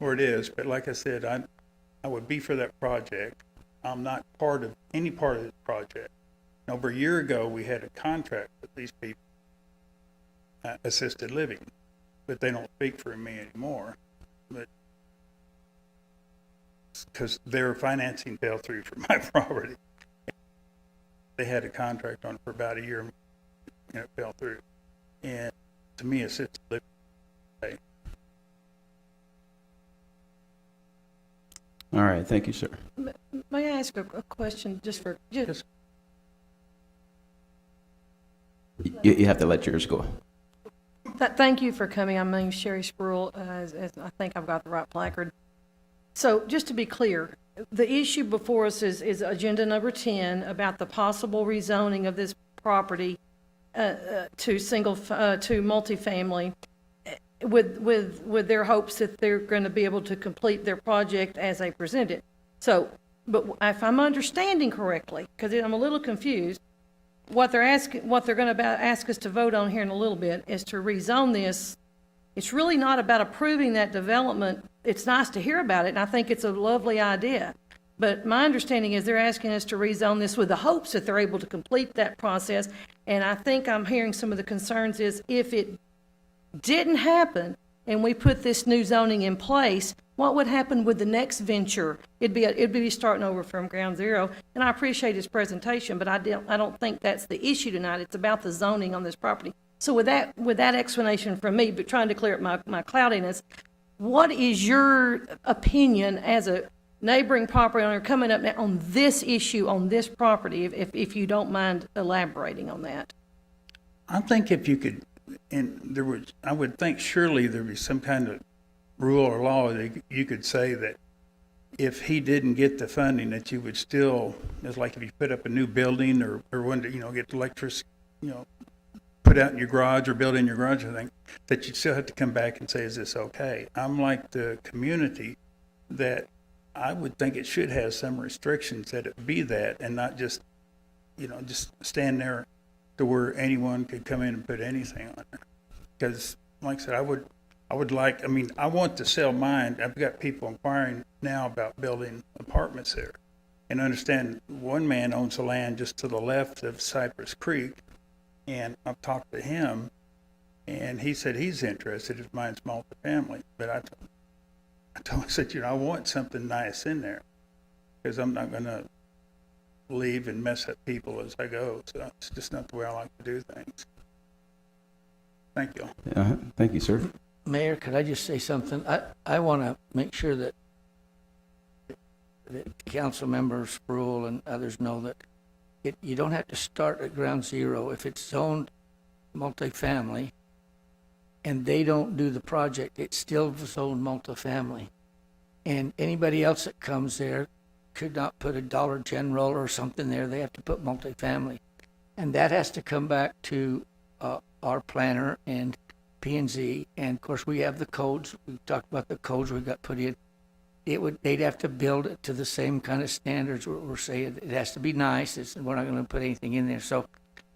where it is, but like I said, I would be for that project. I'm not part of any part of this project. Over a year ago, we had a contract with these people, assisted living, but they don't speak for me anymore. But because their financing fell through for my property. They had a contract on it for about a year, and it fell through. And to me, assisted living. All right, thank you, sir. May I ask a question just for, just, You have to let yours go. thank you for coming. My name's Sherry Spruill, as I think I've got the right placard. So just to be clear, the issue before us is agenda number 10 about the possible rezoning of this property to multifamily with their hopes that they're going to be able to complete their project as they present it. So, but if I'm understanding correctly, because I'm a little confused, what they're going to ask us to vote on here in a little bit is to rezone this. It's really not about approving that development. It's nice to hear about it, and I think it's a lovely idea. But my understanding is they're asking us to rezone this with the hopes that they're able to complete that process. And I think I'm hearing some of the concerns is if it didn't happen and we put this new zoning in place, what would happen with the next venture? It'd be starting over from ground zero. And I appreciate his presentation, but I don't think that's the issue tonight. It's about the zoning on this property. So with that explanation from me, but trying to clear up my cloudiness, what is your opinion as a neighboring property owner coming up now on this issue on this property, if you don't mind elaborating on that? I think if you could, I would think surely there'd be some kind of rule or law that you could say that if he didn't get the funding, that you would still, it's like if you put up a new building or one to, get electricity, put out in your garage or build in your garage, I think, that you'd still have to come back and say, is this okay? I'm like the community that I would think it should have some restrictions, that it be that and not just, just stand there to where anyone could come in and put anything on it. Because, like I said, I want to sell mine. I've got people inquiring now about building apartments there. And understand one man owns the land just to the left of Cypress Creek, and I've talked to him, and he said he's interested if mine's multifamily. But I told him, I said, I want something nice in there, because I'm not going to leave and mess up people as I go. So it's just not the way I like to do things. Thank you. Thank you, sir. Mayor, could I just say something? I want to make sure that council members, Spruill and others know that you don't have to start at ground zero. If it's zoned multifamily and they don't do the project, it's still zoned multifamily. And anybody else that comes there could not put a Dollar General or something there. They have to put multifamily. And that has to come back to our planner and P&Z. And of course, we have the codes. We've talked about the codes we got put in. They'd have to build it to the same kind of standards. We're saying it has to be nice. We're not going to put anything in there. So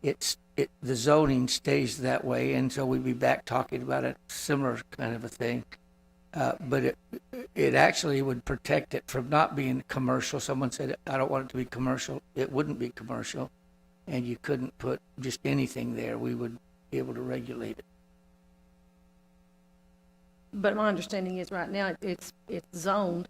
the zoning stays that way. And so we'd be back talking about a similar kind of a thing. But it actually would protect it from not being commercial. Someone said, I don't want it to be commercial. It wouldn't be commercial. And you couldn't put just anything there. We would be able to regulate it. But my understanding is right now it's zoned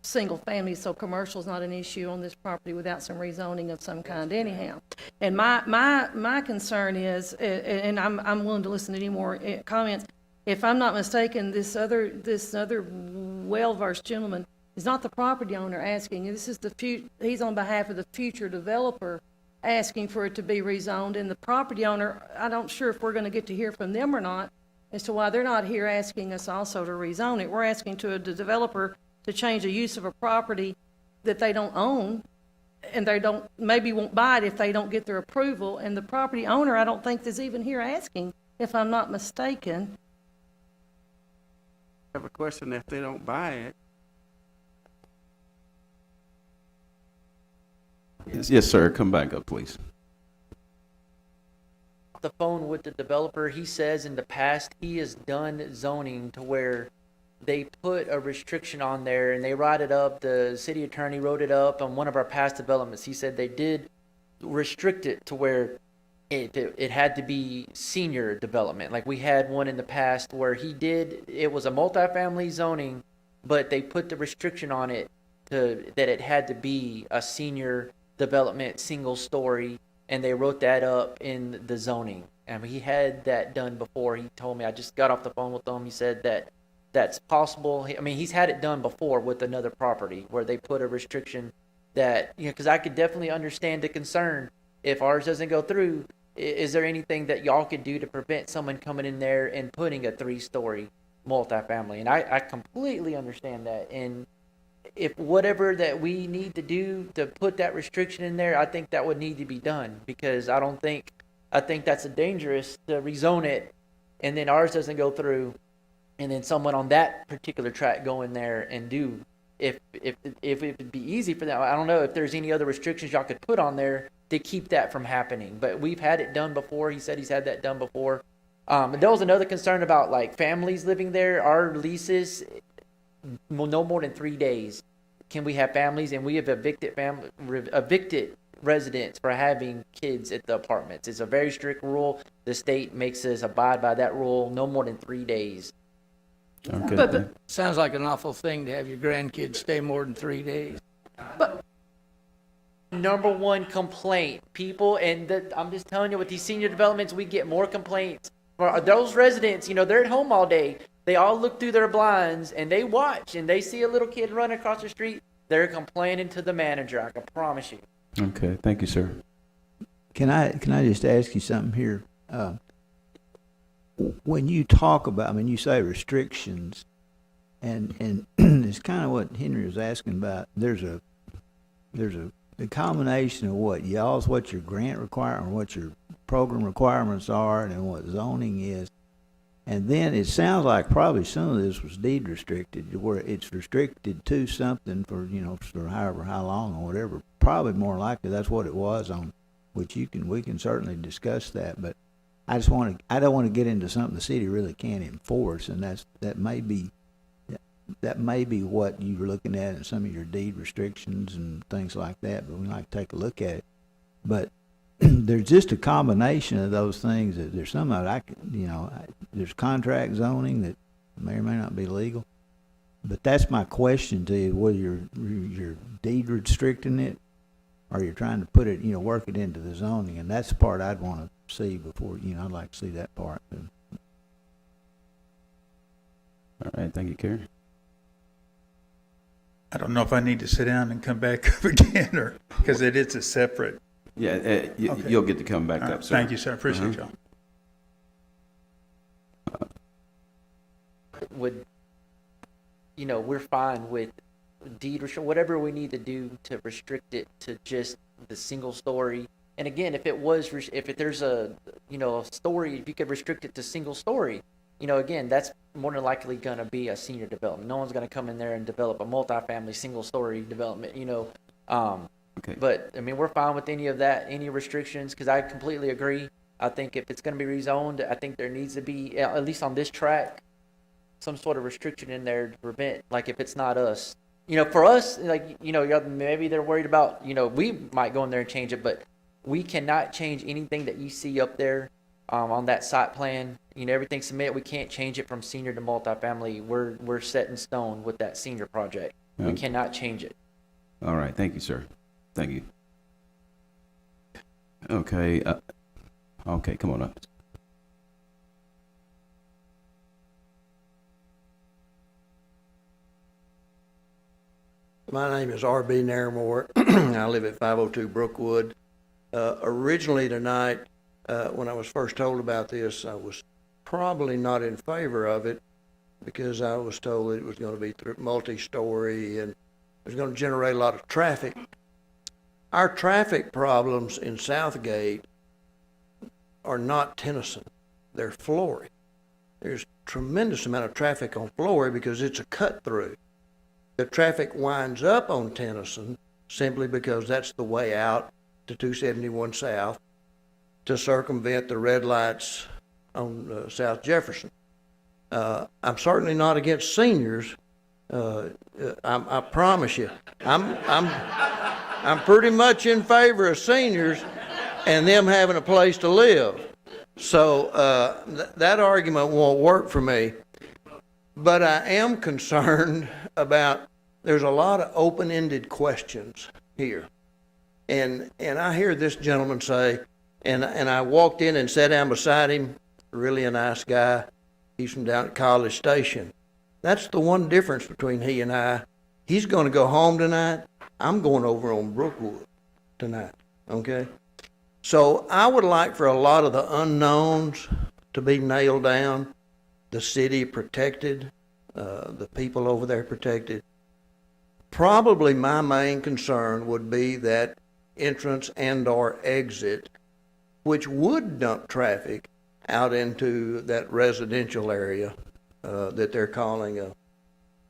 single family, so commercial is not an issue on this property without some rezoning of some kind anyhow. And my concern is, and I'm willing to listen to any more comments. If I'm not mistaken, this other well-versed gentleman is not the property owner asking. This is he's on behalf of the future developer asking for it to be rezoned, and the property owner, I'm not sure if we're going to get to hear from them or not as to why they're not here asking us also to rezone it. We're asking the developer to change the use of a property that they don't own, and they maybe won't buy it if they don't get their approval. And the property owner, I don't think is even here asking, if I'm not mistaken. I have a question. If they don't buy it, Yes, sir. Come back up, please. The phone with the developer, he says in the past he has done zoning to where they put a restriction on there, and they write it up, the city attorney wrote it up on one of our past developments. He said they did restrict it to where it had to be senior development. Like we had one in the past where it was a multifamily zoning, but they put the restriction on it that it had to be a senior development, single story, and they wrote that up in the zoning. And he had that done before. He told me, I just got off the phone with him. He said that that's possible. I mean, he's had it done before with another property where they put a restriction that, because I could definitely understand the concern. If ours doesn't go through, is there anything that y'all could do to prevent someone coming in there and putting a 3-story multifamily? And I completely understand that. And if whatever that we need to do to put that restriction in there, I think that would need to be done, because I think that's dangerous to rezone it and then ours doesn't go through, and then someone on that particular tract go in there and do. If it'd be easy for them, I don't know if there's any other restrictions y'all could put on there to keep that from happening. But we've had it done before. He said he's had that done before. And there was another concern about like families living there. Our leases, no more than 3 days can we have families, and we have evicted residents for having kids at the apartments. It's a very strict rule. The state makes us abide by that rule, no more than 3 days. Okay. But Sounds like an awful thing to have your grandkids stay more than 3 days. Number one complaint, people, and I'm just telling you, with these senior developments, we get more complaints. For those residents, they're at home all day. They all look through their blinds and they watch, and they see a little kid running across the street. They're complaining to the manager. I can promise you. Okay, thank you, sir. Can I just ask you something here? When you talk about, you say restrictions, and it's kind of what Henry was asking about. There's a combination of what your grant requirement, or what your program requirements are, and then what zoning is. And then it sounds like probably some of this was deed restricted, where it's restricted to something for however how long or whatever. Probably more likely that's what it was on, which we can certainly discuss that. But I don't want to get into something the city really can't enforce, and that may be what you're looking at in some of your deed restrictions and things like that. But we'd like to take a look at it. But there's just a combination of those things. That there's some of it there's contract zoning that may or may not be legal. But that's my question to you: whether you're deed restricting it, or you're trying to put it, work it into the zoning, and that's the part I'd want to see before. I'd like to see that part. All right, thank you, Kerry. I don't know if I need to sit down and come back up again, or because it is a separate. Yeah, Okay. you'll get to come back All up, right, sir. thank you, sir. Appreciate y'all. We're fine with deed restriction, whatever we need to do to restrict it to just the single story. And again, if there's a story, if you could restrict it to single story, again, that's more than likely going to be a senior development. No one's going to come in there and develop a multifamily single story development, Okay. But we're fine with any of that, any restrictions, because I completely agree. I think if it's going to be rezoned, I think there needs to be, at least on this track, some sort of restriction in there to prevent, like if it's not us. For us, maybe they're worried about, we might go in there and change it, but we cannot change anything that you see up there on that site plan. Everything submitted, we can't change it from senior to multifamily. We're set in stone with that senior project. Yeah. We cannot change it. All right, thank you, sir. Thank you. Okay, come on up. My name is R.B. Nairmore. I live at 502 Brookwood. Originally tonight, when I was first told about this, I was probably not in favor of it because I was told it was going to be multi-story and it was going to generate a lot of traffic. Our traffic problems in Southgate are not Tennyson, they're Flory. There's tremendous amount of traffic on Flory because it's a cut-through. The traffic winds up on Tennyson simply because that's the way out to 271 South to circumvent the red lights on South Jefferson. I'm certainly not against seniors. I promise you. I'm pretty much in favor of seniors and them having a place to live. So that argument won't work for me. But I am concerned about, there's a lot of open-ended questions here. And I hear this gentleman say, and I walked in and sat down beside him, really a nice guy. He's from down at College Station. That's the one difference between he and I. He's going to go home tonight. I'm going over on Brookwood tonight, okay? So I would like for a lot of the unknowns to be nailed down. The city protected, the people over there protected. Probably my main concern would be that entrance and or exit, which would dump traffic out into that residential area that they're calling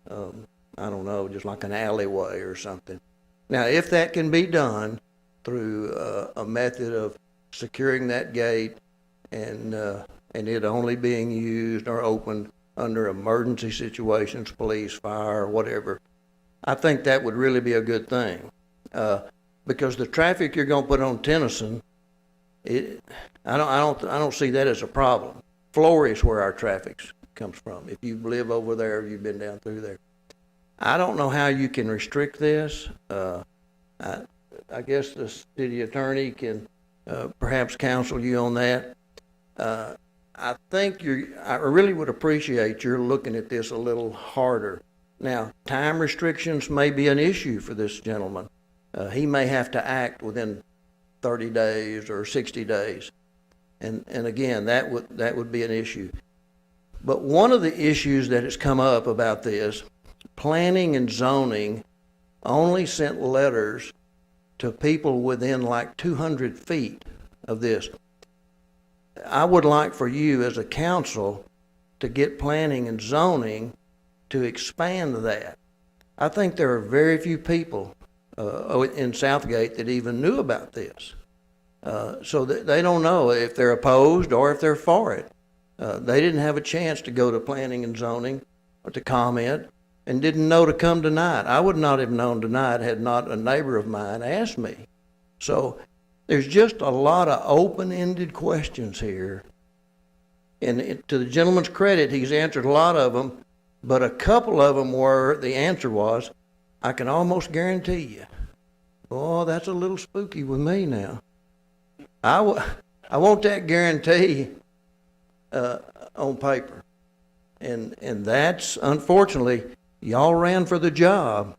I don't know, just like an alleyway or something. Now, if that can be done through a method of securing that gate and it only being used or opened under emergency situations, police, fire, whatever, I think that would really be a good thing. Because the traffic you're going to put on Tennyson, I don't see that as a problem. Flory is where our traffic comes from. If you live over there, you've been down through there. I don't know how you can restrict this. I guess the city attorney can perhaps counsel you on that. I think I really would appreciate your looking at this a little harder. Now, time restrictions may be an issue for this gentleman. He may have to act within 30 days or 60 days. And again, that would be an issue. But one of the issues that has come up about this, planning and zoning only sent letters to people within like 200 feet of this. I would like for you as a council to get planning and zoning to expand that. I think there are very few people in Southgate that even knew about this. So they don't know if they're opposed or if they're for it. They didn't have a chance to go to planning and zoning or to comment and didn't know to come tonight. I would not have known tonight had not a neighbor of mine asked me. So there's just a lot of open-ended questions here. And to the gentleman's credit, he's answered a lot of them, but a couple of them were, the answer was, I can almost guarantee you. Oh, that's a little spooky with me now. I want that guarantee on paper. And that's, unfortunately, y'all ran for the job,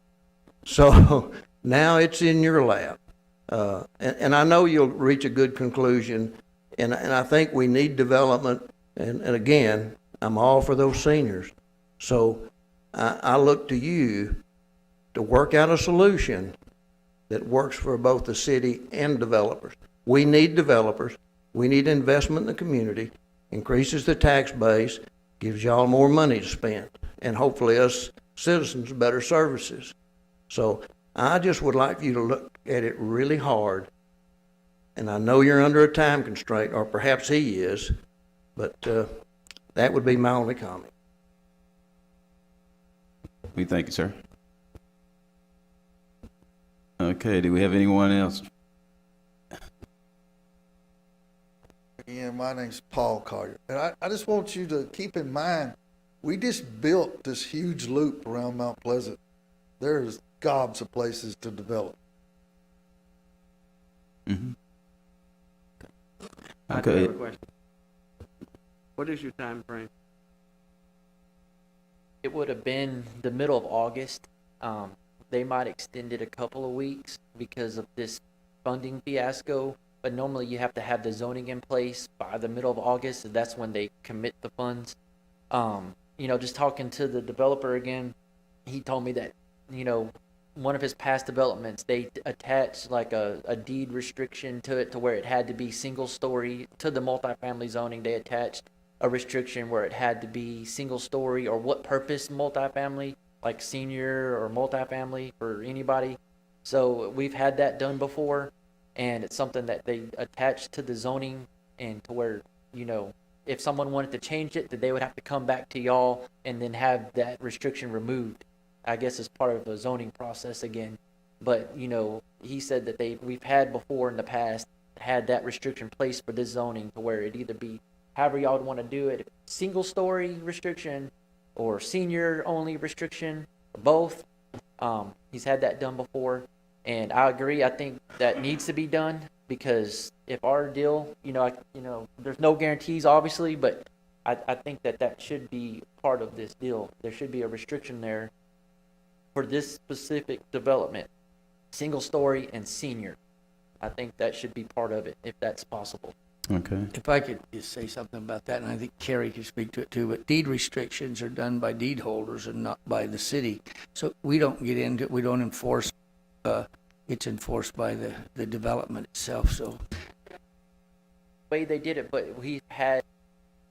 so now it's in your lap. And I know you'll reach a good conclusion, and I think we need development, and again, I'm all for those seniors. So I look to you to work out a solution that works for both the city and developers. We need developers. We need investment in the community, increases the tax base, gives y'all more money to spend, and hopefully us citizens better services. So I just would like you to look at it really hard, and I know you're under a time constraint, or perhaps he is, but that would be my only comment. We thank you, sir. Okay, do we have anyone else? Again, my name's Paul Collier, and I just want you to keep in mind, we just built this huge loop around Mount Pleasant. There's gobs of places to develop. Mm-hmm. I do Okay. have a question. What is your time frame? It would have been the middle of August. They might extend it a couple of weeks because of this funding fiasco, but normally you have to have the zoning in place by the middle of August, and that's when they commit the funds. Just talking to the developer again, he told me that, one of his past developments, they attached like a deed restriction to it to where it had to be single story. To the multifamily zoning, they attached a restriction where it had to be single story or what purpose multifamily, like senior or multifamily for anybody. So we've had that done before, and it's something that they attach to the zoning and to where, if someone wanted to change it, that they would have to come back to y'all and then have that restriction removed, I guess as part of the zoning process again. But, you know, he said that we've had before in the past, had that restriction placed for this zoning to where it either be however y'all would want to do it, single story restriction or senior only restriction, or both. He's had that done before, and I agree. I think that needs to be done because if our deal, there's no guarantees obviously, but I think that should be part of this deal. There should be a restriction there for this specific development, single story and senior. I think that should be part of it if that's possible. Okay. If I could just say something about that, and I think Kerry could speak to it too, but deed restrictions are done by deed holders and not by the city. So we don't get into it, we don't enforce, it's enforced by the development itself, so. Way they did it, but we've had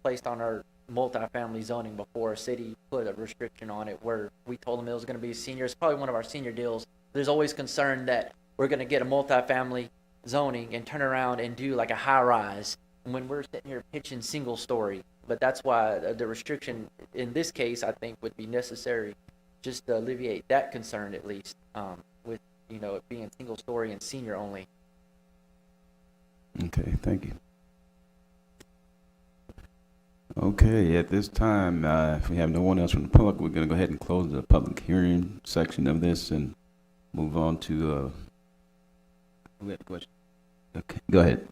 placed on our multifamily zoning before. A city put a restriction on it where we told them it was going to be senior. It's probably one of our senior deals. There's always concern that we're going to get a multifamily zoning and turn around and do like a high rise when we're sitting here pitching single story. But that's why the restriction in this case I think would be necessary, just to alleviate that concern at least, with it being single story and senior only. Okay, thank you. Okay, at this time, if we have no one else from the public, we're going to go ahead and close the public hearing section of this and move on to, we have a question. Okay, go ahead.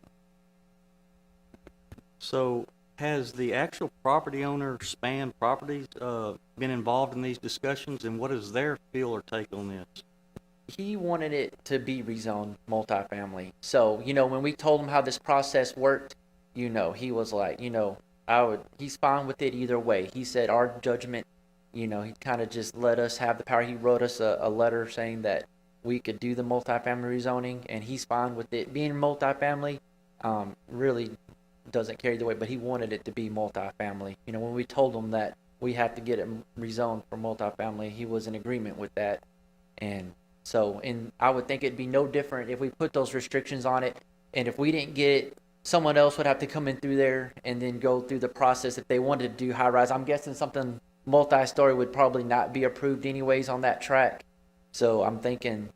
So has the actual property owner, Span Properties, been involved in these discussions, and what is their feel or take on this? He wanted it to be rezoned multifamily. So, when we told him how this process worked, he was like, he's fine with it either way. He said our judgment, he kind of just let us have the power. He wrote us a letter saying that we could do the multifamily rezoning, and he's fine with it being multifamily. Really doesn't carry the weight, but he wanted it to be multifamily. When we told him that we have to get it rezoned for multifamily, he was in agreement with that. And so, I would think it'd be no different if we put those restrictions on it, and if we didn't get it, someone else would have to come in through there and then go through the process if they wanted to do high rise. I'm guessing something multi-story would probably not be approved anyways on that track. So I'm thinking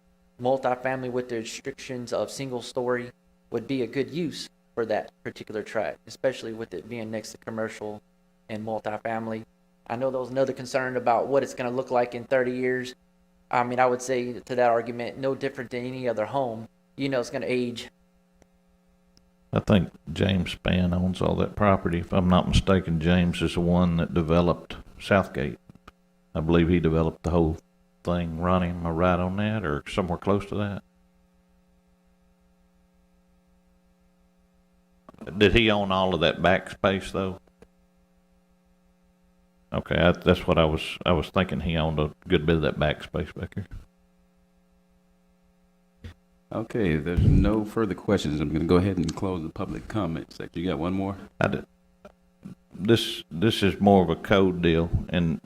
multifamily with the restrictions of single story would be a good use for that particular track, especially with it being next to commercial and multifamily. I know there was another concern about what it's going to look like in 30 years. I mean, I would say to that argument, no different than any other home. It's going to age. I think James Span owns all that property. If I'm not mistaken, James is the one that developed Southgate. I believe he developed the whole thing. Ronnie, am I right on that, or somewhere close to that? Did he own all of that back space though? Okay, that's what I was thinking. He owned a good bit of that back space back here. Okay, if there's no further questions, I'm going to go ahead and close the public comment section. You got one more? This is more of a code deal, and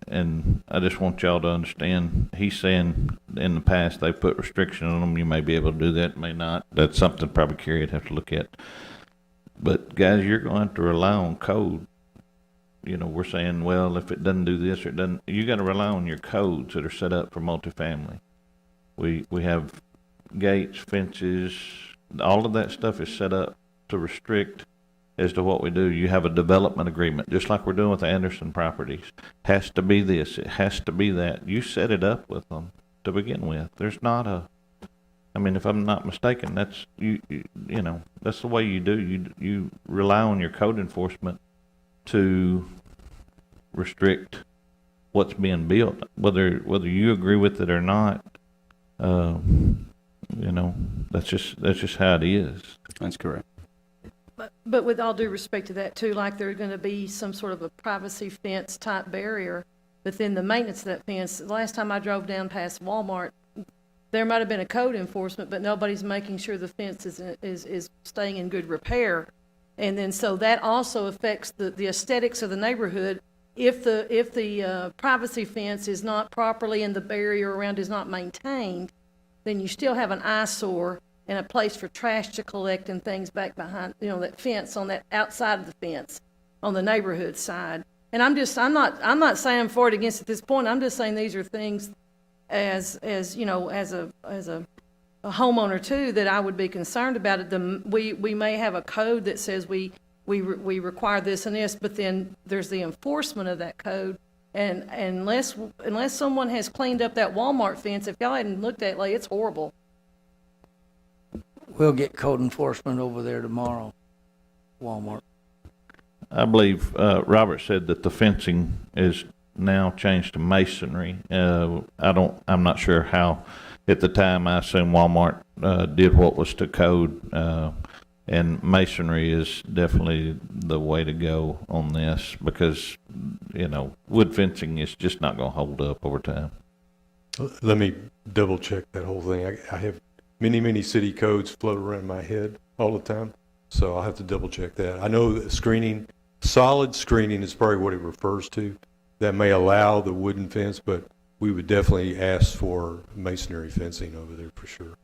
I just want y'all to understand. He's saying in the past they put restrictions on them. You may be able to do that, may not. That's something probably Kerry would have to look at. But guys, you're going to have to rely on code. We're saying, well, if it doesn't do this or it doesn't, you got to rely on your codes that are set up for multifamily. We have gates, fences, all of that stuff is set up to restrict as to what we do. You have a development agreement, just like we're doing with the Anderson properties. Has to be this, it has to be that. You set it up with them to begin with. There's not if I'm not mistaken, that's that's the way you do. You rely on your code enforcement to restrict what's being built, whether you agree with it or not. That's just how it is. That's correct. But with all due respect to that too, like there's going to be some sort of a privacy fence type barrier within the maintenance of that fence. The last time I drove down past Walmart, there might have been a code enforcement, but nobody's making sure the fence is staying in good repair. And then so that also affects the aesthetics of the neighborhood. If the privacy fence is not properly and the barrier around is not maintained, then you still have an eyesore and a place for trash to collect and things back behind, that fence on that outside of the fence on the neighborhood side. And I'm not saying I'm for it against at this point. I'm just saying these are things as you know, as a homeowner too, that I would be concerned about it. We may have a code that says we require this and this, but then there's the enforcement of that code. And unless someone has cleaned up that Walmart fence, if y'all hadn't looked at it, like, it's horrible. We'll get code enforcement over there tomorrow, Walmart. I believe Robert said that the fencing is now changed to masonry. I'm not sure how. At the time, I assume Walmart did what was to code, and masonry is definitely the way to go on this because, you know, wood fencing is just not going to hold up over time. Let me double check that whole thing. I have many city codes float around in my head all the time, so I'll have to double check that. I know that screening, solid screening is probably what it refers to. That may allow the wooden fence, but we would definitely ask for masonry fencing over there for sure.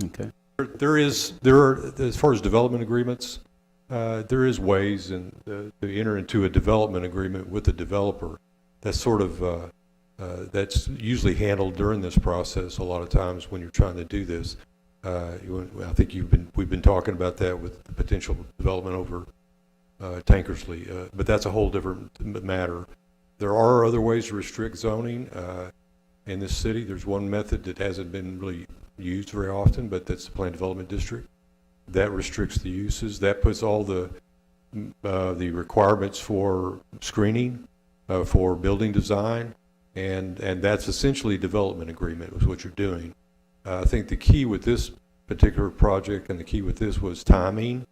Okay. There are, as far as development agreements, there is ways to enter into a development agreement with the developer. That's sort of, that's usually handled during this process a lot of times when you're trying to do this. I think we've been talking about that with the potential development over Tankersley, but that's a whole different matter. There are other ways to restrict zoning in this city. There's one method that hasn't been really used very often, but that's the planned development district. That restricts the uses. That puts all the requirements for screening, for building design, and that's essentially development agreement is what you're doing. I think the key with this particular project and the key with this was timing.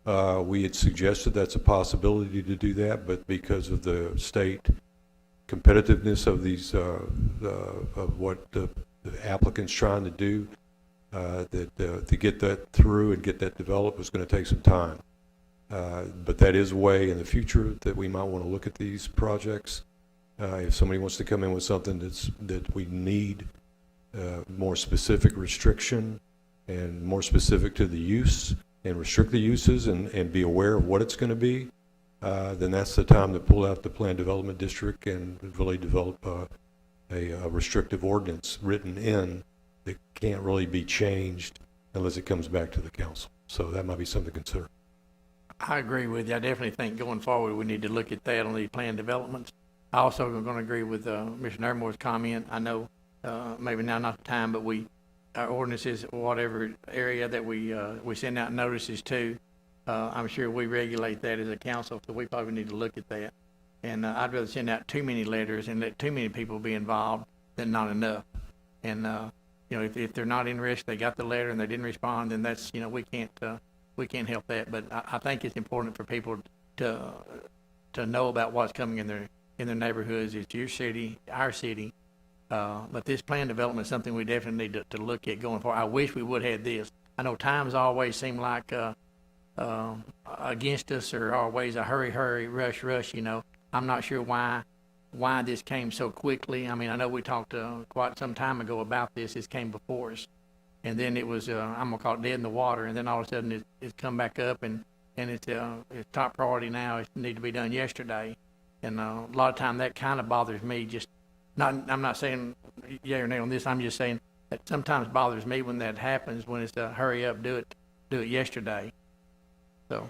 We had suggested that's a possibility to do that, but because of the state competitiveness of these, of what the applicant's trying to do, to get that through and get that developed was going to take some time. But that is a way in the future that we might want to look at these projects. If somebody wants to come in with something that we need more specific restriction and more specific to the use, and restrict the uses and be aware of what it's going to be, then that's the time to pull out the planned development district and really develop a restrictive ordinance written in that can't really be changed unless it comes back to the council. So that might be something to consider. I agree with you. I definitely think going forward, we need to look at that on the planned developments. I also am going to agree with Mr. Nermore's comment. I know maybe now not the time, but our ordinances, whatever area that we send out notices to, I'm sure we regulate that as a council, so we probably need to look at that. And I'd rather send out too many letters and let too many people be involved than not enough. And you know, if they're not interested, they got the letter and they didn't respond, then that's, you know, we can't help that. But I think it's important for people to know about what's coming in their neighborhoods. It's your city, our city. But this plan development is something we definitely need to look at going forward. I wish we would have this. I know times always seem like against us, or always a hurry, rush, you know. I'm not sure why this came so quickly. I mean, I know we talked quite some time ago about this. This came before us. And then it was, I'm going to call it dead in the water. And then all of a sudden it's come back up and it's top priority now. It needs to be done yesterday. And a lot of time that kind of bothers me. I'm not saying yay or nay on this. I'm just saying that sometimes bothers me when that happens, when it's hurry up, do it yesterday. So.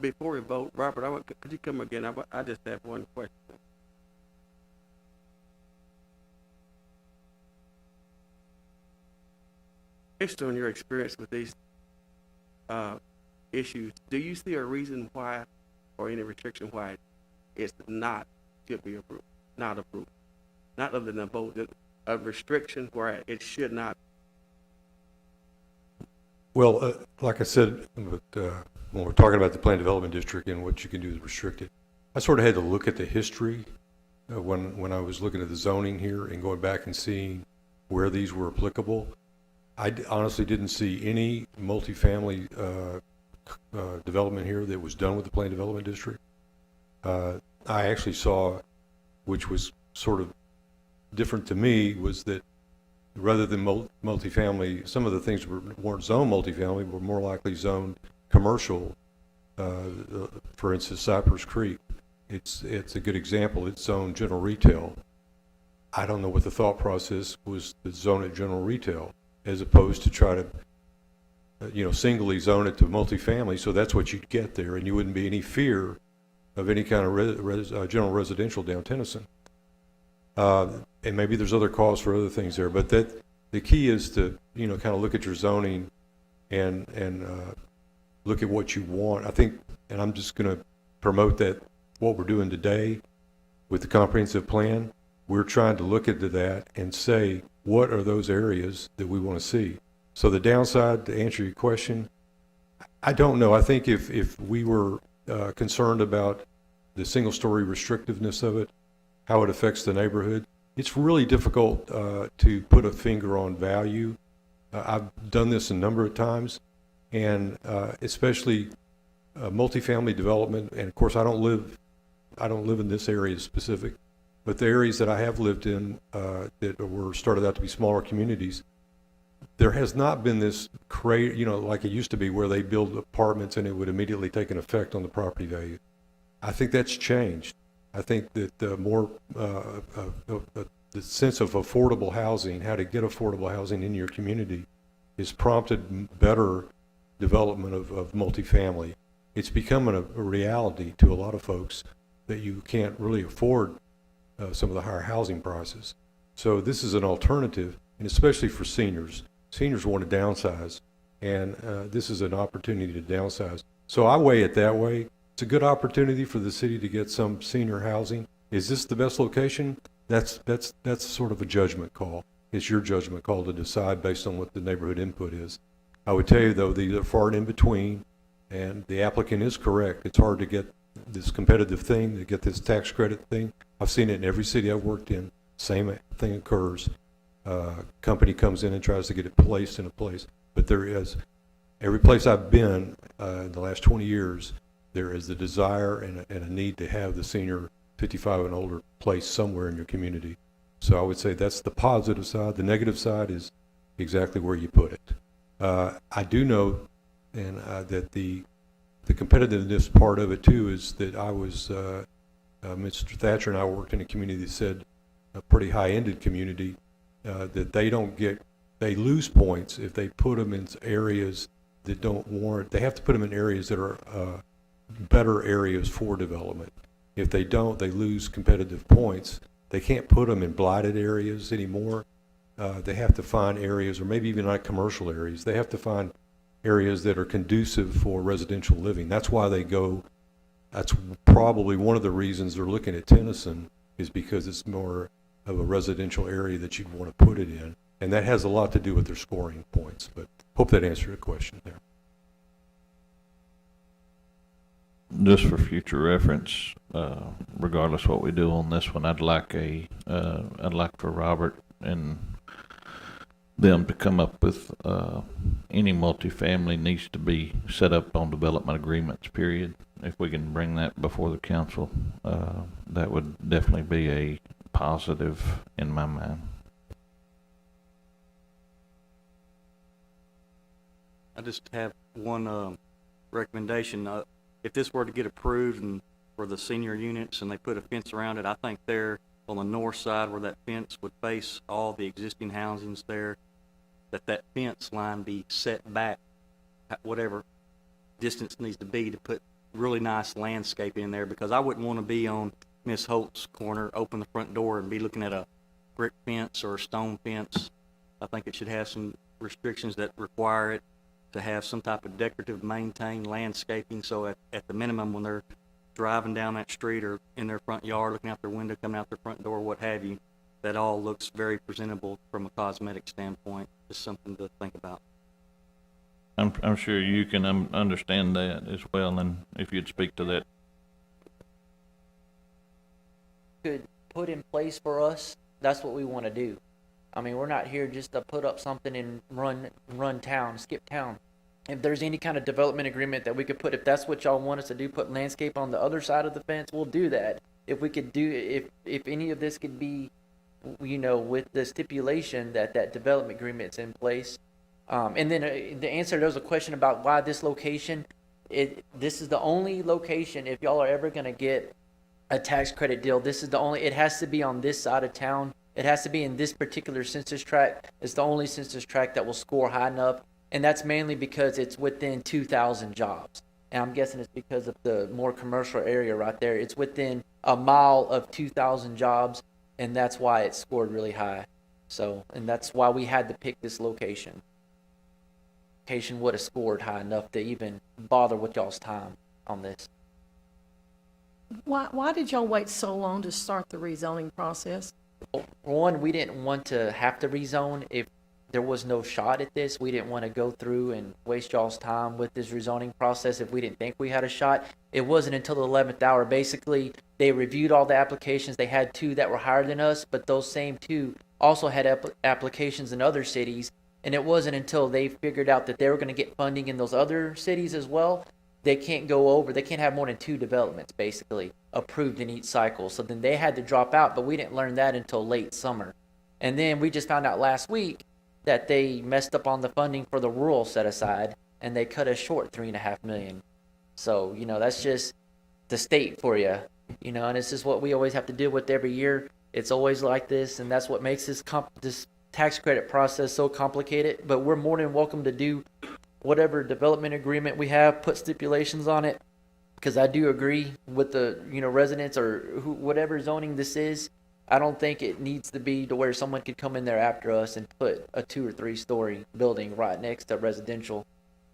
Before we vote, Robert, could you come again? I just have one question. Based on your experience with these issues, do you see a reason why, or any restriction why it's not should be approved, not approved, not other than a vote, a restriction where it should not? Well, like I said, when we're talking about the planned development district and what you can do to restrict it, I sort of had to look at the history when I was looking at the zoning here and going back and seeing where these were applicable. I honestly didn't see any multifamily development here that was done with the planned development district. I actually saw, which was sort of different to me, was that rather than multifamily, some of the things weren't zoned multifamily, were more likely zoned commercial For instance, Cypress Creek, it's a good example. It's zoned general retail. I don't know what the thought process was to zone it general retail as opposed to try to, singly zone it to multifamily. So that's what you'd get there, and you wouldn't be any fear of any kind of general residential down Tennyson. And maybe there's other calls for other things there, but the key is to, kind of look at your zoning and look at what you want. I think, and I'm just going to promote that what we're doing today with the comprehensive plan, we're trying to look into that and say, what are those areas that we want to see? So the downside, to answer your question, I don't know. I think if we were concerned about the single-story restrictiveness of it, how it affects the neighborhood, it's really difficult to put a finger on value. I've done this a number of times, and especially multifamily development. And of course, I don't live in this area specific, but the areas that I have lived in that were started out to be smaller communities, there has not been this like it used to be where they build apartments and it would immediately take an effect on the property value. I think that's changed. I think that the sense of affordable housing, how to get affordable housing in your community, has prompted better development of multifamily. It's becoming a reality to a lot of folks that you can't really afford some of the higher housing prices. So this is an alternative, and especially for seniors. Seniors want to downsize, and this is an opportunity to downsize. So I weigh it that way. It's a good opportunity for the city to get some senior housing. Is this the best location? That's sort of a judgment call. It's your judgment call to decide based on what the neighborhood input is. I would tell you, though, these are far and in between, and the applicant is correct. It's hard to get this competitive thing, to get this tax credit thing. I've seen it in every city I've worked in. Same thing occurs. Company comes in and tries to get it placed in a place. But there is, every place I've been in the last 20 years, there is the desire and a need to have the senior 55 and older place somewhere in your community. So I would say that's the positive side. The negative side is exactly where you put it. I do know and that the competitiveness part of it too is that I was, Mr. Thatcher and I worked in a community that said, a pretty high-ended community, that they lose points if they put them in areas that don't warrant. They have to put them in areas that are better areas for development. If they don't, they lose competitive points. They can't put them in blighted areas anymore. They have to find areas, or maybe even not commercial areas. They have to find areas that are conducive for residential living. That's why they go. That's probably one of the reasons they're looking at Tennyson, is because it's more of a residential area that you'd want to put it in. And that has a lot to do with their scoring points. But hope that answered the question there. Just for future reference, regardless what we do on this one, I'd like for Robert and them to come up with any multifamily needs to be set up on development agreements, period. If we can bring that before the council, that would definitely be a positive in my mind. I just have one recommendation. If this were to get approved and for the senior units and they put a fence around it, I think there on the north side where that fence would face all the existing housings there, that fence line be set back whatever distance needs to be to put really nice landscape in there, because I wouldn't want to be on Miss Holt's corner, open the front door and be looking at a brick fence or a stone fence. I think it should have some restrictions that require it to have some type of decorative maintained landscaping, so at the minimum when they're driving down that street or in their front yard, looking out their window, coming out their front door, what have you, that all looks very presentable from a cosmetic standpoint. Just something to think about. I'm sure you can understand that as well, and if you'd speak to that. Could put in place for us, that's what we want to do. I mean, we're not here just to put up something and run town, skip town. If there's any kind of development agreement that we could put, if that's what y'all want us to do, put landscape on the other side of the fence, we'll do that. If we could do, if any of this could be, with the stipulation that development agreement's in place. And then the answer, there was a question about why this location. this is the only location, if y'all are ever gonna get a tax credit deal, this is the only, it has to be on this side of town. It has to be in this particular census tract. It's the only census tract that will score high enough. And that's mainly because it's within 2,000 jobs. And I'm guessing it's because of the more commercial area right there. It's within a mile of 2,000 jobs, and that's why it scored really high. So, and that's why we had to pick this location. Location would have scored high enough to even bother with y'all's time on this. Why did y'all wait so long to start the rezoning process? For one, we didn't want to have to rezone if there was no shot at this. We didn't want to go through and waste y'all's time with this rezoning process if we didn't think we had a shot. It wasn't until the 11th hour. Basically, they reviewed all the applications. They had 2 that were higher than us, but those same 2 also had applications in other cities. And it wasn't until they figured out that they were going to get funding in those other cities as well. They can't have more than 2 developments basically approved in each cycle. So then they had to drop out, but we didn't learn that until late summer. And then we just found out last week that they messed up on the funding for the rural set aside, and they cut us short $3.5 million. So, that's just the state for you, and it's just what we always have to deal with every year. It's always like this, and that's what makes this tax credit process so complicated. But we're more than welcome to do whatever development agreement we have, put stipulations on it, because I do agree with the, residents or whatever zoning this is. I don't think it needs to be to where someone could come in there after us and put a 2 or 3 story building right next to residential.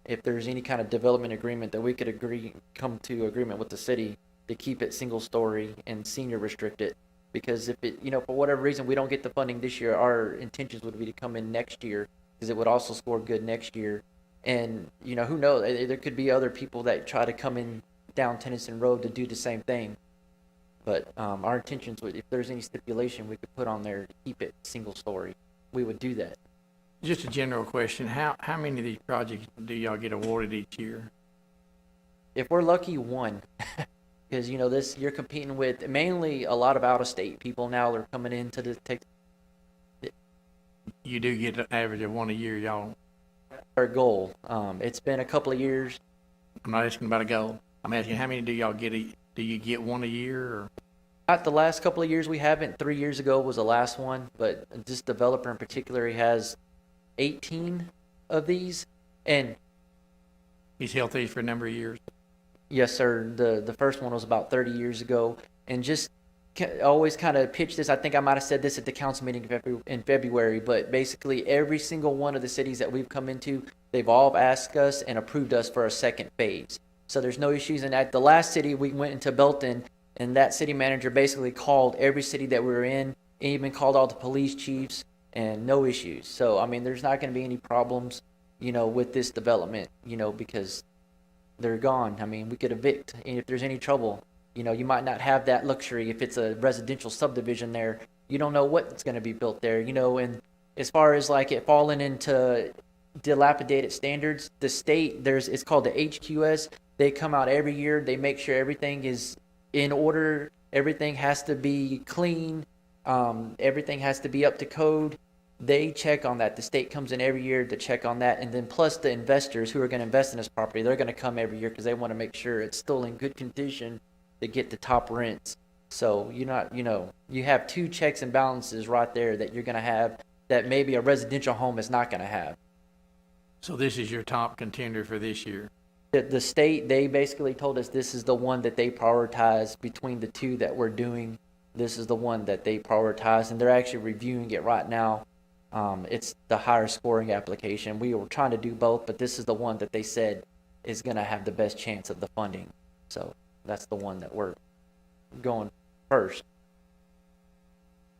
If there's any kind of development agreement that we could come to agreement with the city to keep it single story and senior restricted. Because if it, for whatever reason we don't get the funding this year, our intentions would be to come in next year, because it would also score good next year. And, who knows, there could be other people that try to come in down Tennyson Road to do the same thing. But our intentions would, if there's any stipulation we could put on there to keep it single story, we would do that. Just a general question, how many of these projects do y'all get awarded each year? If we're lucky, 1. Because, this, you're competing with mainly a lot of out-of-state people now. They're coming into the Texas. You do get an average of 1 a year, y'all. Our goal. It's been a couple of years. I'm not asking about a goal. I'm asking how many do y'all get? Do you get 1 a year? Or? Not the last couple of years we haven't. 3 years ago was the last one. But this developer in particular, he has 18 of these. And he's held these for a number of years? Yes, sir. The first one was about 30 years ago. And just always kind of pitch this. I think I might have said this at the council meeting in February, but basically every single one of the cities that we've come into, they've all asked us and approved us for a second phase. So there's no issues. And at the last city, we went into Belton, and that city manager basically called every city that we were in, and even called all the police chiefs, and no issues. So, I mean, there's not going to be any problems, with this development, because they're gone. I mean, we could evict, and if there's any trouble, you might not have that luxury. If it's a residential subdivision there, you don't know what's going to be built there, and as far as like it falling into dilapidated standards, the state, it's called the HQS. They come out every year. They make sure everything is in order. Everything has to be clean. Everything has to be up to code. They check on that. The state comes in every year to check on that. And then plus the investors who are going to invest in this property, they're going to come every year because they want to make sure it's still in good condition to get the top rents. So you have 2 checks and balances right there that you're going to have that maybe a residential home is not going to have. So this is your top contender for this year? The state, they basically told us this is the one that they prioritize between the 2 that we're doing. This is the one that they prioritize, and they're actually reviewing it right now. It's the higher scoring application. We were trying to do both, but this is the one that they said is going to have the best chance of the funding. So that's the one that we're going first.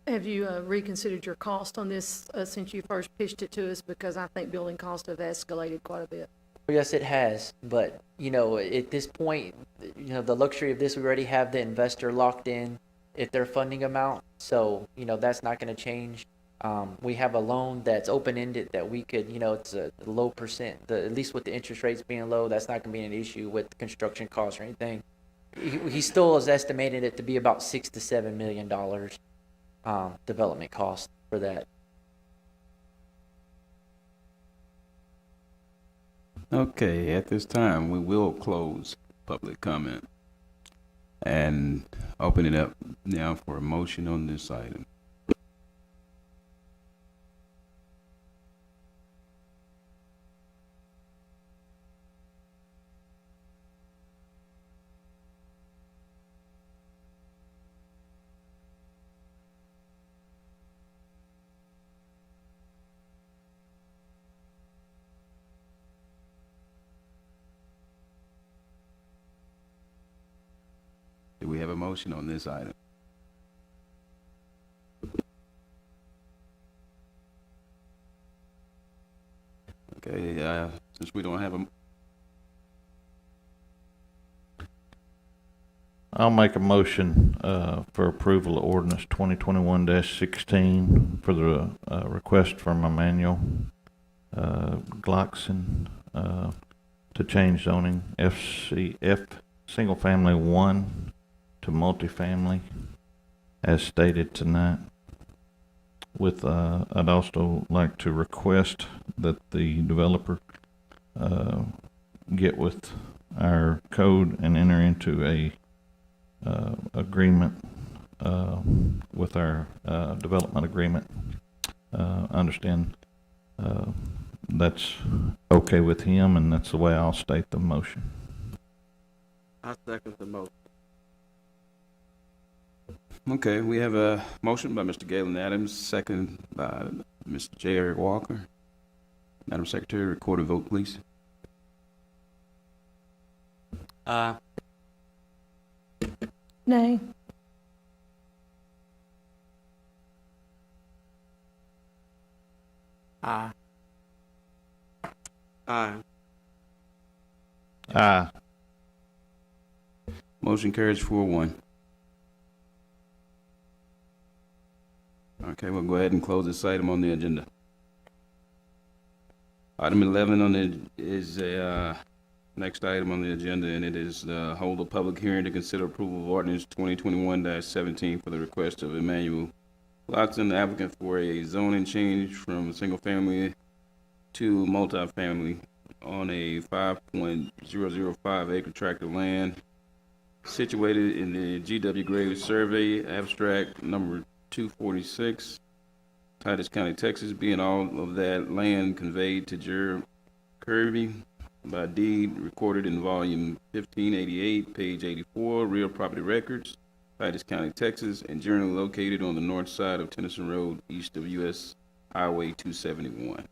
Have you reconsidered your cost on this since you first pitched it to us? Because I think building costs have escalated quite a bit. Yes, it has. But, at this point, the luxury of this, we already have the investor locked in at their funding amount. So, that's not going to change. We have a loan that's open-ended that we could, it's a low percent. At least with the interest rates being low, that's not going to be an issue with construction costs or anything. He still has estimated it to be about $6 to $7 million development cost for that. Okay, at this time, we will close public comment and open it up now for a motion on this item. Do we have a motion on this item? Okay, since we don't have a, I'll make a motion, for approval of ordinance 2021-16 for the, request from Emmanuel, Glockson, to change zoning single family 1 to multifamily as stated tonight. With, I'd also like to request that the developer, get with our code and enter into a, agreement, with our, development agreement. Understand, that's okay with him, and that's the way I'll state the motion. I second the motion. okay, we have a motion by Mr. Galen Adams, second by Mr. J. Eric Walker. Madam Secretary, record a vote, please. Nay. Aye. Aye. Aye. Motion carries 4-1. Okay, we'll go ahead and close this item on the agenda. Item 11 on the is a next item on the agenda, and it is hold a public hearing to consider approval of ordinance 2021-17 for the request of Emmanuel Glockson, the applicant for a zoning change from single family to multifamily on a 5.005 acre tract of land situated in the G.W. Graves Survey, abstract number 246, Titus County, Texas, being all of that land conveyed to Jer Kirby by deed recorded in volume 1588, page 84, real property records, Titus County, Texas, and generally located on the north side of Tennyson Road, east of U.S. Highway 271.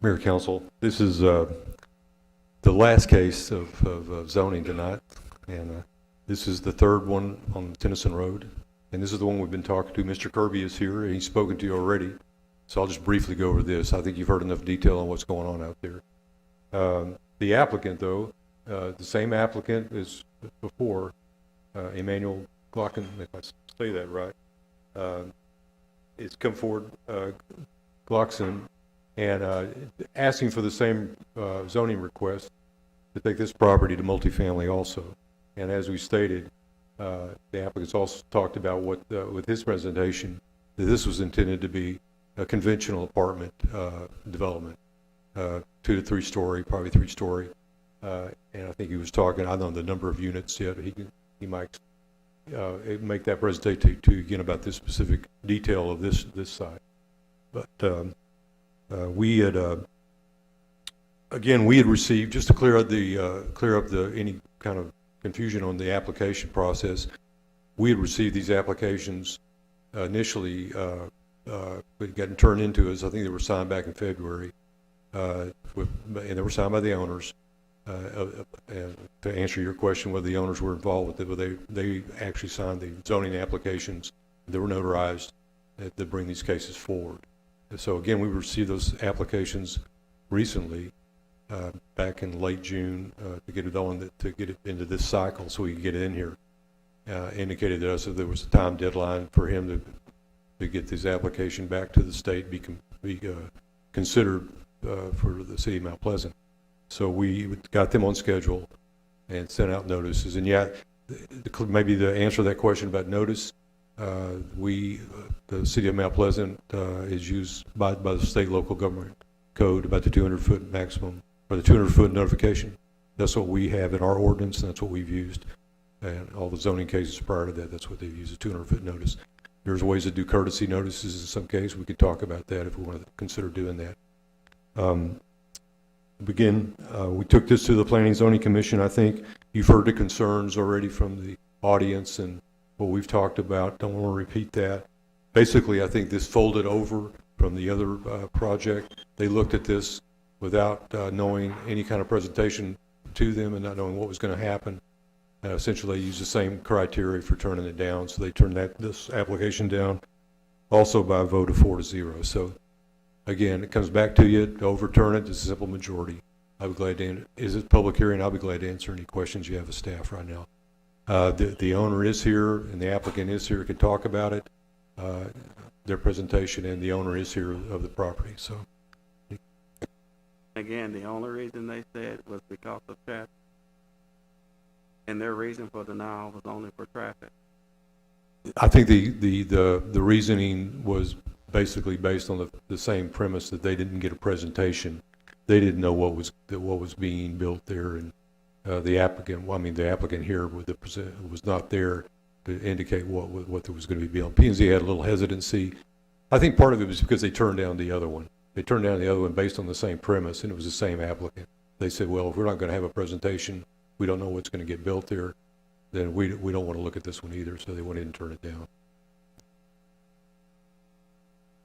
Mayor, Council, this is the last case of zoning tonight, and this is the third one on Tennyson Road, and this is the one we've been talking to. Mr. Kirby is here, and he's spoken to you already, so I'll just briefly go over this. I think you've heard enough detail on what's going on out there. The applicant, though, the same applicant as before, Emmanuel Glockson, if I say that right, is come forward, Glockson, and asking for the same zoning request to take this property to multifamily also. And as we stated, the applicants also talked about what, with his presentation, that this was intended to be a conventional apartment development, 2 to 3 story, probably 3 story. And I think he was talking, I don't know the number of units yet, he might make that presentation to you again about this specific detail of this site. But we had again, we had received, just to clear up the any kind of confusion on the application process, we had received these applications initially, but gotten turned into us. I think they were signed back in February, and they were signed by the owners. And to answer your question, whether the owners were involved with it, but they actually signed the zoning applications that were notarized that bring these cases forward. So again, we received those applications recently, back in late June, to get it on, to get it into this cycle so we could get it in here. Indicated to us that there was a time deadline for him to get this application back to the state, be considered for the city of Mount Pleasant. So we got them on schedule and sent out notices. And yeah, maybe the answer to that question about notice, the city of Mount Pleasant is used by the state local government code about the 200-foot maximum, or the 200-foot notification. That's what we have in our ordinance, and that's what we've used. And all the zoning cases prior to that, that's what they've used, a 200-foot notice. There's ways to do courtesy notices in some cases. We could talk about that if we want to consider doing that. We took this to the Planning and Zoning Commission. I think you've heard the concerns already from the audience and what we've talked about. Don't want to repeat that. Basically, I think this folded over from the other project. They looked at this without knowing any kind of presentation to them and not knowing what was going to happen. Essentially, they used the same criteria for turning it down, so they turned this application down also by a vote of 4-0. So again, it comes back to you to overturn it. It's a simple majority. I'll be glad to. Is it public hearing? I'll be glad to answer any questions you have of staff right now. The owner is here and the applicant is here. Can talk about it, their presentation, and the owner is here of the property. So Again, the only reason they said was because of traffic. And their reason for denial was only for traffic. I think the reasoning was basically based on the same premise that they didn't get a presentation. They didn't know what was being built there, and the applicant here was not there to indicate what there was going to be built. P&Z had a little hesitancy. I think part of it was because they turned down the other one. They turned down the other one based on the same premise, and it was the same applicant. They said, well, if we're not going to have a presentation, we don't know what's going to get built there, then we don't want to look at this one either, so they went in and turned it down.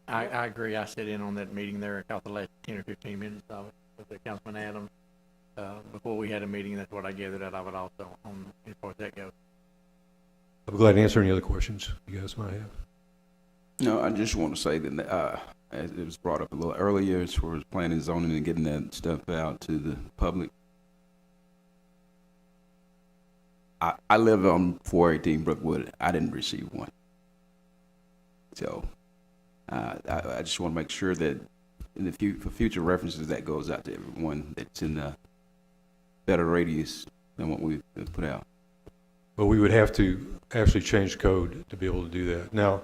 I agree. I sat in on that meeting there about the last 10 or 15 minutes of it with Councilman Adams. Before we had a meeting, that's what I gathered out of it also on as far as that goes. I'll be glad to answer any other questions you guys might have. No, I just want to say that as it was brought up a little earlier as far as planning and zoning and getting that stuff out to the public. I live on 418 Brookwood. I didn't receive one. So I just want to make sure that for future references, that goes out to everyone that's in the better radius than what we've put out. But we would have to actually change code to be able to do that. Now,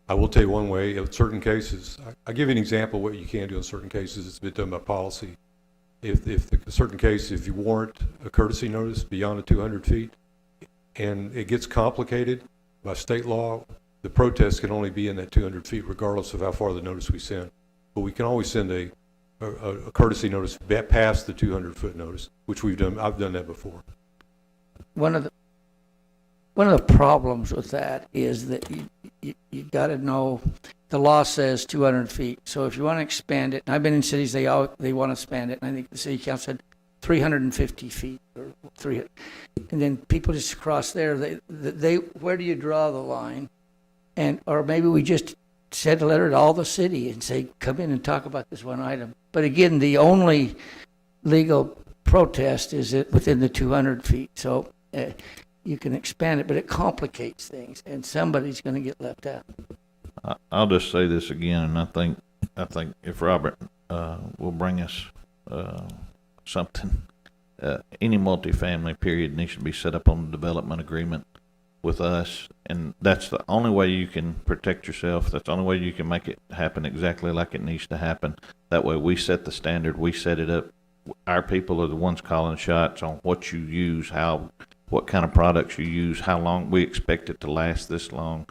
I will tell you one way, in certain cases, I'll give you an example of what you can do in certain cases. It's been done by policy. If a certain case, if you warrant a courtesy notice beyond the 200 feet, and it gets complicated by state law, the protest can only be in that 200 feet regardless of how far the notice we send. But we can always send a courtesy notice past the 200-foot notice, which we've done. I've done that before. One of the problems with that is that you got to know the law says 200 feet. So if you want to expand it, and I've been in cities they want to expand it, and I think the city council said 350 feet or 300, and then people just cross there. They where do you draw the line? Or maybe we just send a letter to all the city and say, come in and talk about this one item. But again, the only legal protest is within the 200 feet. So you can expand it, but it complicates things, and somebody's going to get left out. I'll just say this again, and I think if Robert will bring us something, any multifamily period needs to be set up on the development agreement with us, and that's the only way you can protect yourself. That's the only way you can make it happen exactly like it needs to happen. That way we set the standard, we set it up. Our people are the ones calling shots on what you use, what kind of products you use, how long we expect it to last this long.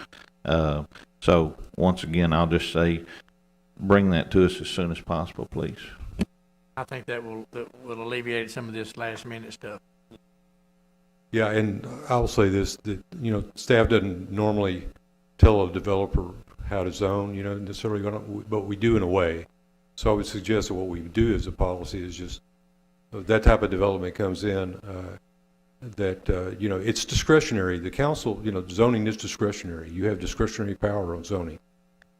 So once again, I'll just say, bring that to us as soon as possible, please. I think that will alleviate some of this last minute stuff. Yeah, and I'll say this, that, staff doesn't normally tell a developer how to zone, necessarily, but we do in a way. So I would suggest that what we do as a policy is just, that type of development comes in, it's discretionary. The council, zoning is discretionary. You have discretionary power on zoning.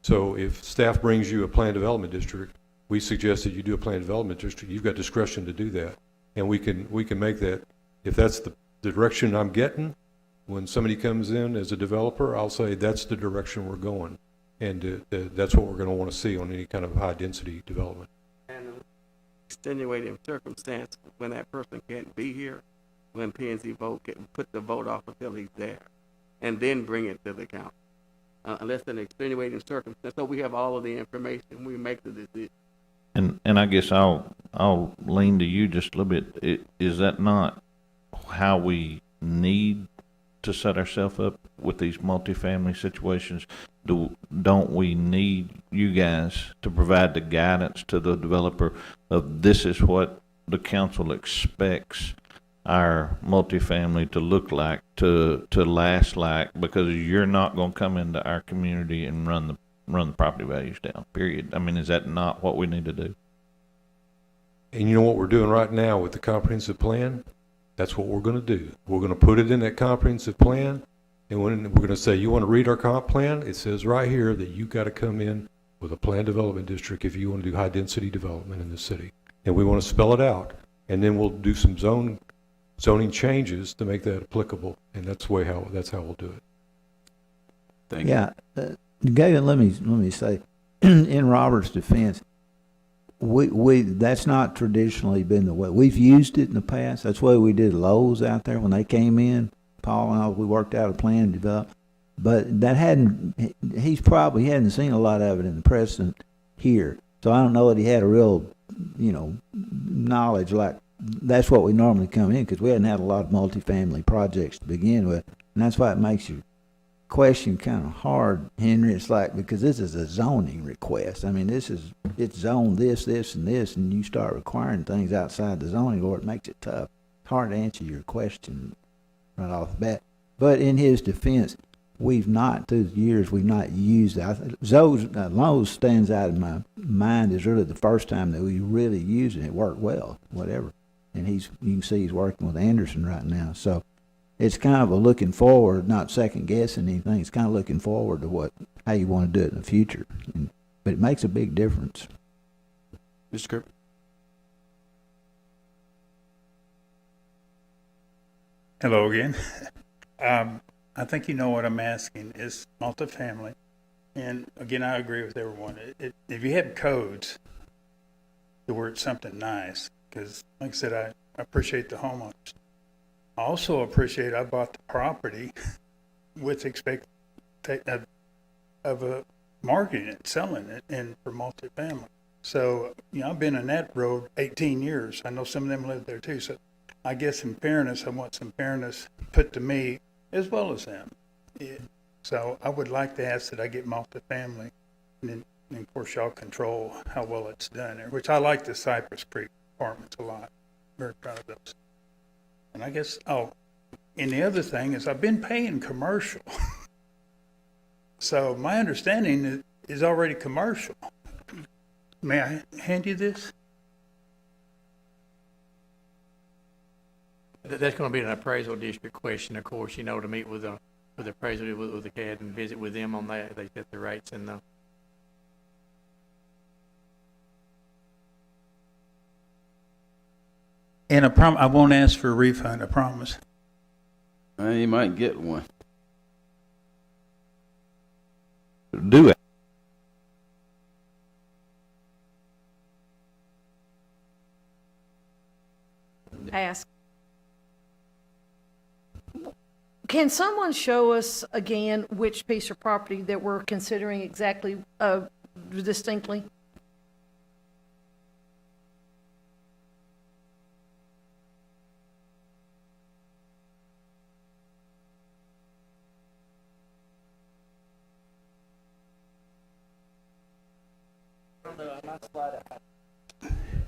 So if staff brings you a planned development district, we suggest that you do a planned development district. You've got discretion to do that. And we can make that, if that's the direction I'm getting, when somebody comes in as a developer, I'll say that's the direction we're going. And that's what we're going to want to see on any kind of high density development. And extenuating circumstance when that person can't be here, when P and Z put the vote off until he's there, and then bring it to the council. Unless an extenuating circumstance, so we have all of the information, we make the decision. And I guess I'll lean to you just a little bit. Is that not how we need to set ourselves up with these multifamily situations? Don't we need you guys to provide the guidance to the developer of this is what the council expects our multifamily to look like, to last like, because you're not going to come into our community and run the property values down, period. I mean, is that not what we need to do? And you know what we're doing right now with the comprehensive plan? That's what we're going to do. We're going to put it in that comprehensive plan, and when we're going to say, you want to read our comp plan? It says right here that you got to come in with a planned development district if you want to do high density development in the city. And we want to spell it out, and then we'll do some zoning changes to make that applicable, and that's how we'll do it. Thank you. Yeah, Galen, let me say, in Robert's defense, we that's not traditionally been the way. We've used it in the past. That's why we did Lowe's out there when they came in. Paul and I, we worked out a plan and developed. But that he probably hadn't seen a lot of it in the precedent here. So I don't know that he had a real, knowledge like that's what we normally come in, because we hadn't had a lot of multifamily projects to begin with. And that's why it makes your question kind of hard, Henry. It's like, because this is a zoning request. I mean, it's zoned this, and this, and you start requiring things outside the zoning law, it makes it tough. It's hard to answer your question right off the bat. But in his defense, we've not, through the years, we've not used it. Lowe's stands out in my mind as really the first time that we really used it. It worked well, whatever. And you can see he's working with Anderson right now. So it's kind of a looking forward, not second guessing anything. It's kind of looking forward to how you want to do it in the future. But it makes a big difference. Mr. Kirby? Hello again. I think you know what I'm asking is multifamily. And again, I agree with everyone. If you have codes to where it's something nice, because like I said, I appreciate the homeowners. I also appreciate I bought the property with of marketing it, selling it, and for multifamily. So, I've been in that road 18 years. I know some of them live there too. So I guess in fairness, I want some fairness put to me as well as them. Yeah. So I would like to ask that I get multifamily, and of course y'all control how well it's done there, which I like the Cypress Creek apartments a lot. Very proud of those. And I guess, and the other thing is I've been paying commercial. So my understanding is already commercial. May I hand you this? That's going to be an appraisal district question, of course, to meet with the appraisal with the CAD and visit with them on that. They set the rates and the. And I won't ask for a refund, I promise. You might get one. Do it. Ask. Can someone show us again which piece of property that we're considering exactly, distinctly?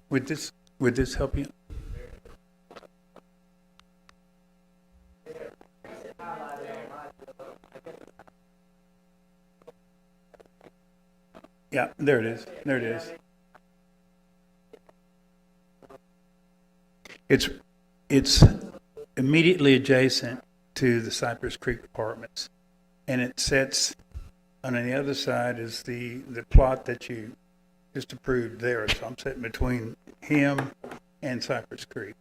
Would this help you? Yeah, there it is. There it is. It's immediately adjacent to the Cypress Creek Apartments, and it sits on the other side is the plot that you just approved there. So I'm sitting between him and Cypress Creek.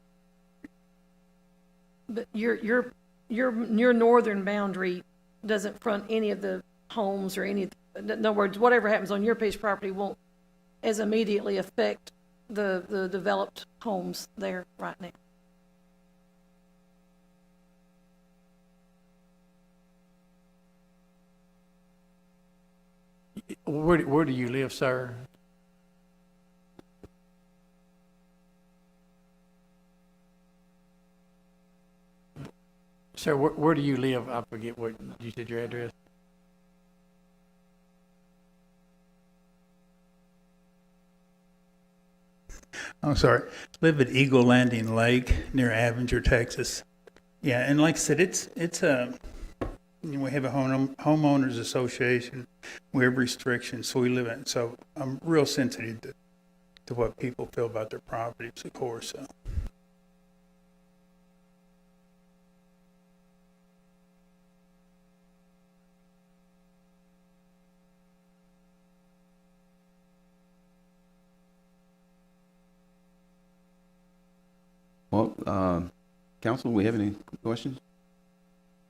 But your northern boundary doesn't front any of the homes or any. In other words, whatever happens on your piece of property won't as immediately affect the developed homes there right now. Where do you live, sir? Sir, where do you live? I forget what you said your address. I'm sorry. Live at Eagle Landing Lake near Avenger, Texas. Yeah, and like I said, it's a, we have a homeowners association. We have restrictions, so we live in. So I'm real sensitive to what people feel about their properties, of course. So. Well, council, we have any questions?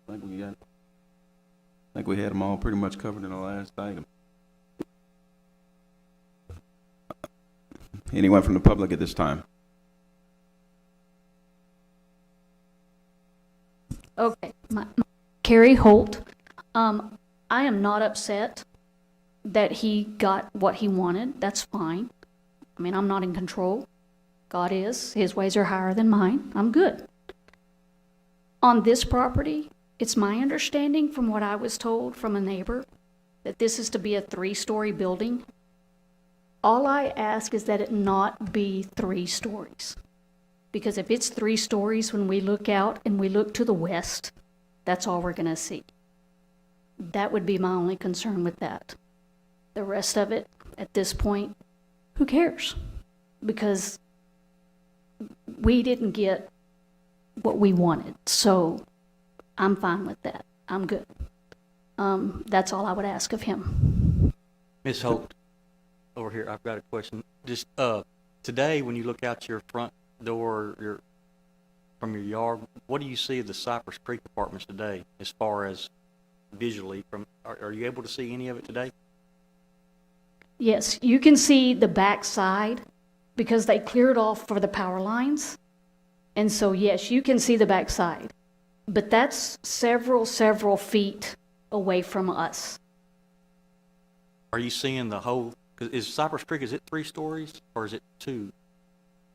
I think we had them all pretty much covered in the last item. Anyone from the public at this time? Okay, Carrie Holt. I am not upset that he got what he wanted. That's fine. I mean, I'm not in control. God is. His ways are higher than mine. I'm good. On this property, it's my understanding from what I was told from a neighbor that this is to be a 3-story building. All I ask is that it not be 3 stories. Because if it's 3 stories, when we look out and we look to the west, that's all we're going to see. That would be my only concern with that. The rest of it, at this point, who cares? Because we didn't get what we wanted, so I'm fine with that. I'm good. That's all I would ask of him. Ms. Holt, over here, I've got a question. Just today, when you look out your front door, from your yard, what do you see of the Cypress Creek apartments today, as far as visually? Are you able to see any of it today? Yes, you can see the back side because they cleared off for the power lines. And so, yes, you can see the back side. But that's several feet away from us. Are you seeing the whole, is Cypress Creek, is it 3 stories or is it 2?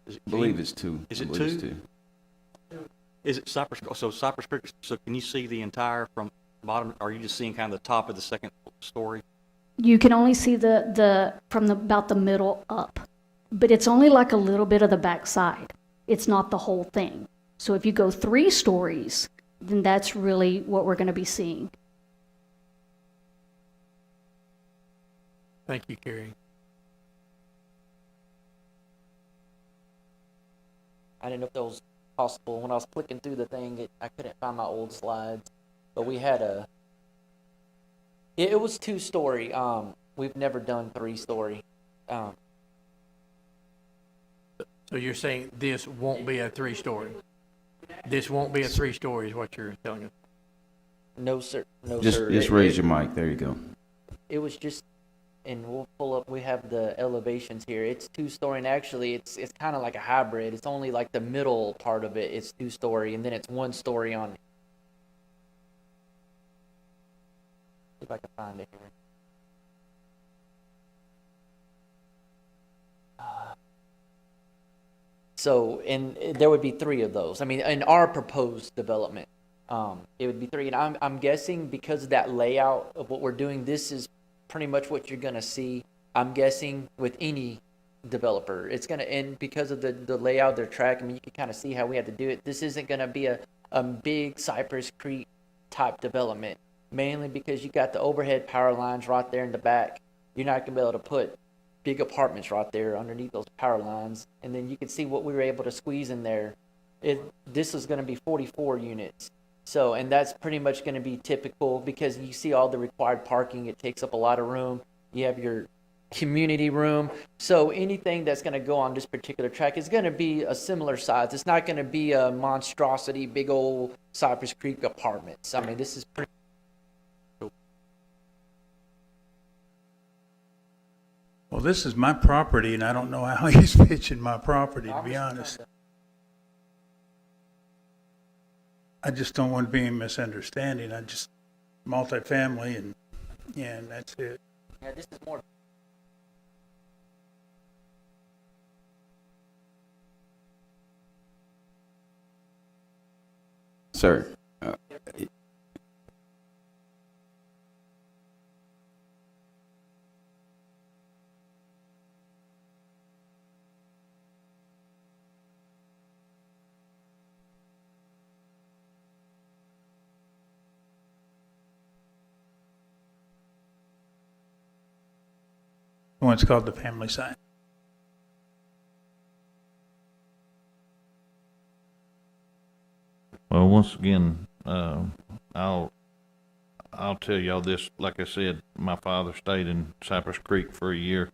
I believe it's 2. Is it 2? Is it Cypress, so Cypress Creek, so can you see the entire from bottom, or are you just seeing kind of the top of the 2nd story? You can only see from about the middle up. But it's only like a little bit of the back side. It's not the whole thing. So if you go 3 stories, then that's really what we're going to be seeing. Thank you, Carrie. I didn't know if that was possible. When I was clicking through the thing, I couldn't find my old slides. But we had it was 2-story. We've never done 3-story. So you're saying this won't be a 3-story? This won't be a 3-story is what you're telling us? No, sir. No, just, sir. Just raise your mic. There you go. It was just, and we'll pull up, we have the elevations here. It's 2-story, and actually it's kind of like a hybrid. It's only like the middle part of it. It's 2-story, and then it's 1-story on. See if I can find it here. So, and there would be 3 of those. I mean, in our proposed development, it would be 3. And I'm guessing because of that layout of what we're doing, this is pretty much what you're going to see. I'm guessing with any developer, it's going to end because of the layout of their track. I mean, you can kind of see how we had to do it. This isn't going to be a big Cypress Creek type development, mainly because you got the overhead power lines right there in the back. You're not going to be able to put big apartments right there underneath those power lines. And then you can see what we were able to squeeze in there. This is going to be 44 units. So, and that's pretty much going to be typical because you see all the required parking. It takes up a lot of room. You have your community room. So anything that's going to go on this particular track is going to be a similar size. It's not going to be a monstrosity, big old Cypress Creek apartments. I mean, this is pretty. Well, this is my property, and I don't know how he's pitching my property, to be honest. I just don't want to be in misunderstanding. I just multifamily, and that's it. Yeah, this is more. Sir, One's called the family side. Well, once again, I'll tell y'all this. Like I said, my father stayed in Cypress Creek for a year.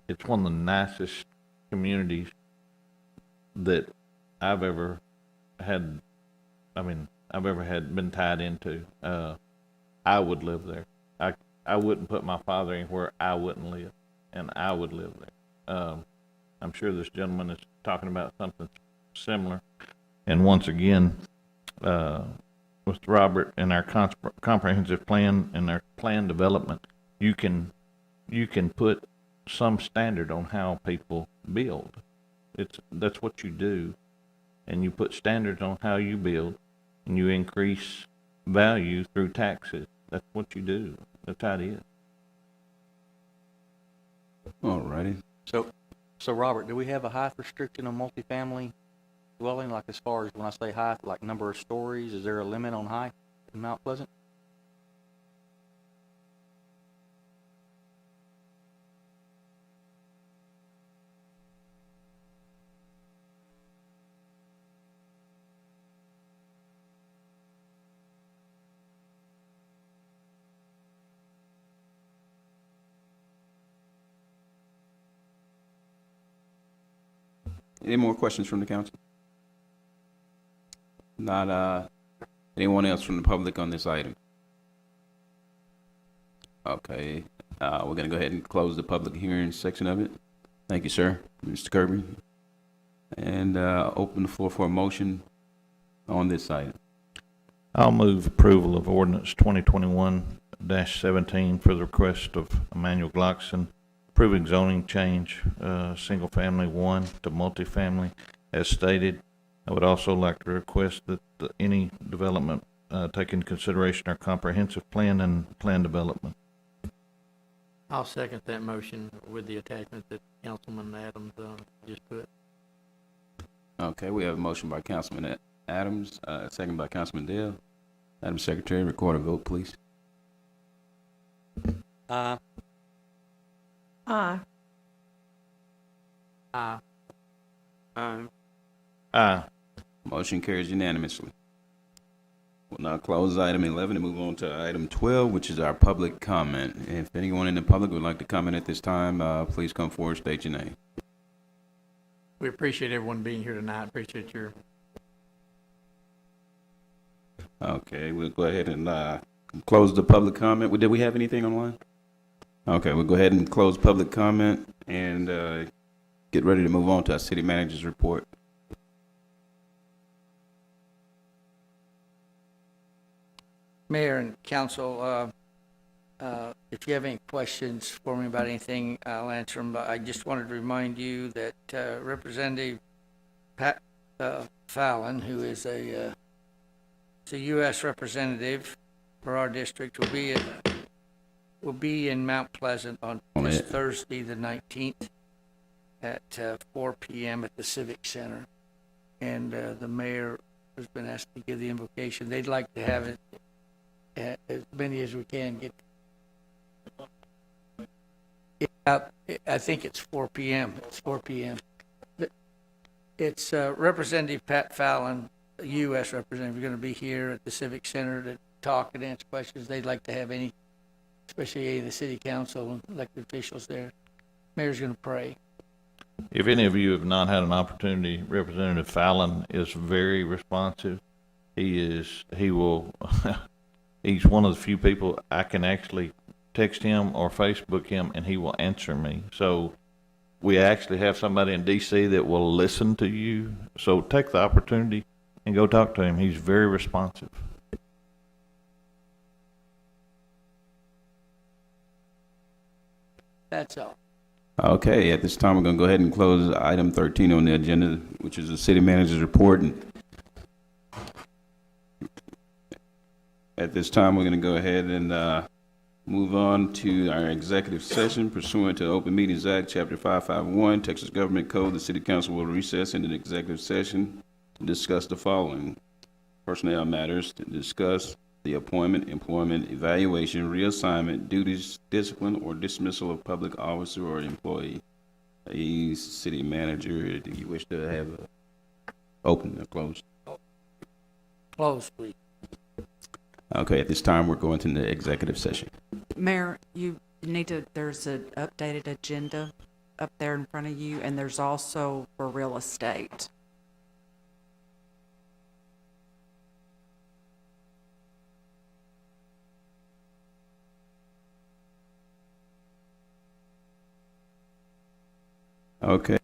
It's one of the nicest communities that I've ever had. I've ever had been tied into. I would live there. I wouldn't put my father anywhere I wouldn't live, and I would live there. I'm sure this gentleman is talking about something similar. And once again, with Robert and our comprehensive plan and our plan development, you can put some standard on how people build. That's what you do, and you put standards on how you build, and you increase value through taxes. That's what you do. That's how it is. all righty. So Robert, do we have a height restriction on multifamily dwelling, like as far as when I say height, like number of stories? Is there a limit on height in Mount Pleasant? Any more questions from the council? Not, anyone else from the public on this item? Okay, we're gonna go ahead and close the public hearing section of it. Thank you, sir, Mr. Kirby. And, open the floor for a motion on this item. I'll move approval of ordinance 2021-17 for the request of Emmanuel Glockson, approving zoning change, single family 1 to multifamily as stated. I would also like to request that any development take into consideration our comprehensive plan and plan development. I'll second that motion with the attachment that Councilman Adams just put. Okay, we have a motion by Councilman Adams, second by Councilman Dale. Madam Secretary, record a vote, please. Aye. Aye. Aye. Motion carries unanimously. We'll now close item 11 and move on to item 12, which is our public comment. If anyone in the public would like to comment at this time, please come forward, state your name. We appreciate everyone being here tonight. Appreciate your. Okay, we'll go ahead and close the public comment. Did we have anything online? Okay, we'll go ahead and close public comment and get ready to move on to our city manager's report. Mayor and council, if you have any questions for me about anything, I'll answer them. But I just wanted to remind you that Representative Pat Fallon, who is a U.S. representative for our district, will be in Mount Pleasant on this Thursday, the 19th, at 4 p.m. at the Civic Center. And the mayor has been asked to give the invocation. They'd like to have it as many as we can get. I think it's 4 p.m. It's 4 p.m. It's Representative Pat Fallon, a U.S. representative, going to be here at the Civic Center to talk and answer questions. They'd like to have any, especially any of the city council and elected officials there. Mayor's going to pray. If any of you have not had an opportunity, Representative Fallon is very responsive. He's one of the few people I can actually text him or Facebook him and he will answer me. So we actually have somebody in DC that will listen to you. So take the opportunity and go talk to him. He's very responsive. That's all. Okay, at this time, we're gonna go ahead and close item 13 on the agenda, which is the city manager's report. And at this time, we're gonna go ahead and move on to our executive session pursuant to Open Meetings Act, Chapter 551, Texas Government Code. The city council will recess into an executive session to discuss the following: personnel matters, to discuss the appointment, employment, evaluation, reassignment, duties, discipline, or dismissal of public officer or employee. City manager, do you wish to have open or closed? Close, please. Okay, at this time, we're going to the executive session. Mayor, you need to, there's an updated agenda up there in front of you, and there's also for real estate. Okay.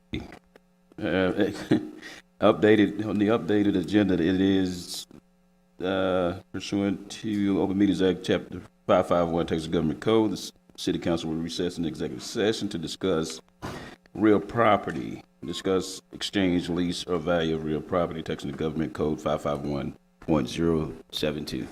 Updated, on the updated agenda, it is pursuant to Open Meetings Act, Chapter 551, Texas Government Code. The city council will recess an executive session to discuss real property, discuss exchange, lease, or value of real property, Texas Government Code 551.072.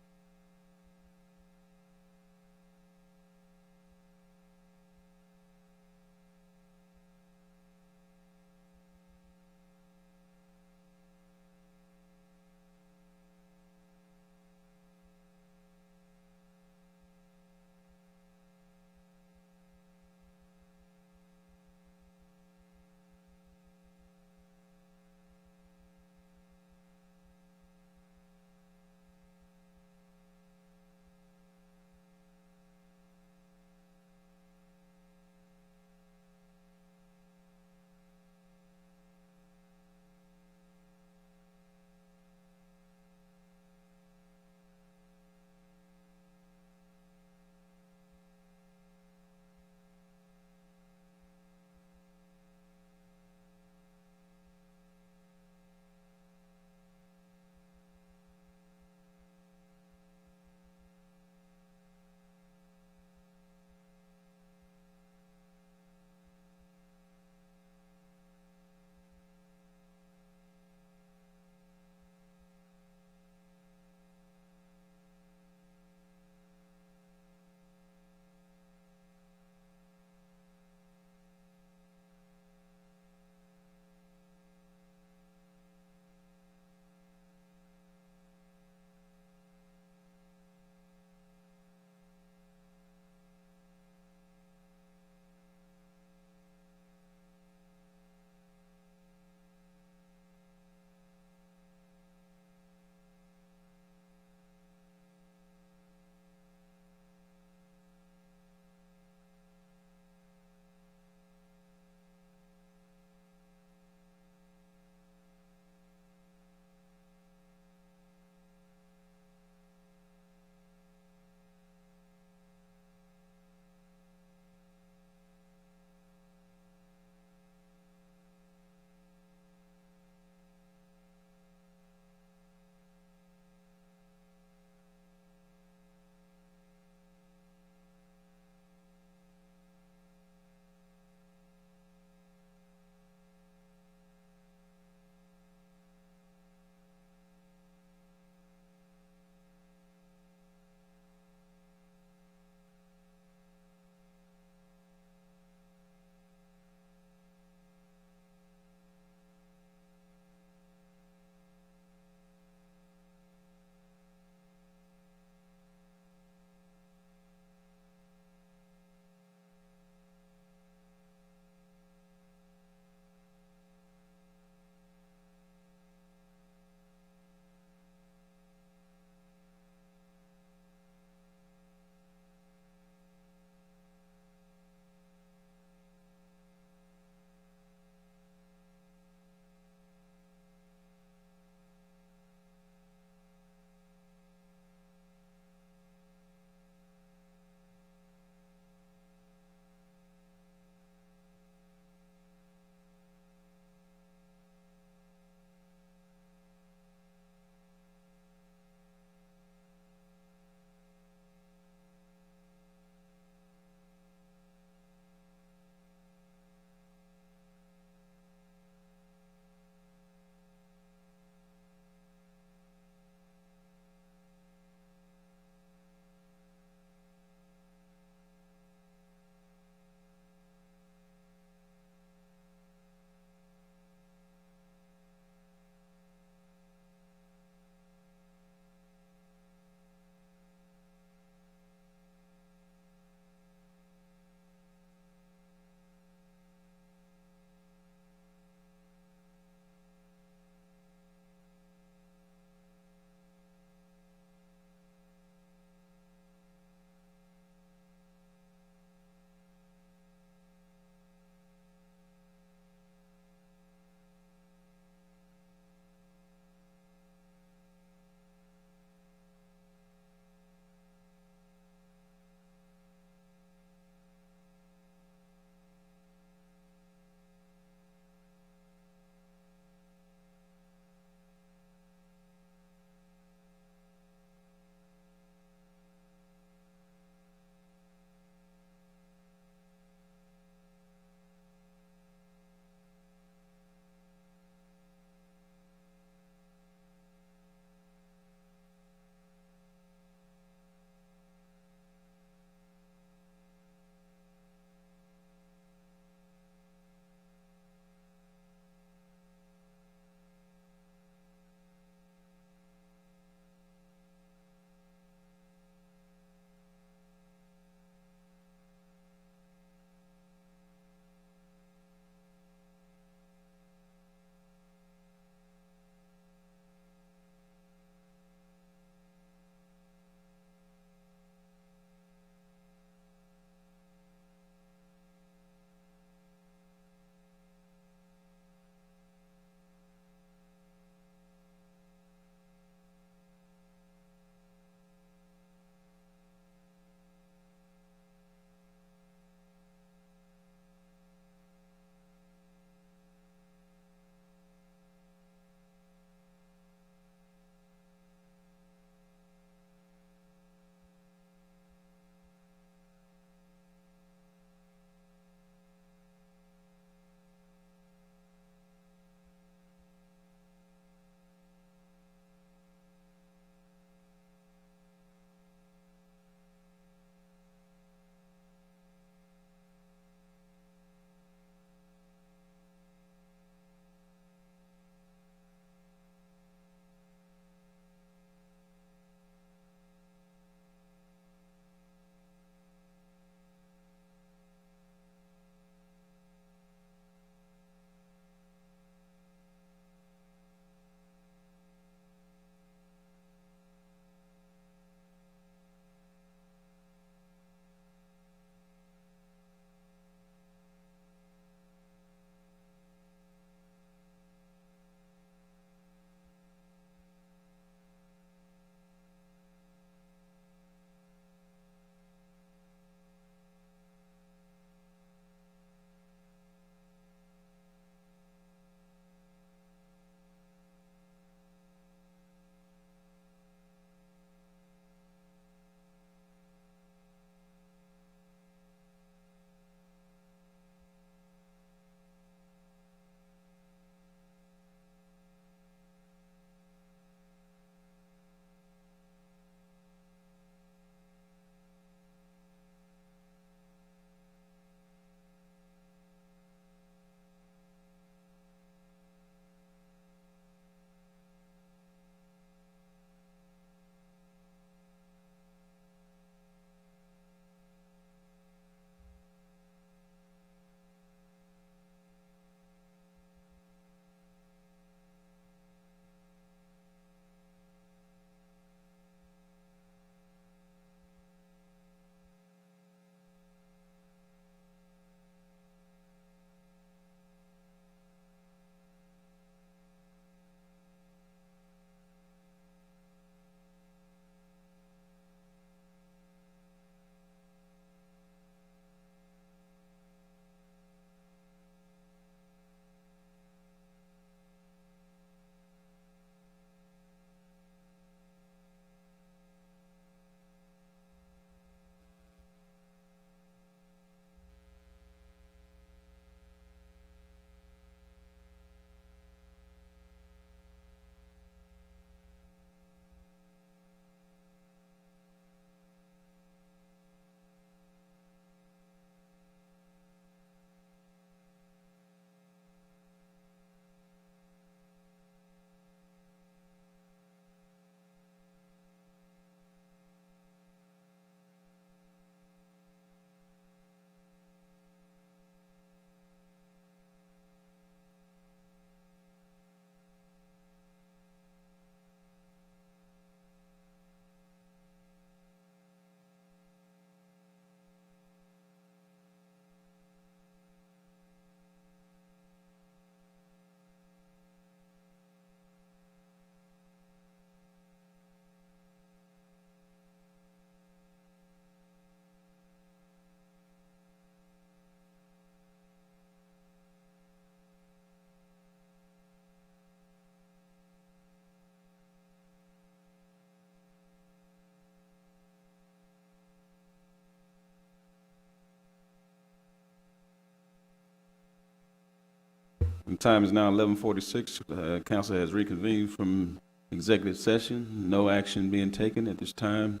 The time is now 11:46. Council has reconvened from executive session. No action being taken at this time.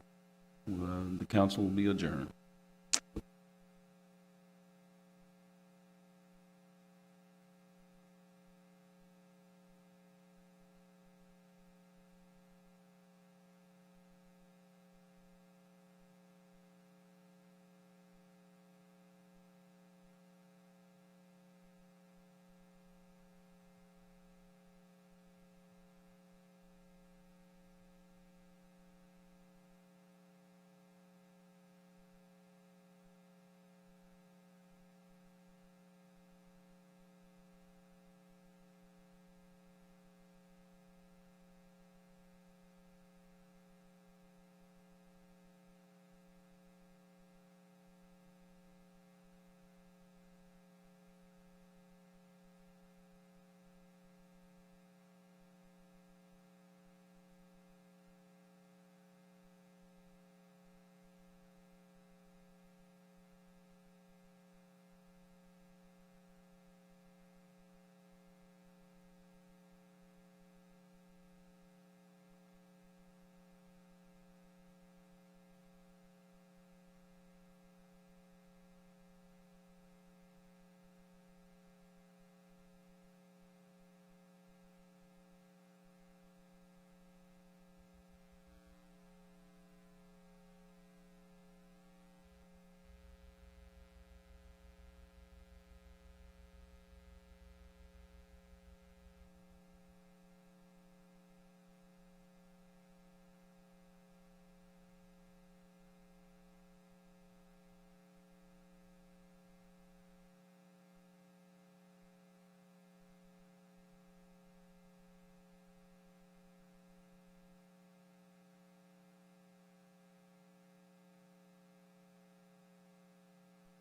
The council will be adjourned.